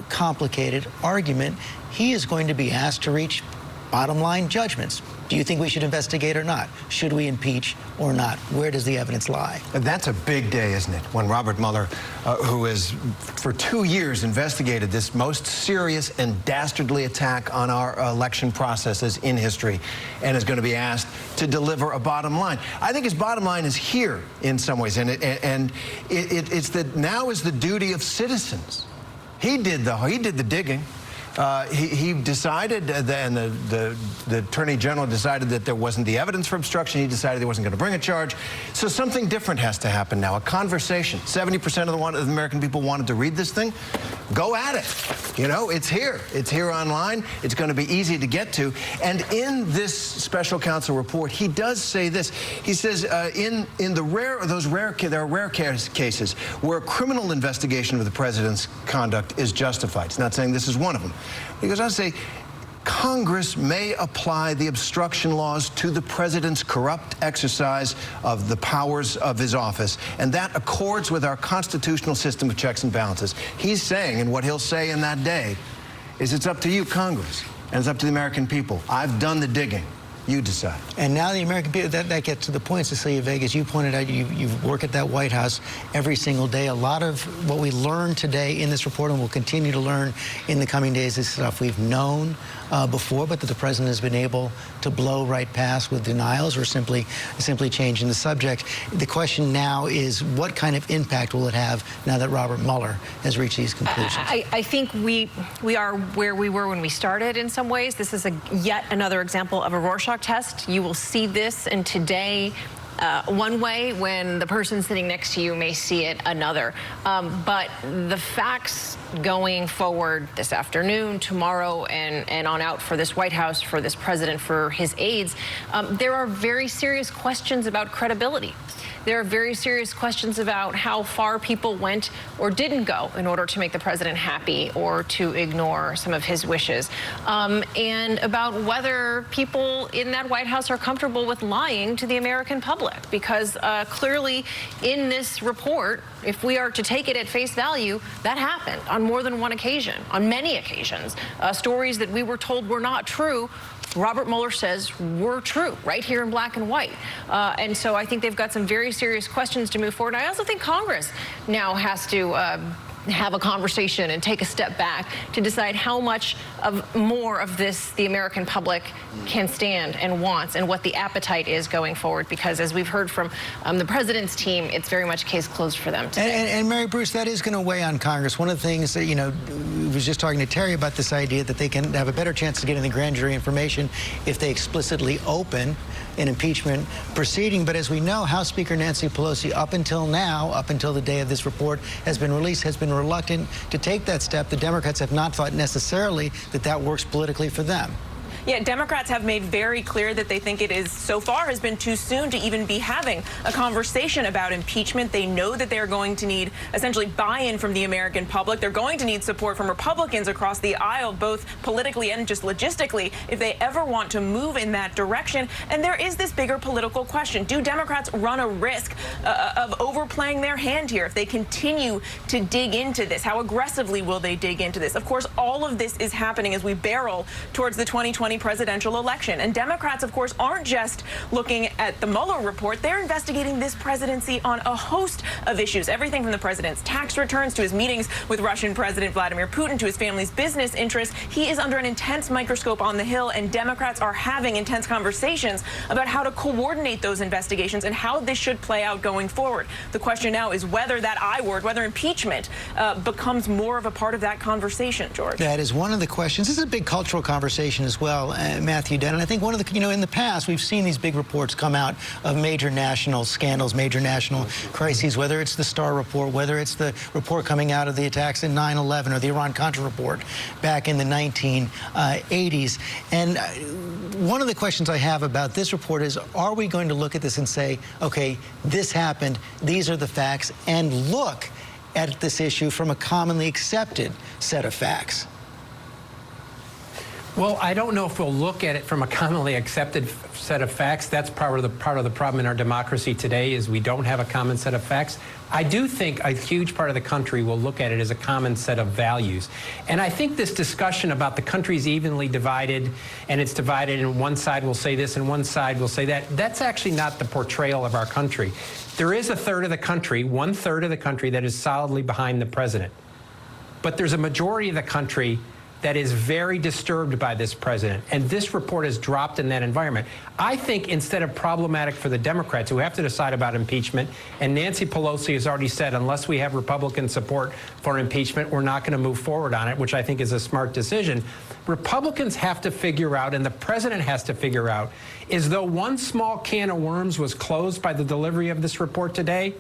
complicated argument. He is going to be asked to reach bottom line judgments. Do you think we should investigate or not? Should we impeach or not? Where does the evidence lie? That's a big day, isn't it? When Robert Mueller, who has for 2 years investigated this most serious and dastardly attack on our election processes in history, and is going to be asked to deliver a bottom line. I think his bottom line is here in some ways, and it's that now is the duty of citizens. He did the digging. He decided, and the Attorney General decided that there wasn't the evidence for obstruction. He decided he wasn't going to bring a charge. So something different has to happen now, a conversation. 70% of the American people wanted to read this thing. Go at it. You know, it's here. It's here online. It's going to be easy to get to. And in this special counsel report, he does say this. He says in there are rare cases where a criminal investigation of the president's conduct is justified. He's not saying this is one of them. Because I say Congress may apply the obstruction laws to the president's corrupt exercise of the powers of his office, and that accords with our constitutional system of checks and balances. He's saying, and what he'll say in that day, is it's up to you, Congress, and it's up to the American people. I've done the digging. You decide. And now the American people, that gets to the point, Cecilia Vegas, you pointed out, you work at that White House every single day. A lot of what we learned today in this report and will continue to learn in the coming days is stuff we've known before, but that the president has been able to blow right past with denials or simply changing the subject. The question now is what kind of impact will it have now that Robert Mueller has reached these conclusions? I think we are where we were when we started in some ways. This is yet another example of a Rorschach test. You will see this in today one way when the person sitting next to you may see it another. But the facts going forward this afternoon, tomorrow, and on out for this White House, for this president, for his aides, there are very serious questions about credibility. There are very serious questions about how far people went or didn't go in order to make the president happy or to ignore some of his wishes, and about whether people in that White House are comfortable with lying to the American public. Because clearly in this report, if we are to take it at face value, that happened on more than one occasion, on many occasions. Stories that we were told were not true Robert Mueller says were true, right here in black and white. And so I think they've got some very serious questions to move forward. I also think Congress now has to have a conversation and take a step back to decide how much more of this the American public can stand and wants, and what the appetite is going forward. Because as we've heard from the president's team, it's very much case closed for them today. And Mary Bruce, that is going to weigh on Congress. One of the things that, you know, we was just talking to Terry about this idea that they can have a better chance of getting the grand jury information if they explicitly open an impeachment proceeding. But as we know, House Speaker Nancy Pelosi, up until now, up until the day of this report has been released, has been reluctant to take that step. The Democrats have not thought necessarily that that works politically for them. Yeah, Democrats have made very clear that they think it is, so far, has been too soon to even be having a conversation about impeachment. They know that they're going to need essentially buy-in from the American public. They're going to need support from Republicans across the aisle, both politically and just logistically, if they ever want to move in that direction. And there is this bigger political question. Do Democrats run a risk of overplaying their hand here if they continue to dig into this? How aggressively will they dig into this? Of course, all of this is happening as we barrel towards the 2020 presidential election. And Democrats, of course, aren't just looking at the Mueller report. They're investigating this presidency on a host of issues, everything from the president's tax returns to his meetings with Russian President Vladimir Putin to his family's business interests. He is under an intense microscope on the Hill, and Democrats are having intense conversations about how to coordinate those investigations and how this should play out going forward. The question now is whether that I word, whether impeachment becomes more of a part of that conversation, George. That is one of the questions. This is a big cultural conversation as well. Matthew Dunn. And I think one of the, you know, in the past, we've seen these big reports come out of major national scandals, major national crises, whether it's the Starr report, whether it's the report coming out of the attacks in 9/11 or the Iran-Contra report back in the 1980s. And one of the questions I have about this report is, are we going to look at this and say, okay, this happened, these are the facts, and look at this issue from a commonly accepted set of facts? Well, I don't know if we'll look at it from a commonly accepted set of facts. That's part of the problem in our democracy today, is we don't have a common set of facts. I do think a huge part of the country will look at it as a common set of values. And I think this discussion about the country's evenly divided, and it's divided and one side will say this and one side will say that, that's actually not the portrayal of our country. There is a third of the country, 1/3 of the country, that is solidly behind the president. But there's a majority of the country that is very disturbed by this president, and this report is dropped in that environment. I think instead of problematic for the Democrats, who have to decide about impeachment, and Nancy Pelosi has already said, unless we have Republican support for impeachment, we're not going to move forward on it, which I think is a smart decision. Republicans have to figure out, and the president has to figure out, is though one small can of worms was closed by the delivery of this report today,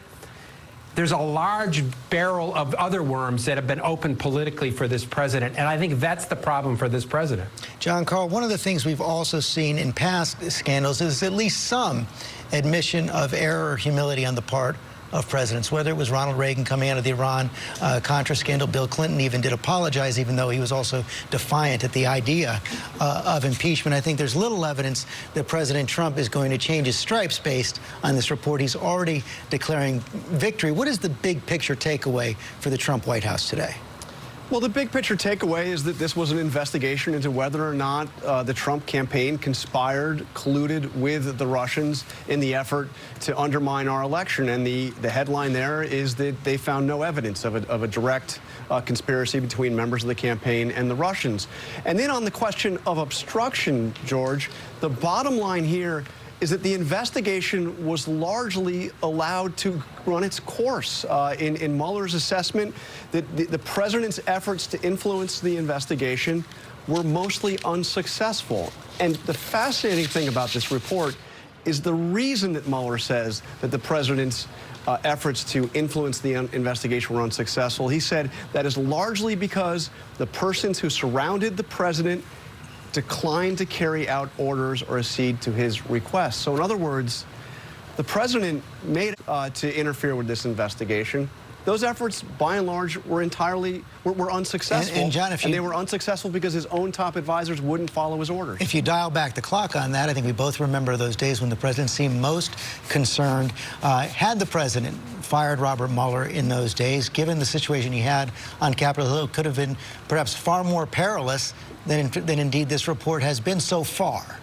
there's a large barrel of other worms that have been opened politically for this president, and I think that's the problem for this president. John Carl, one of the things we've also seen in past scandals is at least some admission of error or humility on the part of presidents, whether it was Ronald Reagan coming out of the Iran-Contra scandal. Bill Clinton even did apologize, even though he was also defiant at the idea of impeachment. I think there's little evidence that President Trump is going to change his stripes based on this report. He's already declaring victory. What is the big picture takeaway for the Trump White House today? Well, the big picture takeaway is that this was an investigation into whether or not the Trump campaign conspired, colluded with the Russians in the effort to undermine our election. And the headline there is that they found no evidence of a direct conspiracy between members of the campaign and the Russians. And then on the question of obstruction, George, the bottom line here is that the investigation was largely allowed to run its course. In Mueller's assessment, that the president's efforts to influence the investigation were mostly unsuccessful. And the fascinating thing about this report is the reason that Mueller says that the president's efforts to influence the investigation were unsuccessful. He said that is largely because the persons who surrounded the president declined to carry out orders or accede to his requests. So in other words, the president made to interfere with this investigation. Those efforts, by and large, were unsuccessful. And John, they were unsuccessful because his own top advisors wouldn't follow his orders. If you dial back the clock on that, I think we both remember those days when the president seemed most concerned. Had the president fired Robert Mueller in those days, given the situation he had on Capitol Hill, it could have been perhaps far more perilous than indeed this report has been so far.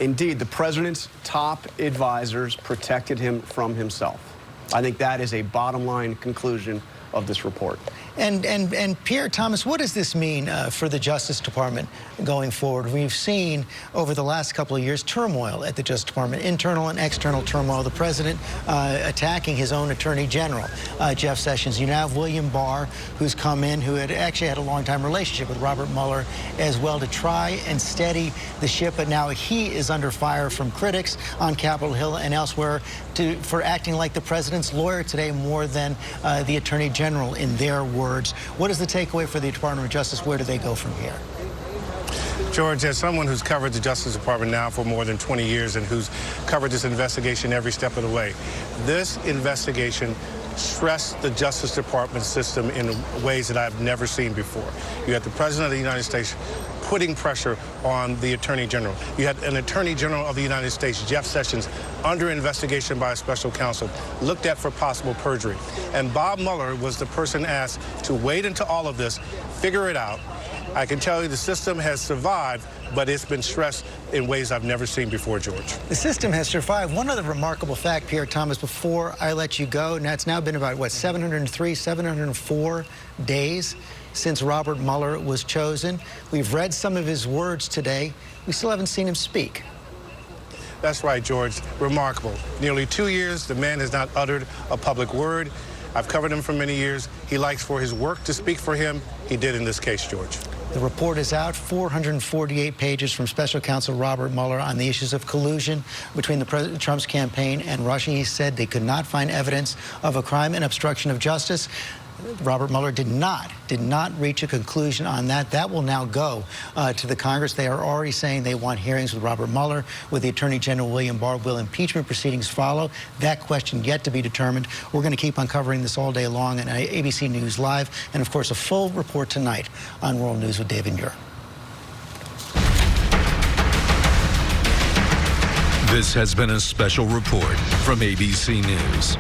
Indeed, the president's top advisors protected him from himself. I think that is a bottom line conclusion of this report. And Pierre Thomas, what does this mean for the Justice Department going forward? We've seen over the last couple of years turmoil at the Justice Department, internal and external turmoil. The president attacking his own attorney general, Jeff Sessions. You now have William Barr, who's come in, who had actually had a long-time relationship with Robert Mueller as well, to try and steady the ship. But now he is under fire from critics on Capitol Hill and elsewhere for acting like the president's lawyer today more than the attorney general, in their words. What is the takeaway for the Department of Justice? Where do they go from here? George, as someone who's covered the Justice Department now for more than 20 years and who's covered this investigation every step of the way, this investigation stressed the Justice Department system in ways that I've never seen before. You had the President of the United States putting pressure on the Attorney General. You had an Attorney General of the United States, Jeff Sessions, under investigation by a special counsel, looked at for possible perjury. And Bob Mueller was the person asked to wait into all of this, figure it out. I can tell you the system has survived, but it's been stressed in ways I've never seen before, George. The system has survived. One other remarkable fact, Pierre Thomas, before I let you go, and it's now been about, what, 703, 704 days since Robert Mueller was chosen. We've read some of his words today. We still haven't seen him speak. That's right, George. Remarkable. Nearly 2 years, the man has not uttered a public word. I've covered him for many years. He likes for his work to speak for him. He did in this case, George. The report is out, 448 pages from Special Counsel Robert Mueller on the issues of collusion between Trump's campaign and Russia. He said they could not find evidence of a crime and obstruction of justice. Robert Mueller did not reach a conclusion on that. That will now go to the Congress. They are already saying they want hearings with Robert Mueller, with the Attorney General William Barr. Will impeachment proceedings follow? That question yet to be determined. We're going to keep on covering this all day long on ABC News Live, and of course a full report tonight on World News with David Muir. This has been a special report from ABC News.